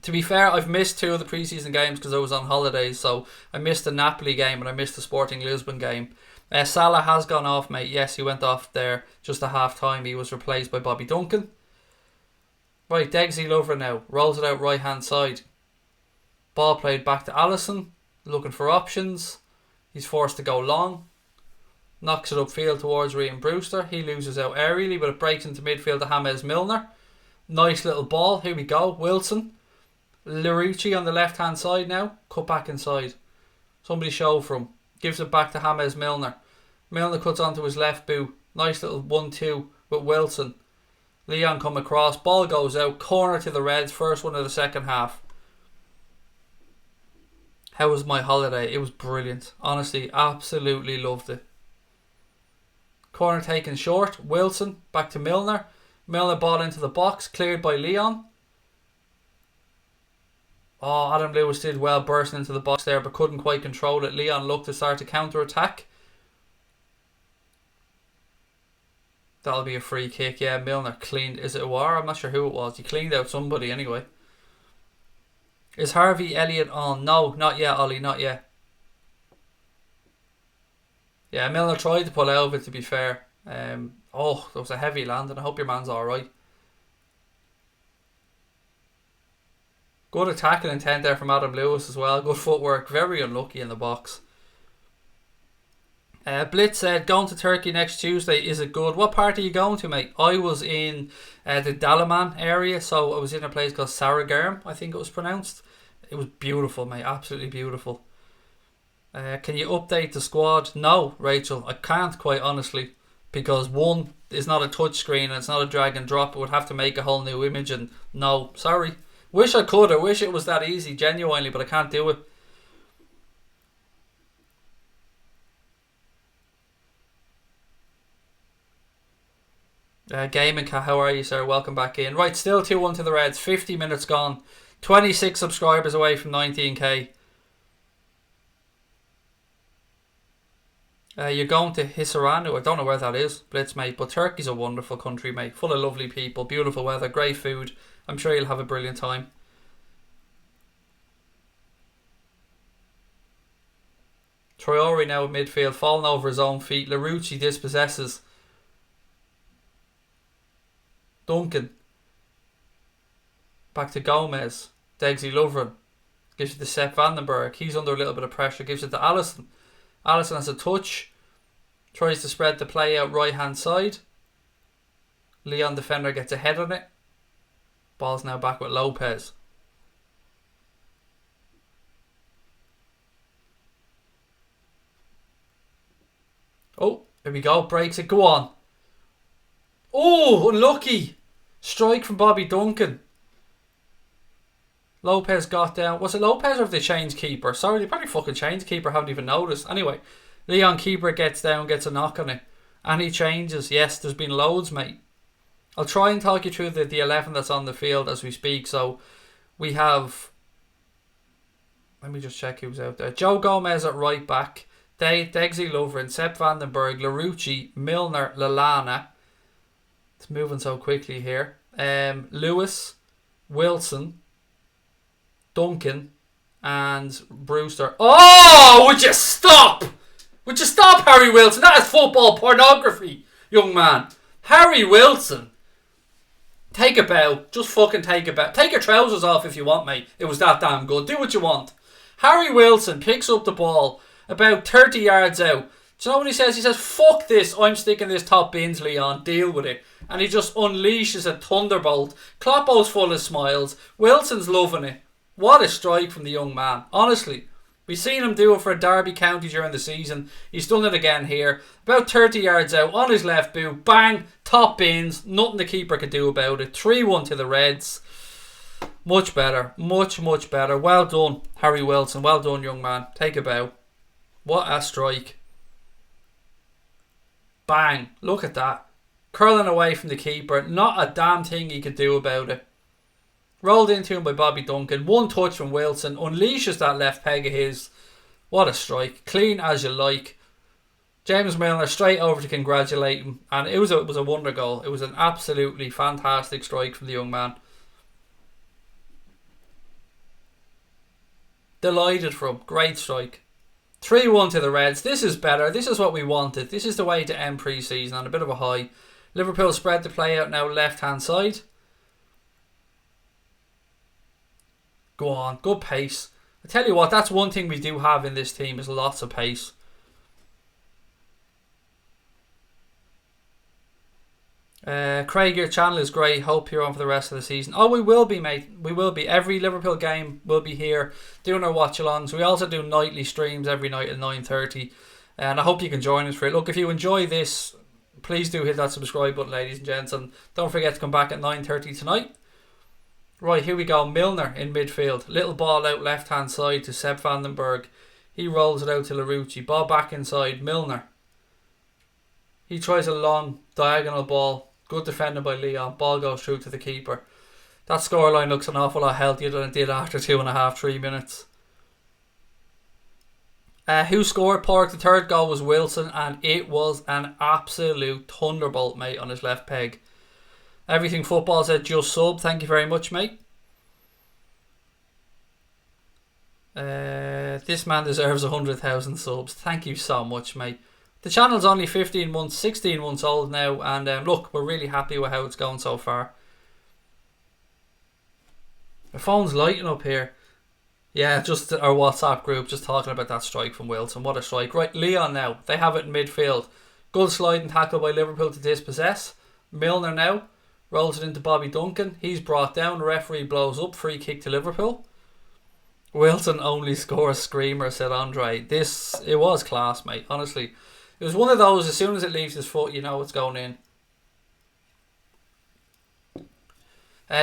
To be fair, I've missed 2 of the pre-season games because I was on holidays. So I missed the Napoli game and I missed the Sporting Lisbon game. Salah has gone off, mate. Yes, he went off there just at half time. He was replaced by Bobby Duncan. Right, Degsy Lover now. Rolls it out right hand side. Ball played back to Alisson. Looking for options. He's forced to go long. Knocks it upfield towards Ryan Brewster. He loses out aerially, but it breaks into midfield to James Milner. Nice little ball. Here we go. Wilson. Larouci on the left hand side now. Cut back inside. Somebody show for him. Gives it back to James Milner. Milner cuts onto his left boot. Nice little 1-2 with Wilson. Lyon come across. Ball goes out. Corner to the Reds. First one of the second half. How was my holiday? It was brilliant. Honestly, absolutely loved it. Corner taken short. Wilson back to Milner. Milner ball into the box. Cleared by Lyon. Oh, Adam Lewis did well bursting into the box there, but couldn't quite control it. Lyon looked to start to counter-attack. That'll be a free kick. Yeah, Milner cleaned. Is it Aouar? I'm not sure who it was. He cleaned out somebody anyway. Is Harvey Elliott on? No, not yet, Ollie. Not yet. Yeah, Milner tried to pull out of it, to be fair. Oh, there was a heavy landing. I hope your man's alright. Good attacking intent there from Adam Lewis as well. Good footwork. Very unlucky in the box. Blitz said, going to Turkey next Tuesday. Is it good? What part are you going to, mate? I was in the Dalaman area. So I was in a place called Sarıgerm, I think it was pronounced. It was beautiful, mate. Absolutely beautiful. Can you update the squad? No, Rachel. I can't, quite honestly. Because one is not a touchscreen and it's not a drag and drop. It would have to make a whole new image. And no, sorry. Wish I could. I wish it was that easy, genuinely, but I can't do it. Gaming Cat, how are you, sir? Welcome back in. Right, still 2-1 to the Reds. 50 minutes gone. 26 subscribers away from 19k. You're going to Hisaranu. I don't know where that is, Blitz, mate. But Turkey's a wonderful country, mate. Full of lovely people, beautiful weather, great food. I'm sure you'll have a brilliant time. Traore now at midfield, falling over his own feet. Larouci dispossesses. Duncan. Back to Gomez. Degsy Lovren. Gives it to Sepp Vandenberg. He's under a little bit of pressure. Gives it to Alisson. Alisson has a touch. Tries to spread the play out right hand side. Lyon defender gets a head on it. Ball's now back with Lopez. Oh, here we go. Breaks it. Go on. Oh, unlucky. Strike from Bobby Duncan. Lopez got down. Was it Lopez or have they changed keeper? Sorry, they probably fucking changed keeper. Haven't even noticed. Anyway, Lyon keeper gets down, gets a knock on it. And he changes. Yes, there's been loads, mate. I'll try and talk you through the 11 that's on the field as we speak. So we have... Let me just check who's out there. Joe Gomez at right back. Degsy Lovren, Sepp Vandenberg, Larouci, Milner, Lallana. It's moving so quickly here. Lewis, Wilson, Duncan, and Brewster. Oh, would you stop? Would you stop, Harry Wilson? That is football pornography, young man. Harry Wilson. Take a bow. Just fucking take a bow. Take your trousers off if you want, mate. It was that damn good. Do what you want. Harry Wilson picks up the ball about 30 yards out. Do you know what he says? He says, fuck this. I'm sticking this top bins, Leon. Deal with it. And he just unleashes a thunderbolt. Kloppo's full of smiles. Wilson's loving it. What a strike from the young man. Honestly. We've seen him do it for Derby County during the season. He's done it again here. About 30 yards out on his left boot. Bang. Top bins. Nothing the keeper could do about it. 3-1 to the Reds. Much better. Much, much better. Well done, Harry Wilson. Well done, young man. Take a bow. What a strike. Bang. Look at that. Curling away from the keeper. Not a damn thing he could do about it. Rolled into him by Bobby Duncan. One touch from Wilson. Unleashes that left peg of his. What a strike. Clean as you like. James Milner straight over to congratulate him. And it was a wonder goal. It was an absolutely fantastic strike from the young man. Delighted for him. Great strike. 3-1 to the Reds. This is better. This is what we wanted. This is the way to end pre-season on a bit of a high. Liverpool spread the play out now left-hand side. Go on. Good pace. I tell you what, that's one thing we do have in this team is lots of pace. Craig, your channel is great. Hope you're on for the rest of the season. Oh, we will be, mate. We will be. Every Liverpool game will be here doing our watch-alongs. We also do nightly streams every night at 9:30. And I hope you can join us for it. Look, if you enjoy this, please do hit that subscribe button, ladies and gents. And don't forget to come back at 9:30 tonight. Right, here we go. Milner in midfield. Little ball out left-hand side to Sepp Vandenberg. He rolls it out to Larouci. Ball back inside. Milner. He tries a long diagonal ball. Good defending by Lyon. Ball goes through to the keeper. That scoreline looks an awful lot healthier than it did after 2.5, 3 minutes. Who scored? Park. The third goal was Wilson, and it was an absolute thunderbolt, mate, on his left peg. Everything Football said just sub. Thank you very much, mate. This man deserves 100,000 subs. Thank you so much, mate. The channel's only 15 months, 16 months old now, and look, we're really happy with how it's going so far. My phone's lighting up here. Yeah, just our WhatsApp group, just talking about that strike from Wilson. What a strike. Right, Lyon now. They have it in midfield. Good sliding tackle by Liverpool to dispossess. Milner now rolls it into Bobby Duncan. He's brought down. The referee blows up. Free kick to Liverpool. Wilson only scores screamer, said Andre. It was class, mate. Honestly. It was one of those, as soon as it leaves his foot, you know it's going in.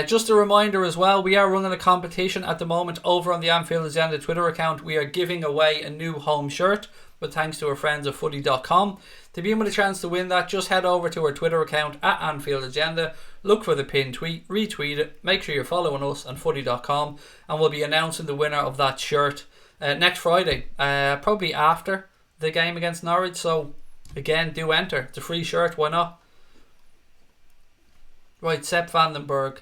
Just a reminder as well, we are running a competition at the moment over on the Anfield Agenda Twitter account. We are giving away a new home shirt, but thanks to our friends at footy.com. To be in with a chance to win that, just head over to our Twitter account at Anfield Agenda, look for the pinned tweet, retweet it, make sure you're following us on footy.com, and we'll be announcing the winner of that shirt next Friday, probably after the game against Norwich. So again, do enter. It's a free shirt, why not? Right, Sepp Vandenberg.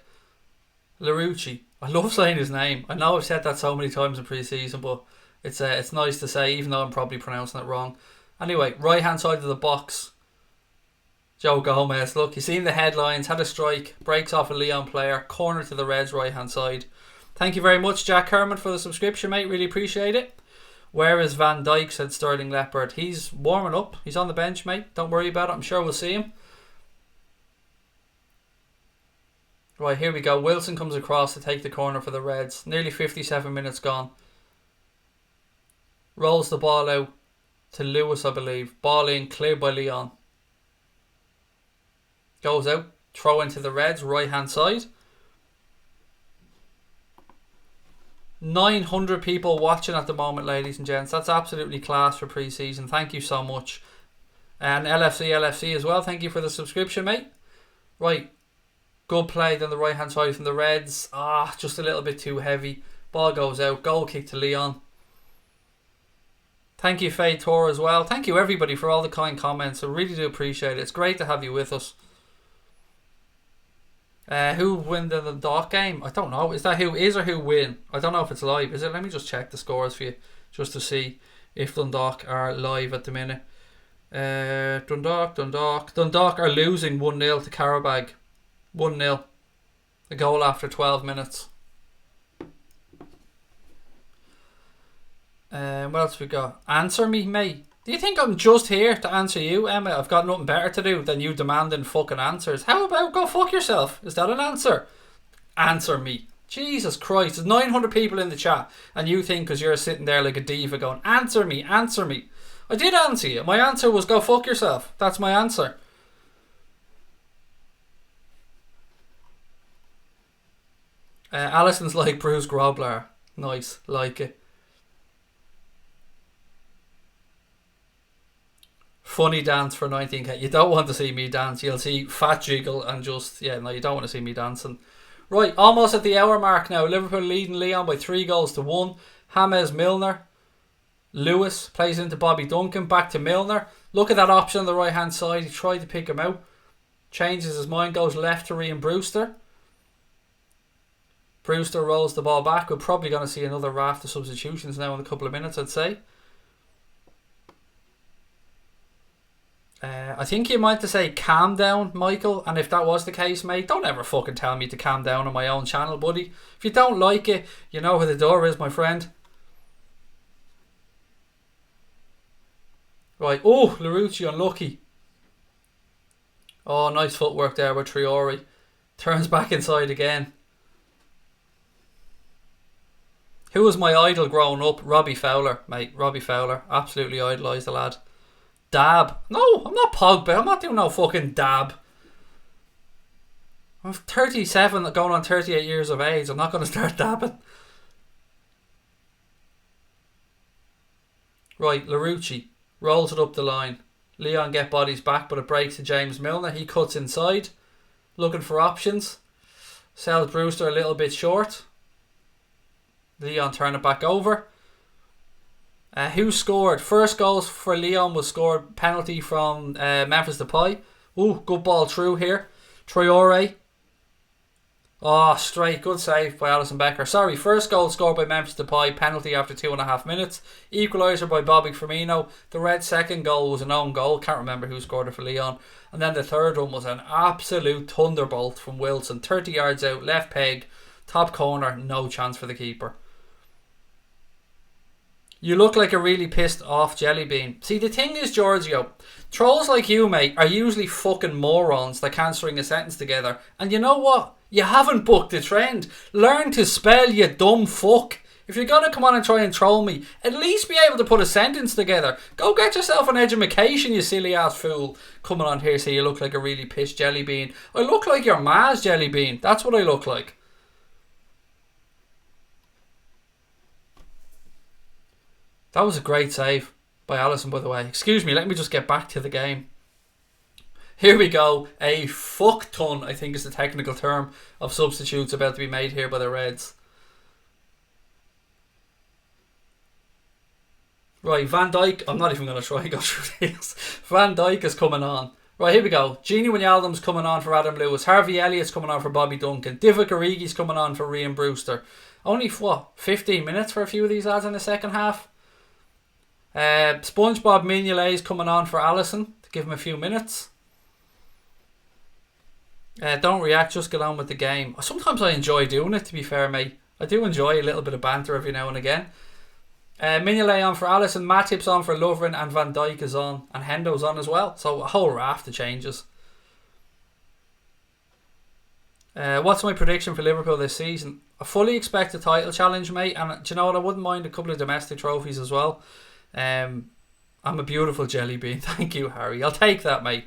Larouci. I love saying his name. I know I've said that so many times in pre-season, but it's nice to say, even though I'm probably pronouncing it wrong. Anyway, right hand side of the box. Joe Gomez. Look, you've seen the headlines. Had a strike. Breaks off a Lyon player. Corner to the Reds right hand side. Thank you very much, Jack Herman, for the subscription, mate. Really appreciate it. Where is Van Dijk, said Sterling Leopard. He's warming up. He's on the bench, mate. Don't worry about it. I'm sure we'll see him. Right, here we go. Wilson comes across to take the corner for the Reds. Nearly 57 minutes gone. Rolls the ball out to Lewis, I believe. Ball in, cleared by Lyon. Goes out. Throw into the Reds, right hand side. 900 people watching at the moment, ladies and gents. That's absolutely class for pre-season. Thank you so much. And LFC as well. Thank you for the subscription, mate. Right. Good play down the right hand side from the Reds. Just a little bit too heavy. Ball goes out. Goal kick to Lyon. Thank you, Faye Tor, as well. Thank you, everybody, for all the kind comments. I really do appreciate it. It's great to have you with us. Who win the Dundalk game? I don't know. Is that who is or who win? I don't know if it's live. Is it? Let me just check the scores for you, just to see if Dundalk are live at the minute. Dundalk are losing 1-0 to Karabag. 1-0. A goal after 12 minutes. What else we got? Answer me, mate. Do you think I'm just here to answer you, Emma? I've got nothing better to do than you demanding fucking answers. How about go fuck yourself? Is that an answer? Answer me. Jesus Christ. There's 900 people in the chat, and you think because you're sitting there like a diva going, answer me, answer me. I did answer you. My answer was go fuck yourself. That's my answer. Alison's like Bruce Grobler. Nice. Like it. Funny dance for 19k. You don't want to see me dance. You'll see fat jiggle and just... Yeah, no, you don't want to see me dancing. Right, almost at the hour mark now. Liverpool leading Lyon by 3-1. James Milner. Lewis plays into Bobby Duncan. Back to Milner. Look at that option on the right hand side. He tried to pick him out. Changes his mind. Goes left to Ryan Brewster. Brewster rolls the ball back. We're probably going to see another raft of substitutions now in a couple of minutes, I'd say. I think you might to say calm down, Michael. And if that was the case, mate, don't ever fucking tell me to calm down on my own channel, buddy. If you don't like it, you know where the door is, my friend. Right. Oh, Larouci unlucky. Oh, nice footwork there with Traore. Turns back inside again. Who was my idol growing up? Robbie Fowler, mate. Robbie Fowler. Absolutely idolised the lad. Dab. No, I'm not Pogba. I'm not doing no fucking dab. I'm 37 going on 38 years of age. I'm not going to start dabbing. Right, Larouci rolls it up the line. Lyon get bodies back, but it breaks to James Milner. He cuts inside. Looking for options. Sells Brewster a little bit short. Lyon turn it back over. Who scored? First goals for Lyon was scored penalty from Memphis Depay. Ooh, good ball through here. Traore. Oh, straight. Good save by Alisson Becker. Sorry, first goal scored by Memphis Depay. Penalty after 2.5 minutes. Equaliser by Bobby Firmino. The Red second goal was an own goal. Can't remember who scored it for Lyon. And then the third one was an absolute thunderbolt from Wilson. 30 yards out, left peg, top corner. No chance for the keeper. You look like a really pissed off jelly bean. See, the thing is, Giorgio, trolls like you, mate, are usually fucking morons that can't string a sentence together. And you know what? You haven't booked the trend. Learn to spell, you dumb fuck. If you're going to come on and try and troll me, at least be able to put a sentence together. Go get yourself an education, you silly ass fool. Coming on here say you look like a really pissed jelly bean. I look like your ma's jelly bean. That's what I look like. That was a great save by Alisson, by the way. Excuse me, let me just get back to the game. Here we go. A fuck ton, I think is the technical term, of substitutes about to be made here by the Reds. Right, Van Dijk. I'm not even going to try and go through this. Van Dijk is coming on. Right, here we go. Gini Wijnaldum's coming on for Adam Lewis. Harvey Elliott's coming on for Bobby Duncan. Divock Origi's coming on for Ryan Brewster. Only, what, 15 minutes for a few of these lads in the second half? SpongeBob Mignolet's coming on for Alisson to give him a few minutes. Don't react, just get on with the game. Sometimes I enjoy doing it, to be fair, mate. I do enjoy a little bit of banter every now and again. Mignolet on for Alisson, Matip's on for Lovren, and Van Dijk is on, and Hendo's on as well. So a whole raft of changes. What's my prediction for Liverpool this season? I fully expect a title challenge, mate. And do you know what? I wouldn't mind a couple of domestic trophies as well. I'm a beautiful jelly bean. Thank you, Harry. I'll take that, mate.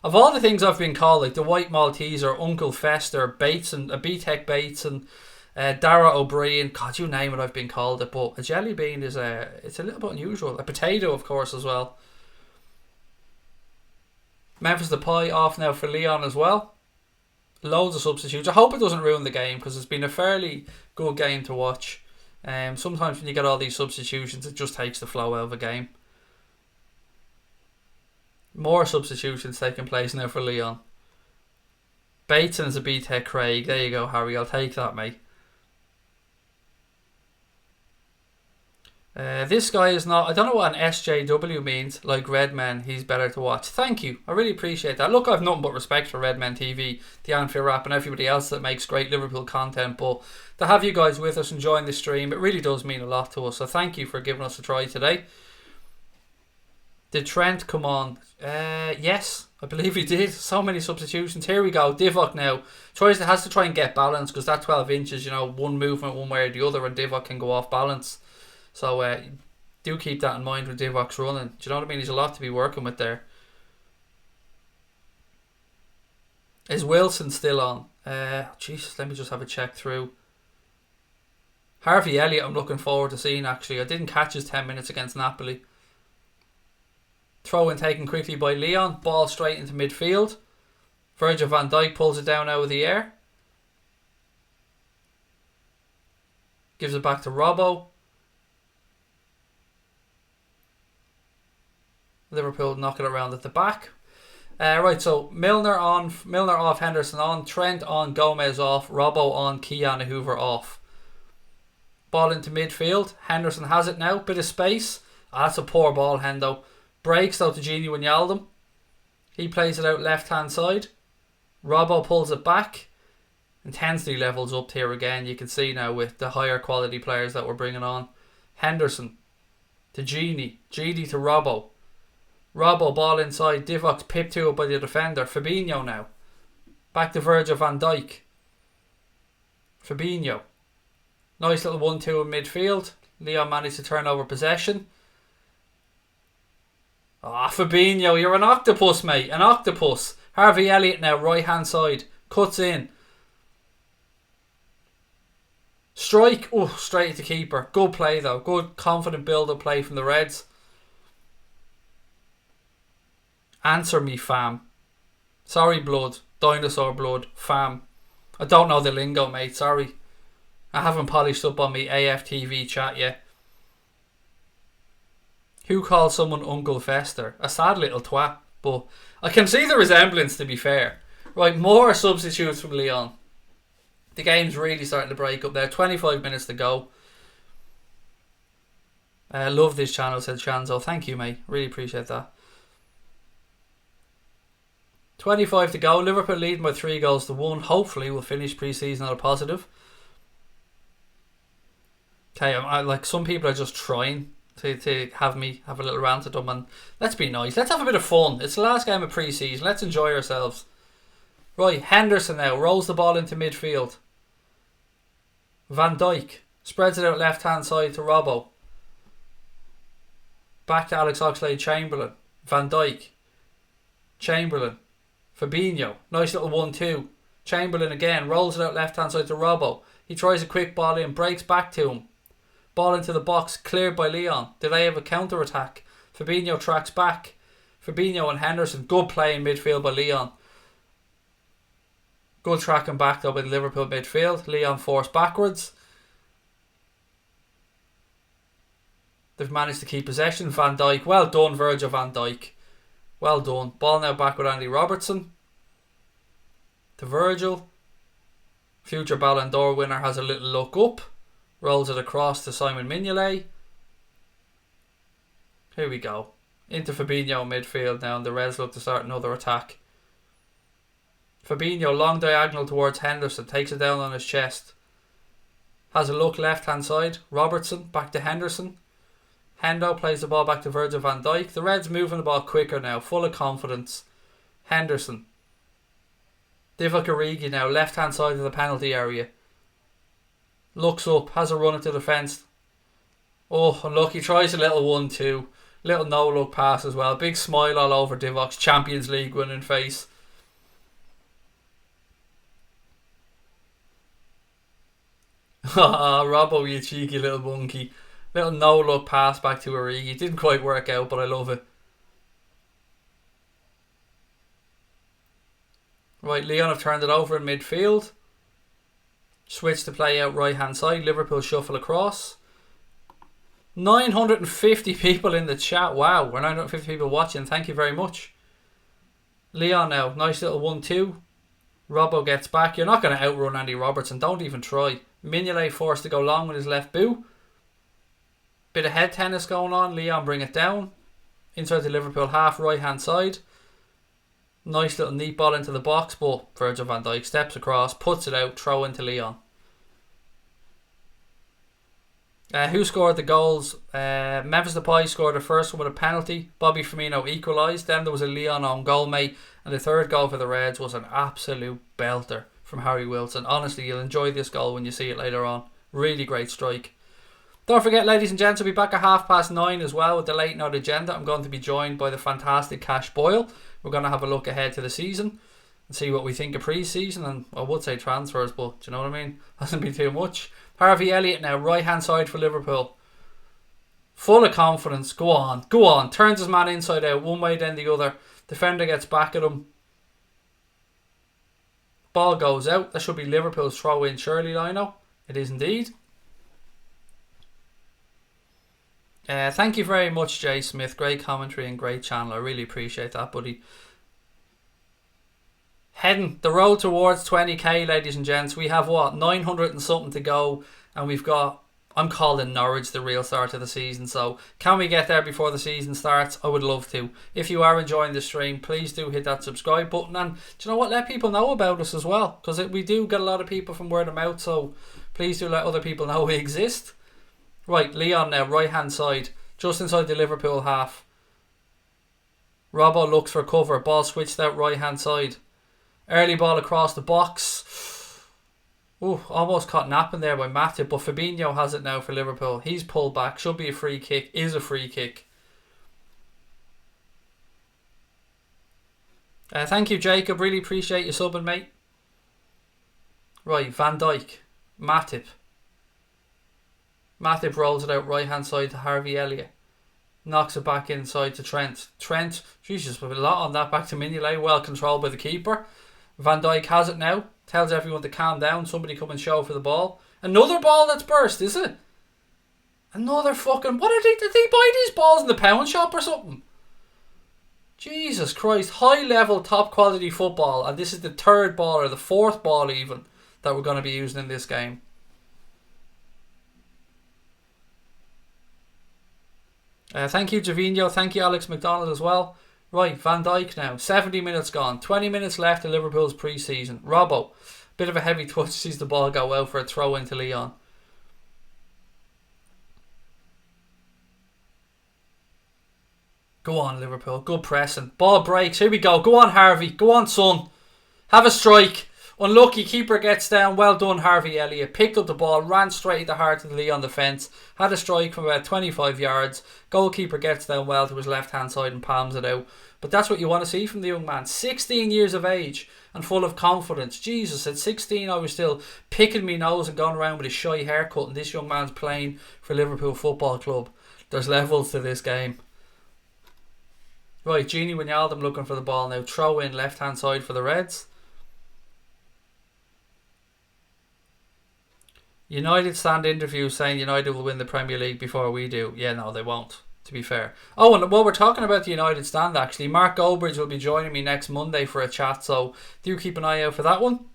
Of all the things I've been called, like the White Maltese or Uncle Fester, Bates and B-Tech Bates and Dara O'Brien, God, you name it, I've been called it. But a jelly bean is it's a little bit unusual. A potato, of course, as well. Memphis Depay off now for Lyon as well. Loads of substitutes. I hope it doesn't ruin the game because it's been a fairly good game to watch. Sometimes when you get all these substitutions, it just takes the flow out of a game. More substitutions taking place now for Lyon. Bateson is a B-Tech Craig. There you go, Harry. I'll take that, mate. This guy is not... I don't know what an SJW means. Like Redmen, he's better to watch. Thank you. I really appreciate that. Look, I've nothing but respect for Redmen TV, the Anfield Rap, and everybody else that makes great Liverpool content. But to have you guys with us enjoying the stream, it really does mean a lot to us. So thank you for giving us a try today. Did Trent come on? Yes, I believe he did. So many substitutions. Here we go. Divock now. Has to try and get balance because that 12 inches, you know, one movement one way or the other, and Divock can go off balance. So do keep that in mind when Divock's running. Do you know what I mean? There's a lot to be working with there. Is Wilson still on? Jesus, let me just have a check through. Harvey Elliott I'm looking forward to seeing actually. I didn't catch his 10 minutes against Napoli. Throw in taken quickly by Lyon. Ball straight into midfield. Virgil van Dijk pulls it down out of the air. Gives it back to Robbo. Liverpool knock it around at the back. Right, so Milner off, Henderson on, Trent on, Gomez off, Robbo on, Keane Hoover off. Ball into midfield. Henderson has it now. Bit of space. That's a poor ball, Hendo. Breaks though to Gini Wijnaldum. He plays it out left hand side. Robbo pulls it back. Intensity levels up here again. You can see now with the higher quality players that we're bringing on. Henderson to Gini. Gini to Robbo. Robbo ball inside. Divock's pipped to it by the defender. Fabinho now. Back to Virgil van Dijk. Fabinho. Nice little 1-2 in midfield. Lyon managed to turn over possession. Fabinho, you're an octopus, mate. An octopus. Harvey Elliott now, right hand side. Cuts in. Strike. Straight at the keeper. Good play though. Good confident build-up play from the Reds. Answer me, fam. Sorry, blood. Dinosaur blood. Fam. I don't know the lingo, mate. Sorry. I haven't polished up on me AFTV chat yet. Who calls someone Uncle Fester? A sad little twat. But I can see the resemblance, to be fair. Right, more substitutes from Lyon. The game's really starting to break up there. 25 minutes to go. I love this channel, said Shanzo. Thank you, mate. Really appreciate that. 25 to go. Liverpool leading by 3-1. Hopefully we'll finish pre-season on a positive. Okay, like some people are just trying to have me have a little rant at them, and let's be nice. Let's have a bit of fun. It's the last game of pre-season. Let's enjoy ourselves. Right, Henderson now rolls the ball into midfield. Van Dijk spreads it out left hand side to Robbo. Back to Alex Oxlade-Chamberlain. Van Dijk. Chamberlain. Fabinho. Nice little 1-2. Chamberlain again rolls it out left hand side to Robbo. He tries a quick ball in, breaks back to him. Ball into the box, cleared by Lyon. Do they have a counter attack? Fabinho tracks back. Fabinho and Henderson. Good play in midfield by Lyon. Good tracking back though by the Liverpool midfield. Lyon forced backwards. They've managed to keep possession. Van Dijk. Well done, Virgil van Dijk. Well done. Ball now back with Andy Robertson. To Virgil. Future Ballon d'Or winner has a little look up. Rolls it across to Simon Mignolet. Here we go. Into Fabinho midfield now, and the Reds look to start another attack. Fabinho long diagonal towards Henderson. Takes it down on his chest. Has a look left hand side. Robertson back to Henderson. Hendo plays the ball back to Virgil van Dijk. The Reds moving the ball quicker now. Full of confidence. Henderson. Divock Origi now. Left hand side of the penalty area. Looks up. Has a run into defence. Oh, unlucky. Tries a little 1-2. Little no-look pass as well. Big smile all over Divock's Champions League winning face. Robbo, you cheeky little monkey. Little no-look pass back to Origi. Didn't quite work out, but I love it. Right, Lyon have turned it over in midfield. Switch to play out right hand side. Liverpool shuffle across. 950 people in the chat. Wow, we're 950 people watching. Thank you very much. Lyon now. Nice little 1-2. Robbo gets back. You're not going to outrun Andy Robertson. Don't even try. Mignolet forced to go long with his left boot. Bit of head tennis going on. Lyon bring it down. Inside the Liverpool half right hand side. Nice little neat ball into the box, but Virgil van Dijk steps across, puts it out, throw into Lyon. Who scored the goals? Memphis Depay scored the first one with a penalty. Bobby Firmino equalised. Then there was a Lyon own goal, mate. And the third goal for the Reds was an absolute belter from Harry Wilson. Honestly, you'll enjoy this goal when you see it later on. Really great strike. Don't forget, ladies and gents, I'll be back at 9:30 as well with the late night agenda. I'm going to be joined by the fantastic Cash Boyle. We're going to have a look ahead to the season and see what we think of pre-season, and I would say transfers, but do you know what I mean? Hasn't been too much. Harvey Elliott now, right hand side for Liverpool. Full of confidence. Go on. Go on. Turns his man inside out. One way then the other. Defender gets back at him. Ball goes out. That should be Liverpool's throw in, surely, Lino. It is indeed. Thank you very much, Jay Smith. Great commentary and great channel. I really appreciate that, buddy. Heading the road towards 20k, ladies and gents. We have what, 900 and something to go, and we've got, I'm calling Norwich the real start of the season. So can we get there before the season starts? I would love to. If you are enjoying the stream, please do hit that subscribe button, and do you know what, let people know about us as well, because we do get a lot of people from word of mouth. So please do let other people know we exist. Right, Lyon now, right hand side, just inside the Liverpool half. Robbo looks for cover, ball switched out right hand side. Early ball across the box. Ooh, almost caught napping there by Matip, but Fabinho has it now for Liverpool. He's pulled back, should be a free kick, is a free kick. Thank you, Jacob, really appreciate you subbing, mate. Right, Van Dijk, Matip. Matip rolls it out right hand side to Harvey, Elliott. Knocks it back inside to Trent. Trent, Jesus, a lot on that, back to Mignolet, well controlled by the keeper. Van Dijk has it now. Tells everyone to calm down. Somebody come and show for the ball. Another ball that's burst, is it? Another fucking... What are they... Did they buy these balls in the pound shop or something? Jesus Christ. High level, top quality football. And this is the third ball, or the fourth ball even, that we're going to be using in this game. Thank you, Javinho. Thank you, Alex McDonald, as well. Right, Van Dijk now. 70 minutes gone. 20 minutes left in Liverpool's pre-season. Robbo, bit of a heavy touch, sees the ball go out for a throw into Lyon. Go on, Liverpool. Good pressing. Ball breaks. Here we go. Go on, Harvey. Go on, son. Have a strike. Unlucky, keeper gets down. Well done, Harvey Elliott. Picked up the ball, ran straight at the heart of the Lyon defence. Had a strike from about 25 yards. Goalkeeper gets down well to his left hand side and palms it out. But that's what you want to see from the young man. 16 years of age and full of confidence. Jesus, at 16 I was still picking me nose and going around with a shy haircut, and this young man's playing for Liverpool Football Club. There's levels to this game. Right, Gini Wijnaldum looking for the ball now. Throw in left hand side for the Reds. United stand interview saying United will win the Premier League before we do. Yeah, no, they won't, to be fair. Oh, and while we're talking about the United stand, actually, Mark Goldbridge will be joining me next Monday for a chat, so do keep an eye out for that one.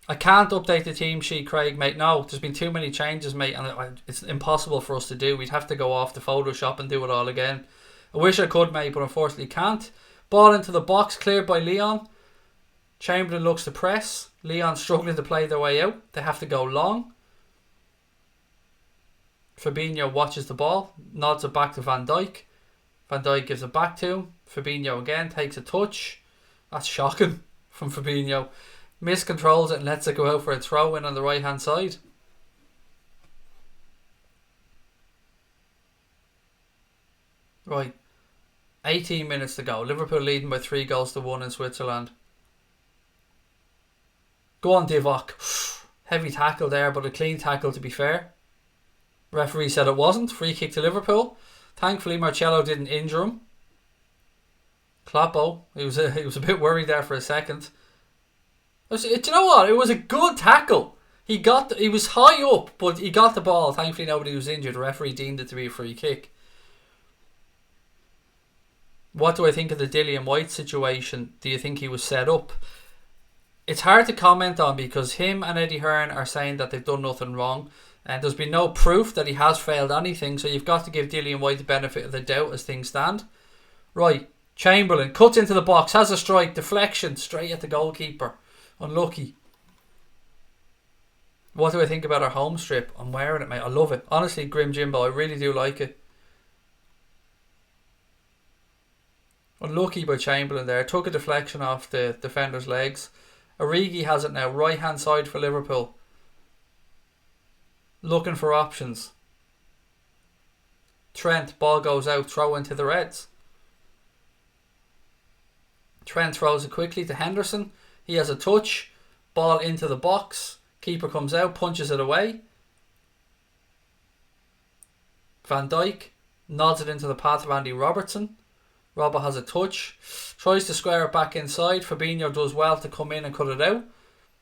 I can't update the team sheet, Craig, mate. No, there's been too many changes, mate, and it's impossible for us to do. We'd have to go off the Photoshop and do it all again. I wish I could, mate, but unfortunately can't. Ball into the box, cleared by Lyon. Chamberlain looks to press. Lyon struggling to play their way out. They have to go long. Fabinho watches the ball, nods it back to Van Dijk. Van Dijk gives it back to him. Fabinho again takes a touch. That's shocking from Fabinho. Miscontrols it and lets it go out for a throw in on the right hand side. Right, 18 minutes to go. Liverpool leading by 3-1 in Switzerland. Go on, Divock. Heavy tackle there, but a clean tackle to be fair. Referee said it wasn't. Free kick to Liverpool. Thankfully, Marcelo didn't injure him. Kloppo, he was a bit worried there for a second. Do you know what? It was a good tackle. He was high up, but he got the ball. Thankfully, nobody was injured. The referee deemed it to be a free kick. What do I think of the Dillian White situation? Do you think he was set up? It's hard to comment on because him and Eddie Hearn are saying that they've done nothing wrong, and there's been no proof that he has failed anything, so you've got to give Dillian White the benefit of the doubt as things stand. Right, Chamberlain cuts into the box, has a strike, deflection straight at the goalkeeper. Unlucky. What do I think about our home strip? I'm wearing it, mate. I love it. Honestly, Grim Jimbo, I really do like it. Unlucky by Chamberlain there. Took a deflection off the defender's legs. Origi has it now. Right hand side for Liverpool. Looking for options. Trent, ball goes out. Throw into the Reds. Trent throws it quickly to Henderson. He has a touch. Ball into the box. Keeper comes out, punches it away. Van Dijk nods it into the path of Andy Robertson. Robbo has a touch. Tries to square it back inside. Fabinho does well to come in and cut it out.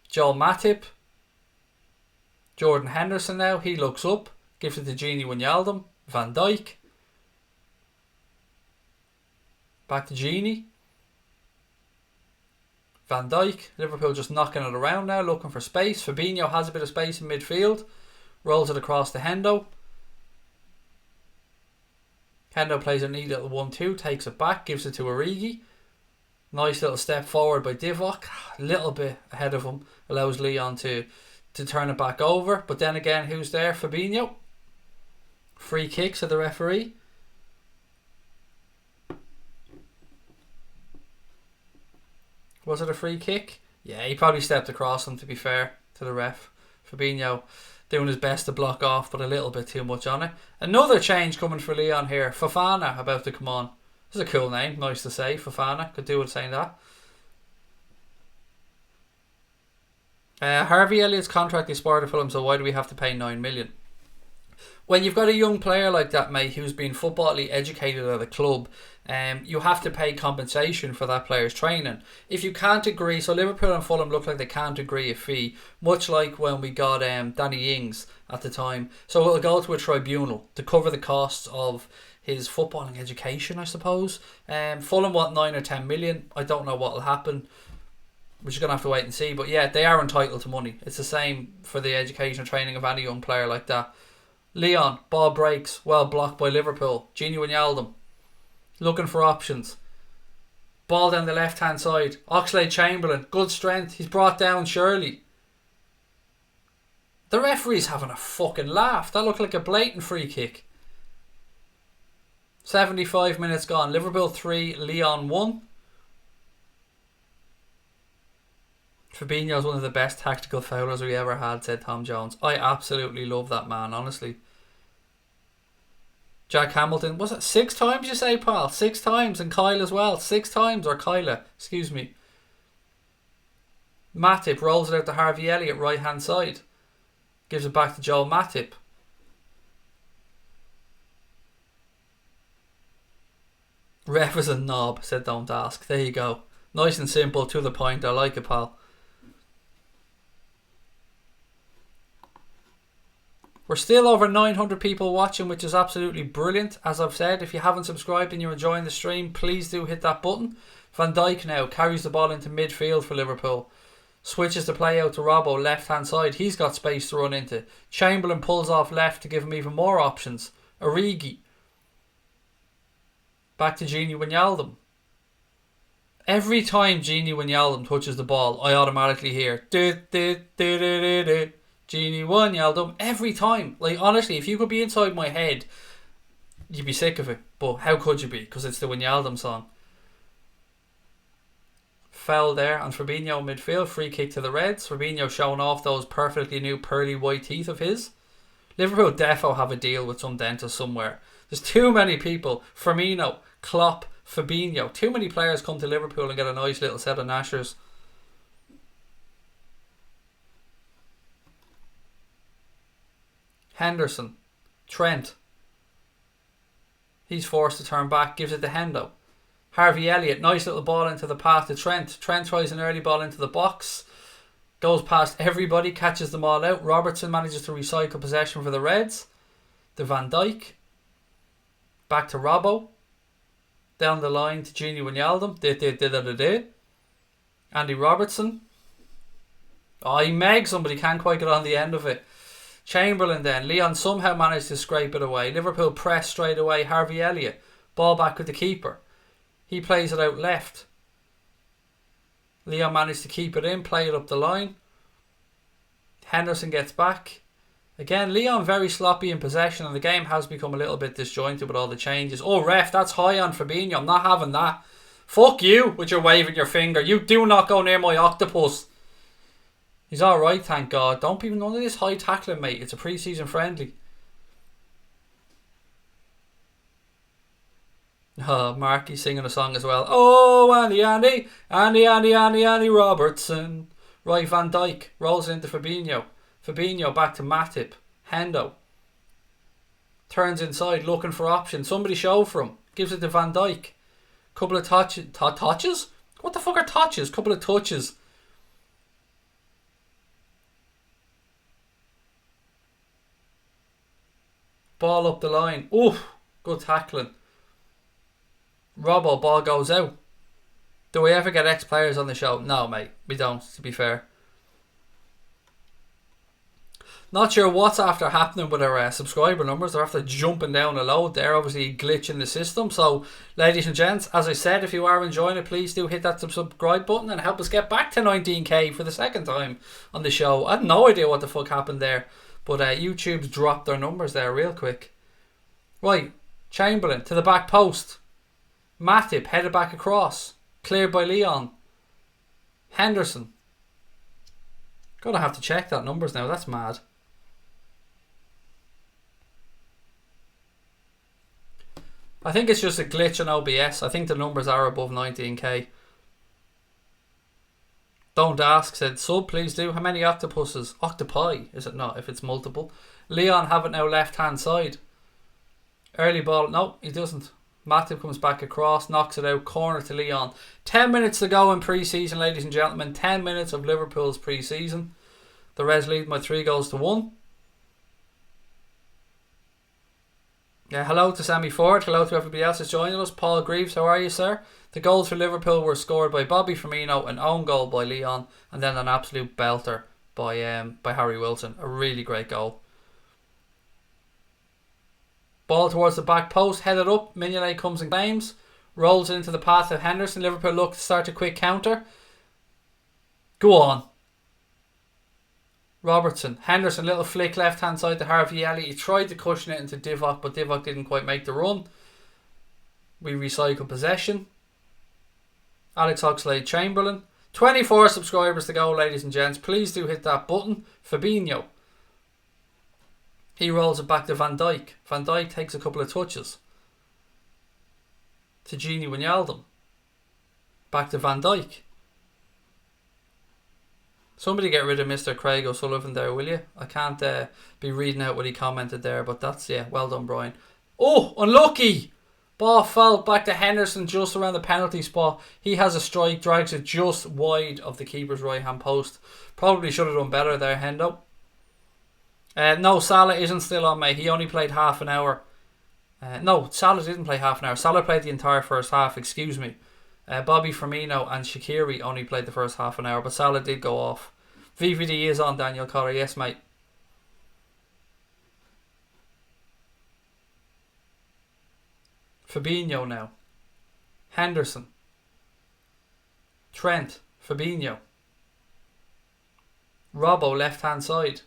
Joel Matip. Jordan Henderson now. He looks up. Gives it to Gini Wijnaldum. Van Dijk. Back to Gini. Van Dijk. Liverpool just knocking it around now. Looking for space. Fabinho has a bit of space in midfield. Rolls it across to Hendo. Hendo plays a neat little 1-2. Takes it back. Gives it to Origi. Nice little step forward by Divock. A little bit ahead of him. Allows Lyon to turn it back over. But then again, who's there? Fabinho. Free kick to the referee. Was it a free kick? Yeah, he probably stepped across him, to be fair to the ref. Fabinho doing his best to block off, but a little bit too much on it. Another change coming for Lyon here. Fofana about to come on. This is a cool name, nice to say. Fofana, could do with saying that. Harvey Elliott's contract expired for him, so why do we have to pay 9 million? When you've got a young player like that, mate, who's been footballally educated at a club, you have to pay compensation for that player's training. If you can't agree, so Liverpool and Fulham look like they can't agree a fee, much like when we got Danny Ings at the time. So it'll go to a tribunal to cover the costs of his footballing education, I suppose. Fulham want 9 or 10 million. I don't know what will happen. We're just going to have to wait and see. But yeah, they are entitled to money. It's the same for the education and training of any young player like that. Lyon, ball breaks, well blocked by Liverpool. Gini Wijnaldum, looking for options. Ball down the left hand side. Oxlade-Chamberlain, good strength. He's brought down Shirley. The referee's having a fucking laugh. That looked like a blatant free kick. 75 minutes gone. Liverpool 3, Lyon 1. Fabinho's one of the best tactical foulers we ever had, said Tom Jones. I absolutely love that man, honestly. Jack Hamilton, was it 6 times you say, pal? 6 times, and Kyle as well. 6 times, or Kyla, excuse me. Matip rolls it out to Harvey Elliott, right hand side. Gives it back to Joel Matip. Ref is a knob, said Don't Ask. There you go. Nice and simple, to the point. I like it, pal. We're still over 900 people watching, which is absolutely brilliant. As I've said, if you haven't subscribed and you're enjoying the stream, please do hit that button. Van Dijk now carries the ball into midfield for Liverpool. Switches the play out to Robbo, left hand side. He's got space to run into. Chamberlain pulls off left to give him even more options. Origi. Back to Gini Wijnaldum. Every time Gini Wijnaldum touches the ball, I automatically hear Gini Wijnaldum. Every time. Like, honestly, if you could be inside my head, you'd be sick of it. But how could you be? Because it's the Wijnaldum song. Foul there on Fabinho midfield. Free kick to the Reds. Fabinho showing off those perfectly new pearly white teeth of his. Liverpool defo have a deal with some dentist somewhere. There's too many people. Firmino, Klopp, Fabinho. Too many players come to Liverpool and get a nice little set of gnashers. Henderson. Trent. He's forced to turn back. Gives it to Hendo. Harvey Elliott. Nice little ball into the path to Trent. Trent tries an early ball into the box. Goes past everybody. Catches them all out. Robertson manages to recycle possession for the Reds. To Van Dijk. Back to Robbo. Down the line to Gini Wijnaldum. Andy Robertson. Oh, he megs him, but he can't quite get on the end of it. Chamberlain then. Lyon somehow managed to scrape it away. Liverpool press straight away. Harvey Elliott. Ball back with the keeper. He plays it out left. Lyon managed to keep it in. Play it up the line. Henderson gets back. Again, Lyon very sloppy in possession, and the game has become a little bit disjointed with all the changes. Oh, ref, that's high on Fabinho. I'm not having that. Fuck you with your waving your finger. You do not go near my octopus. He's alright, thank God. Don't be none of this high tackling, mate. It's a pre-season friendly. Marky's singing a song as well. Oh, Andy Robertson. Right, Van Dijk rolls into Fabinho. Fabinho back to Matip. Hendo. Turns inside, looking for options. Somebody show for him. Gives it to Van Dijk. Couple of touches? What the fuck are touches? Couple of touches. Ball up the line. Oof. Good tackling. Robbo, ball goes out. Do we ever get ex-players on the show? No, mate. We don't, to be fair. Not sure what's after happening with our subscriber numbers. They're after jumping down a load there. Obviously a glitch in the system. So, ladies and gents, as I said, if you are enjoying it, please do hit that subscribe button and help us get back to 19k for the second time on the show. I had no idea what the fuck happened there. But YouTube's dropped their numbers there real quick. Right. Chamberlain to the back post. Matip headed back across. Cleared by Lyon. Henderson. Gonna have to check that numbers now. That's mad. I think it's just a glitch on OBS. I think the numbers are above 19k. Don't ask, said sub, please do. How many octopuses? Octopi, is it not, if it's multiple? Lyon have it now left hand side. Early ball, no, he doesn't. Matip comes back across, knocks it out, corner to Lyon. 10 minutes to go in pre-season, ladies and gentlemen. 10 minutes of Liverpool's pre-season. The Reds lead by 3-1. Yeah, hello to Sammy Ford. Hello to everybody else that's joining us. Paul Greaves, how are you, sir? The goals for Liverpool were scored by Bobby Firmino, an own goal by Lyon, and then an absolute belter by Harry Wilson. A really great goal. Ball towards the back post, headed up. Mignolet comes and claims. Rolls into the path of Henderson. Liverpool look to start a quick counter. Go on. Robertson. Henderson, little flick left hand side to Harvey Elliott. He tried to cushion it into Divock, but Divock didn't quite make the run. We recycle possession. Alex Oxlade-Chamberlain. 24 subscribers to go, ladies and gents. Please do hit that button. Fabinho. He rolls it back to Van Dijk. Van Dijk takes a couple of touches. To Gini Wijnaldum. Back to Van Dijk. Somebody get rid of Mr. Craig O'Sullivan there, will you? I can't be reading out what he commented there, but that's, yeah, well done, Brian. Oh, unlucky! Ball fell back to Henderson just around the penalty spot. He has a strike, drags it just wide of the keeper's right hand post. Probably should have done better there, Hendo. No, Salah isn't still on, mate. He only played half an hour. No, Salah didn't play half an hour. Salah played the entire first half, excuse me. Bobby Firmino and Cakir only played the first half an hour, but Salah did go off. VVD is on, Daniel Cotter. Yes, mate. Fabinho now. Henderson. Trent. Fabinho. Robbo, left hand side.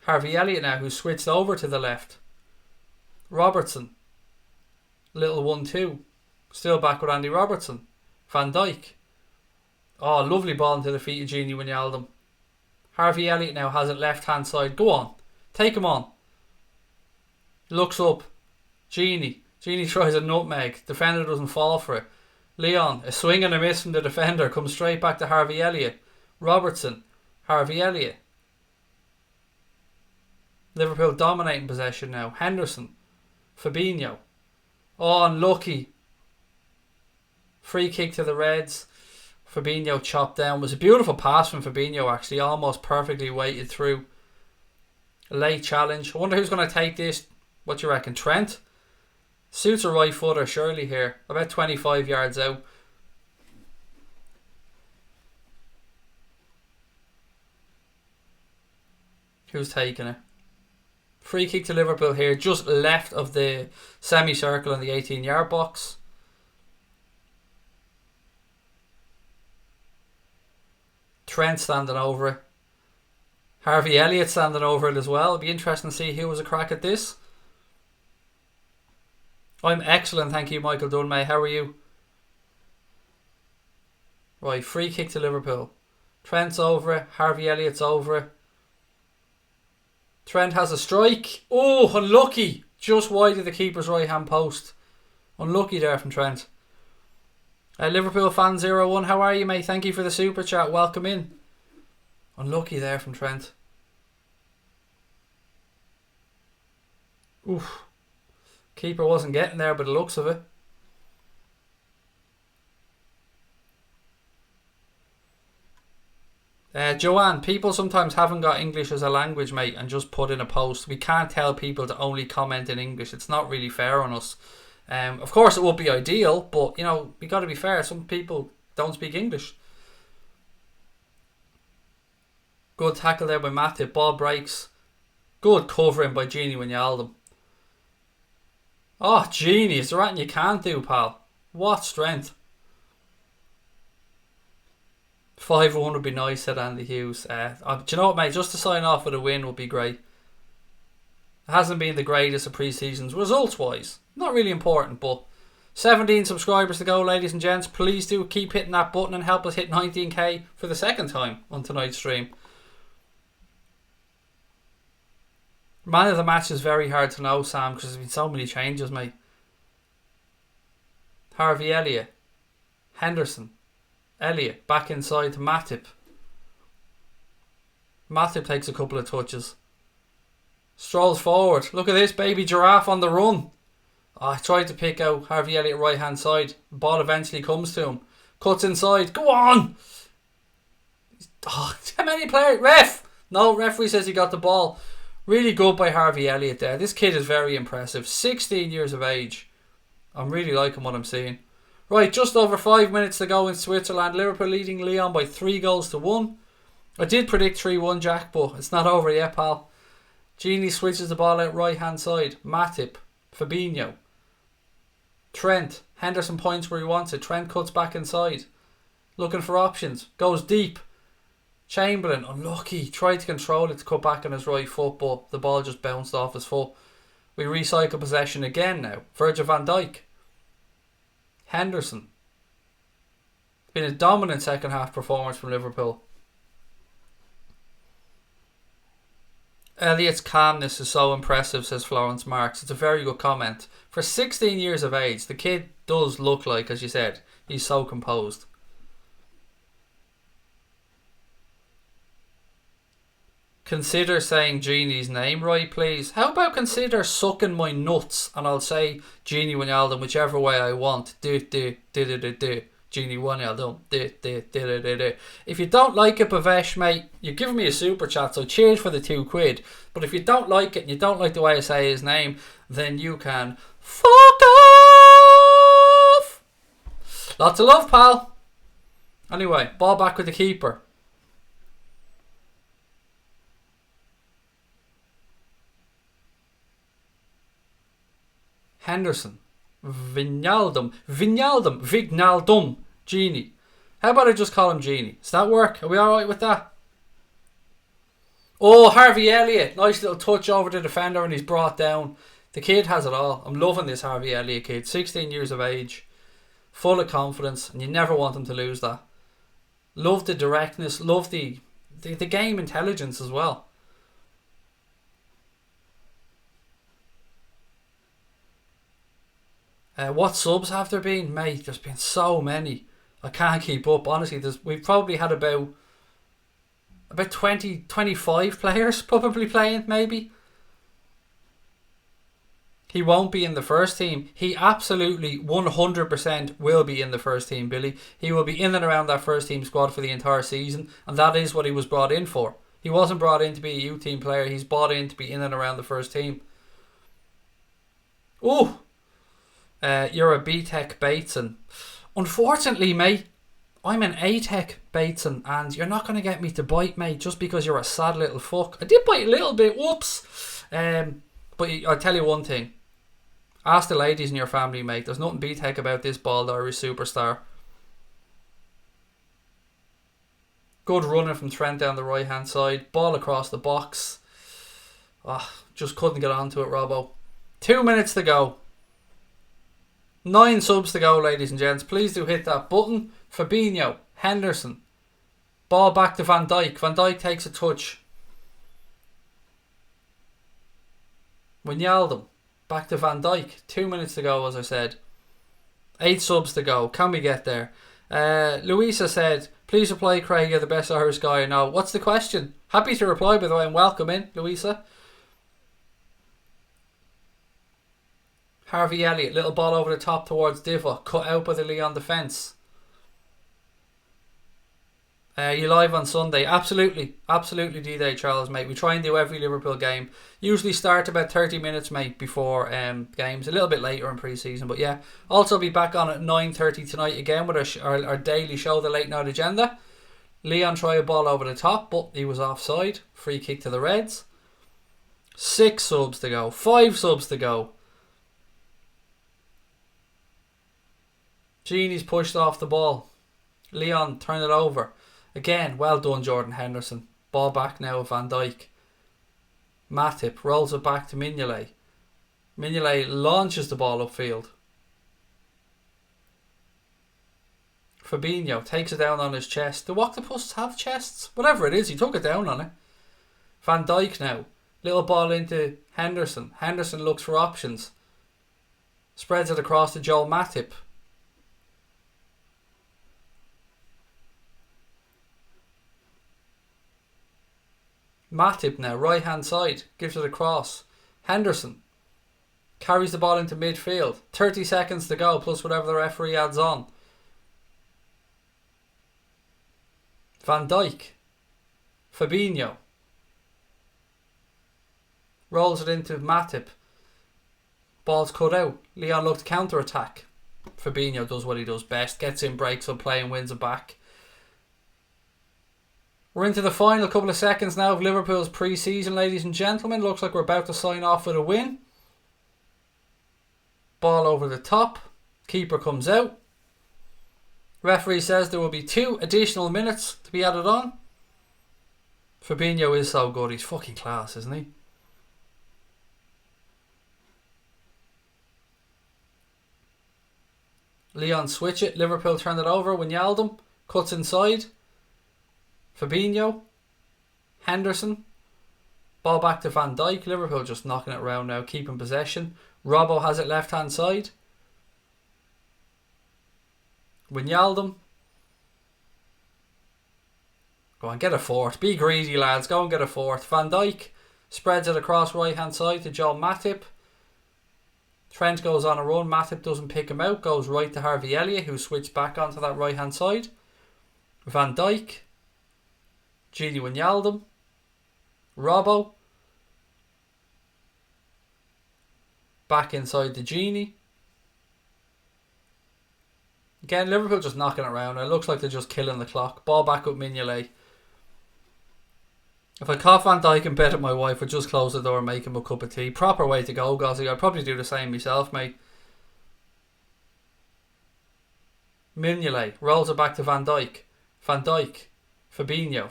Harvey Elliott now, who's switched over to the left. Robertson. Little 1-2. Still back with Andy Robertson. Van Dijk. Oh, lovely ball into the feet of Gini Wijnaldum. Harvey Elliott now has it left hand side. Go on. Take him on. Looks up. Gini tries a nutmeg. Defender doesn't fall for it. Lyon, a swing and a miss from the defender. Comes straight back to Harvey Elliott. Robertson. Harvey Elliott. Liverpool dominating possession now. Henderson. Fabinho. Oh, unlucky. Free kick to the Reds. Fabinho chopped down. It was a beautiful pass from Fabinho, actually. Almost perfectly weighted through. A late challenge. I wonder who's going to take this. What do you reckon? Trent? Suits a right footer surely here. About 25 yards out. Who's taking it? Free kick to Liverpool here. Just left of the semicircle in the 18-yard box. Trent standing over it. Harvey Elliott standing over it as well. It'll be interesting to see who was a crack at this. I'm excellent, thank you, Michael Dunmay. How are you? Right, free kick to Liverpool. Trent's over it. Harvey Elliott's over it. Trent has a strike. Oh, unlucky. Just wide of the keeper's right hand post. Unlucky there from Trent. Liverpool fan 01, how are you, mate? Thank you for the super chat. Welcome in. Unlucky there from Trent. Oof. Keeper wasn't getting there by the looks of it. Joanne, people sometimes haven't got English as a language, mate, and just put in a post. We can't tell people to only comment in English. It's not really fair on us. Of course, it would be ideal, but, you know, we got to be fair. Some people don't speak English. Good tackle there by Matip. Ball breaks. Good covering by Genie Wijnaldum. Oh, Genie, is there anything you can't do, pal? What strength. 5-1 would be nice, said Andy Hughes. Do you know what, mate? Just to sign off with a win would be great. It hasn't been the greatest of pre-seasons, results-wise. Not really important, but 17 subscribers to go, ladies and gents. Please do keep hitting that button and help us hit 19k for the second time on tonight's stream. Man of the match is very hard to know, Sam, because there's been so many changes, mate. Harvey, Elliott, Henderson, Elliott back inside to Matip. Matip takes a couple of touches. Strolls forward. Look at this baby giraffe on the run. Oh, I tried to pick out Harvey Elliott right hand side. Ball eventually comes to him. Cuts inside. Go on! Oh, how many players? Ref! No, referee says he got the ball. Really good by Harvey Elliott there. This kid is very impressive. 16 years of age. I'm really liking what I'm seeing. Right, just over 5 minutes to go in Switzerland. Liverpool leading Lyon by 3-1. I did predict 3-1, Jack, but it's not over yet, pal. Genie switches the ball out right hand side. Matip, Fabinho, Trent. Henderson points where he wants it. Trent cuts back inside. Looking for options. Goes deep. Chamberlain, unlucky. Tried to control it to cut back on his right foot, but the ball just bounced off his foot. We recycle possession again now. Virgil van Dijk. Henderson. It's been a dominant second half performance from Liverpool. Elliott's calmness is so impressive, says Florence Marks. It's a very good comment. For 16 years of age, the kid does look like, as you said, he's so composed. Consider saying Genie's name right, please. How about consider sucking my nuts and I'll say Genie Wijnaldum whichever way I want. Genie Wijnaldum. If you don't like it, Bavesh, mate, you're giving me a super chat, so cheers for the £2. But if you don't like it and you don't like the way I say his name, then you can fuck off. Lots of love, pal. Anyway, ball back with the keeper. Henderson, Wijnaldum, Genie. How about I just call him Genie? Does that work? Are we alright with that? Oh, Harvey Elliott. Nice little touch over the defender and he's brought down. The kid has it all. I'm loving this Harvey Elliott kid. 16 years of age. Full of confidence and you never want him to lose that. Love the directness. Love the game intelligence as well. What subs have there been? Mate, there's been so many. I can't keep up. Honestly, we've probably had about 20, 25 players probably playing, maybe. He won't be in the first team. He absolutely 100% will be in the first team, Billy. He will be in and around that first team squad for the entire season, and that is what he was brought in for. He wasn't brought in to be a youth team player. He's brought in to be in and around the first team. Ooh! You're a B-Tech Bateson. Unfortunately, mate, I'm an A-Tech Bateson, and you're not going to get me to bite, mate, just because you're a sad little fuck. I did bite a little bit, whoops. But I'll tell you one thing. Ask the ladies in your family, mate. There's nothing B-Tech about this bald Irish superstar. Good running from Trent down the right-hand side. Ball across the box. Just couldn't get onto it, Robbo. 2 minutes to go. 9 subs to go, ladies and gents. Please do hit that button. Fabinho, Henderson. Ball back to Van Dijk. Van Dijk takes a touch. Wijnaldum. Back to Van Dijk. 2 minutes to go, as I said. 8 subs to go. Can we get there? Louisa said, please reply, Craig, you're the best Irish guy I know. What's the question? Happy to reply, by the way, and welcome in, Louisa. Harvey Elliott, little ball over the top towards Divock, cut out by the Lyon defence. You live on Sunday? Absolutely D-Day, Charles, mate. We try and do every Liverpool game. Usually start about 30 minutes, mate, before games. A little bit later in pre-season, but yeah. Also be back on at 9:30 tonight again with our daily show, the Late Night Agenda. Lyon try a ball over the top, but he was offside. Free kick to the Reds. 6 subs to go. 5 subs to go. Genie's pushed off the ball. Lyon turn it over. Again, well done, Jordan Henderson. Ball back now with Van Dijk. Matip rolls it back to Mignolet. Mignolet launches the ball upfield. Fabinho takes it down on his chest. Do octopuses have chests? Whatever it is, he took it down on it. Van Dijk now. Little ball into Henderson. Henderson looks for options. Spreads it across to Joel Matip. Matip now, right hand side, gives it across. Henderson carries the ball into midfield. 30 seconds to go, plus whatever the referee adds on. Van Dijk. Fabinho. Rolls it into Matip. Ball's cut out. Lyon look to counter-attack. Fabinho does what he does best. Gets in, breaks up play and wins it back. We're into the final couple of seconds now of Liverpool's pre-season, ladies and gentlemen. Looks like we're about to sign off with a win. Ball over the top. Keeper comes out. Referee says there will be 2 additional minutes to be added on. Fabinho is so good. He's fucking class, isn't he? Lyon switch it. Liverpool turn it over. Wijnaldum cuts inside. Fabinho, Henderson, ball back to Van Dijk. Liverpool just knocking it around now, keeping possession. Robbo has it left hand side. Wijnaldum. Go on, get a fourth. Be greedy, lads. Go and get a fourth. Van Dijk spreads it across right hand side to Joel Matip. Trent goes on a run. Matip doesn't pick him out. Goes right to Harvey Elliott, who switched back onto that right hand side. Van Dijk. Gini Wijnaldum. Robbo. Back inside to Gini. Again, Liverpool just knocking it around. It looks like they're just killing the clock. Ball back with Mignolet. If I caught Van Dijk in bed at my wife, I'd just close the door and make him a cup of tea. Proper way to go, Gozzy. I'd probably do the same myself, mate. Mignolet rolls it back to Van Dijk. Van Dijk. Fabinho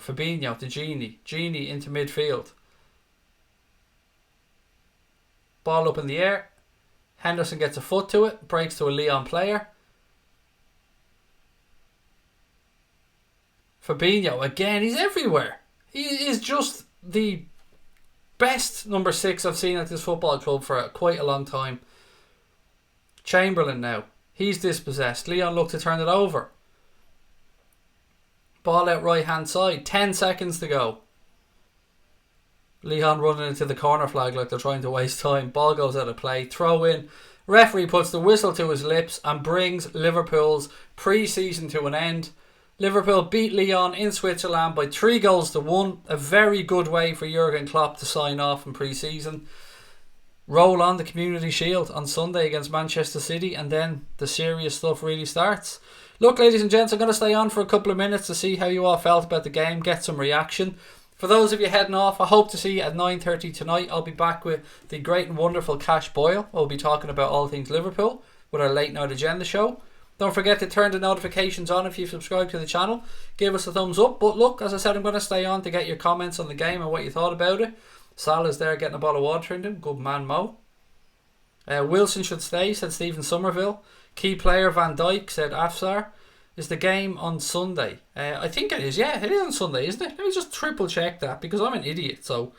to Gini into midfield. Ball up in the air. Henderson gets a foot to it, breaks to a Lyon player. Fabinho again, he's everywhere. He is just the best number 6 I've seen at this football club for quite a long time. Chamberlain now, he's dispossessed. Lyon look to turn it over. Ball out right hand side. 10 seconds to go. Lyon running into the corner flag like they're trying to waste time. Ball goes out of play. Throw in. Referee puts the whistle to his lips and brings Liverpool's pre-season to an end. Liverpool beat Lyon in Switzerland by 3-1. A very good way for Jurgen Klopp to sign off in pre-season. Roll on the Community Shield on Sunday against Manchester City, and then the serious stuff really starts. Look, ladies and gents, I'm going to stay on for a couple of minutes to see how you all felt about the game, get some reaction. For those of you heading off, I hope to see you at 9:30 tonight. I'll be back with the great and wonderful Cash Boyle. We'll be talking about all things Liverpool with our Late Night Agenda show. Don't forget to turn the notifications on if you subscribe to the channel. Give us a thumbs up. But look, as I said, I'm going to stay on to get your comments on the game and what you thought about it. Salah's there getting a bottle of water in him. Good man, Mo. Wilson should stay, said Stephen Somerville. Key player Van Dijk, said Afsar. Is the game on Sunday? I think it is. Yeah, it is on Sunday, isn't it? Let me just triple check that because I'm an idiot. So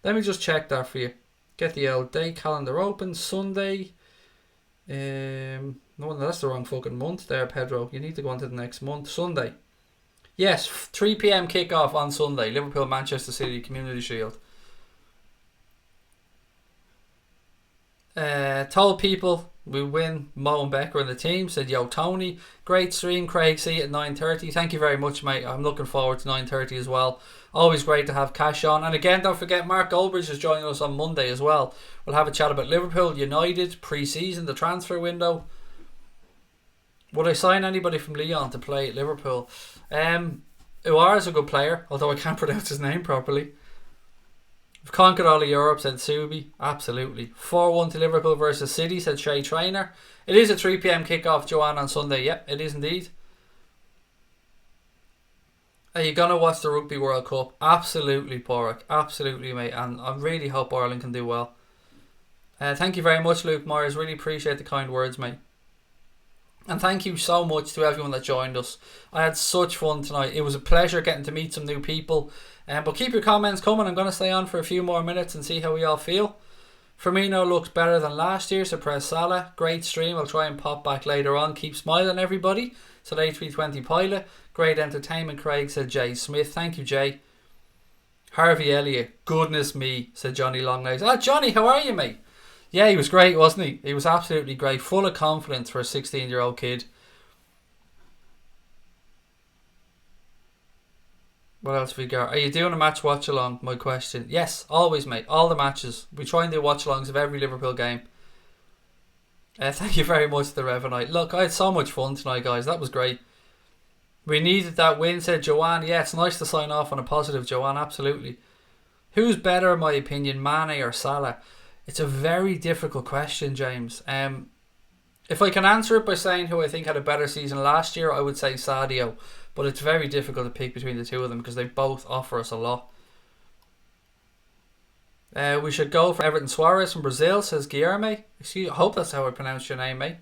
let me just check that for you. Get the old day calendar open. Sunday. No, that's the wrong fucking month there, Pedro. You need to go on to the next month. Sunday. Yes, 3 p.m. kickoff on Sunday. Liverpool, Manchester City, Community Shield. Told people we win. Mo and Becker in the team. Said, yo, Tony, great stream. Craig C at 9:30. Thank you very much, mate. I'm looking forward to 9:30 as well. Always great to have Cash on. And again, don't forget, Mark Goldbridge is joining us on Monday as well. We'll have a chat about Liverpool, United, pre-season, the transfer window. Would I sign anybody from Lyon to play at Liverpool? Uar is a good player, although I can't pronounce his name properly. We've conquered all of Europe, said Subi. Absolutely. 4-1 to Liverpool versus City, said Shea Trainer. It is a 3 p.m. kickoff, Joanne, on Sunday. Yep, it is indeed. Are you going to watch the Rugby World Cup? Absolutely, Porrick. Absolutely, mate. And I really hope Ireland can do well. Thank you very much, Luke Myers. Really appreciate the kind words, mate. And thank you so much to everyone that joined us. I had such fun tonight. It was a pleasure getting to meet some new people. But keep your comments coming. I'm going to stay on for a few more minutes and see how we all feel. Firmino looks better than last year, so press Salah. Great stream. I'll try and pop back later on. Keep smiling, everybody. Said A320 Pilot. Great entertainment, Craig, said Jay Smith. Thank you, Jay. Harvey Elliott. Goodness me, said Johnny Longlegs. Ah, Johnny, how are you, mate? Yeah, he was great, wasn't he? He was absolutely great. Full of confidence for a 16-year-old kid. What else have we got? Are you doing a match watch-along? My question. Yes, always, mate. All the matches. We try and do watch-alongs of every Liverpool game. Thank you very much, the Revenite. Look, I had so much fun tonight, guys. That was great. We needed that win, said Joanne. Yeah, it's nice to sign off on a positive, Joanne. Absolutely. Who's better, in my opinion, Mane or Salah? It's a very difficult question, James. If I can answer it by saying who I think had a better season last year, I would say Sadio. But it's very difficult to pick between the two of them because they both offer us a lot. We should go for Everton Suarez from Brazil, says Guilherme. I hope that's how I pronounce your name, mate.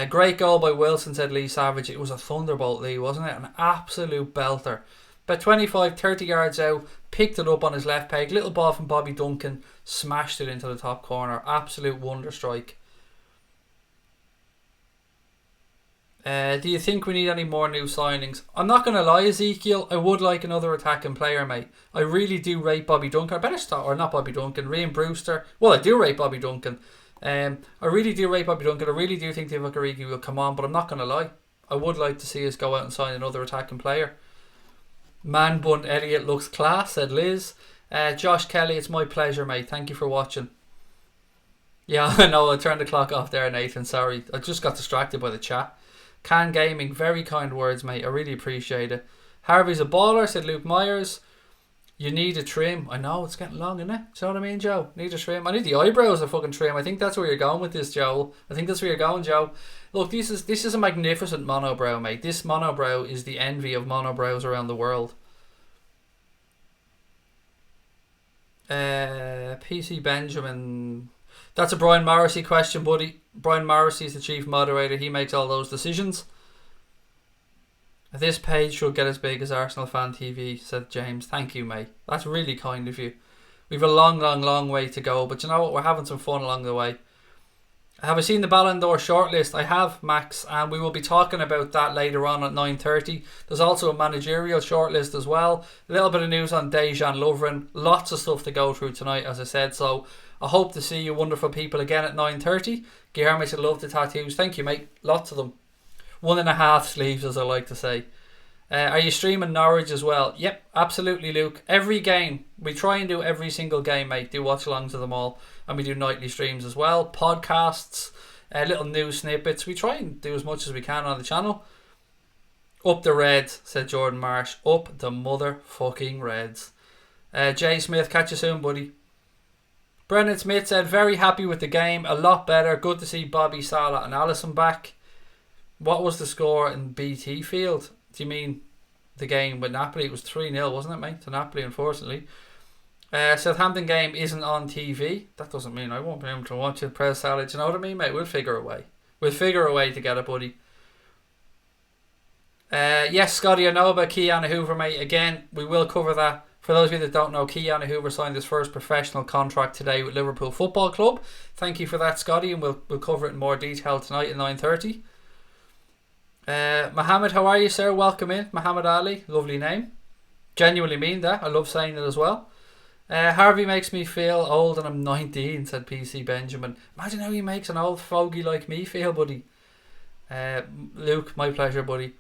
Great goal by Wilson, said Lee Savage. It was a thunderbolt, Lee, wasn't it? An absolute belter. About 25-30 yards out, picked it up on his left peg. Little ball from Bobby Duncan, smashed it into the top corner. Absolute wonder strike. Do you think we need any more new signings? I'm not going to lie, Ezekiel. I would like another attacking player, mate. I really do rate Bobby Duncan. I better start, or not Bobby Duncan, Ryan Brewster. Well, I do rate Bobby Duncan. I really do rate Bobby Duncan. I really do think Divock Origi will come on, but I'm not going to lie. I would like to see us go out and sign another attacking player. Man bun Elliott looks class, said Liz. Josh Kelly, it's my pleasure, mate. Thank you for watching. Yeah, I know. I turned the clock off there, Nathan. Sorry. I just got distracted by the chat. Can Gaming, very kind words, mate. I really appreciate it. Harvey's a baller, said Luke Myers. You need a trim. I know, it's getting long, isn't it? Do you know what I mean, Joe? Need a trim. I need the eyebrows a fucking trim. I think that's where you're going with this, Joe. I think that's where you're going, Joe. Look, this is a magnificent monobrow, mate. This monobrow is the envy of monobrows around the world. PC Benjamin. That's a Brian Morrissey question, buddy. Brian Morrissey is the chief moderator. He makes all those decisions. This page should get as big as Arsenal Fan TV, said James. Thank you, mate. That's really kind of you. We've a long way to go, but you know what? We're having some fun along the way. Have I seen the Ballon d'Or shortlist? I have, Max, and we will be talking about that later on at 9:30. There's also a managerial shortlist as well. A little bit of news on Dejan Lovren. Lots of stuff to go through tonight, as I said. So I hope to see you wonderful people again at 9:30. Guilherme said, love the tattoos. Thank you, mate. Lots of them. 1.5 sleeves, as I like to say. Are you streaming Norwich as well? Yep, absolutely, Luke. Every game. We try and do every single game, mate. Do watch-alongs of them all. And we do nightly streams as well. Podcasts, little news snippets. We try and do as much as we can on the channel. Up the Reds, said Jordan Marsh. Up the motherfucking Reds. Jay Smith, catch you soon, buddy. Brendan Smith said, very happy with the game. A lot better. Good to see Bobby, Salah and Alisson back. What was the score in BT Field? Do you mean the game with Napoli? It was 3-0, wasn't it, mate? To Napoli, unfortunately. Southampton game isn't on TV. That doesn't mean I won't be able to watch it. Press Salah. Do you know what I mean, mate? We'll figure a way. We'll figure a way to get it, buddy. Yes, Scotty, I know about Keanu Hoover, mate. Again, we will cover that. For those of you that don't know, Keanu Hoover signed his first professional contract today with Liverpool Football Club. Thank you for that, Scotty, and we'll cover it in more detail tonight at 9:30. Mohammed, how are you, sir? Welcome in. Muhammad Ali, lovely name. Genuinely mean that. I love saying it as well. Harvey makes me feel old and I'm 19, said PC Benjamin. Imagine how he makes an old fogey like me feel, buddy. Luke, my pleasure, buddy.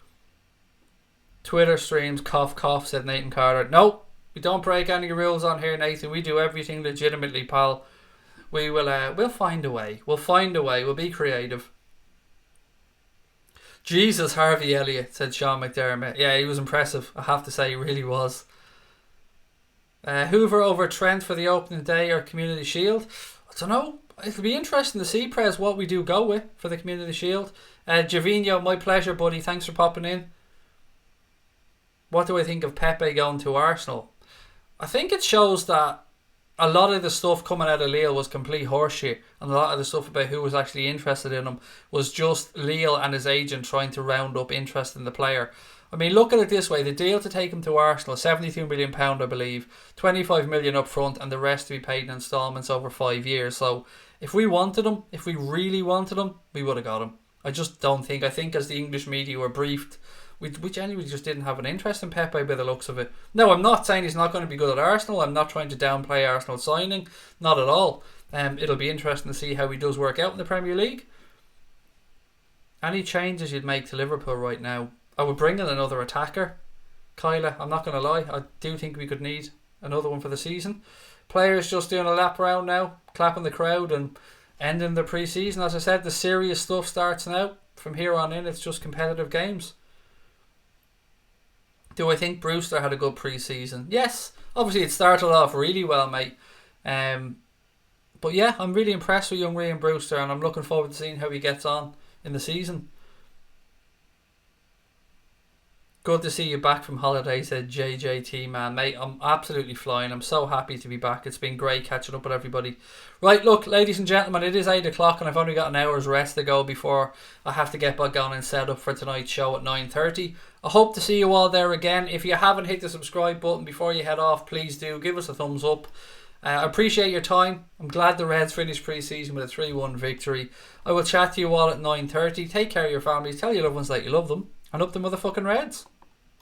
Twitter streams, cough, cough, said Nathan Carter. No, we don't break any rules on here, Nathan. We do everything legitimately, pal. We will, we'll find a way. We'll find a way. We'll be creative. Jesus, Harvey Elliott, said Sean McDermott. Yeah, he was impressive. I have to say, he really was. Hoover over Trent for the opening day or Community Shield? I don't know. It'll be interesting to see, Prez, what we do go with for the Community Shield. Javinho, my pleasure, buddy. Thanks for popping in. What do I think of Pepe going to Arsenal? I think it shows that a lot of the stuff coming out of Lille was complete horseshit, and a lot of the stuff about who was actually interested in him was just Lille and his agent trying to round up interest in the player. I mean, look at it this way. The deal to take him to Arsenal, £72 million, I believe, £25 million up front, and the rest to be paid in instalments over 5 years. So if we wanted him, if we really wanted him, we would have got him. I just don't think. I think as the English media were briefed, we genuinely just didn't have an interest in Pepe by the looks of it. No, I'm not saying he's not going to be good at Arsenal. I'm not trying to downplay Arsenal signing. Not at all. It'll be interesting to see how he does work out in the Premier League. Any changes you'd make to Liverpool right now? I would bring in another attacker. Kyla, I'm not going to lie. I do think we could need another one for the season. Players just doing a lap around now, clapping the crowd and ending the pre-season. As I said, the serious stuff starts now. From here on in, it's just competitive games. Do I think Brewster had a good pre-season? Yes. Obviously, it started off really well, mate. But yeah, I'm really impressed with young Ryan Brewster, and I'm looking forward to seeing how he gets on in the season. Good to see you back from holiday, said JJT, man. Mate, I'm absolutely flying. I'm so happy to be back. It's been great catching up with everybody. Right, look, ladies and gentlemen, it is 8 o'clock and I've only got an hour's rest to go before I have to get back on and set up for tonight's show at 9:30. I hope to see you all there again. If you haven't hit the subscribe button before you head off, please do. Give us a thumbs up. I appreciate your time. I'm glad the Reds finished pre-season with a 3-1 victory. I will chat to you all at 9:30. Take care of your families. Tell your loved ones that you love them. And up the motherfucking Reds.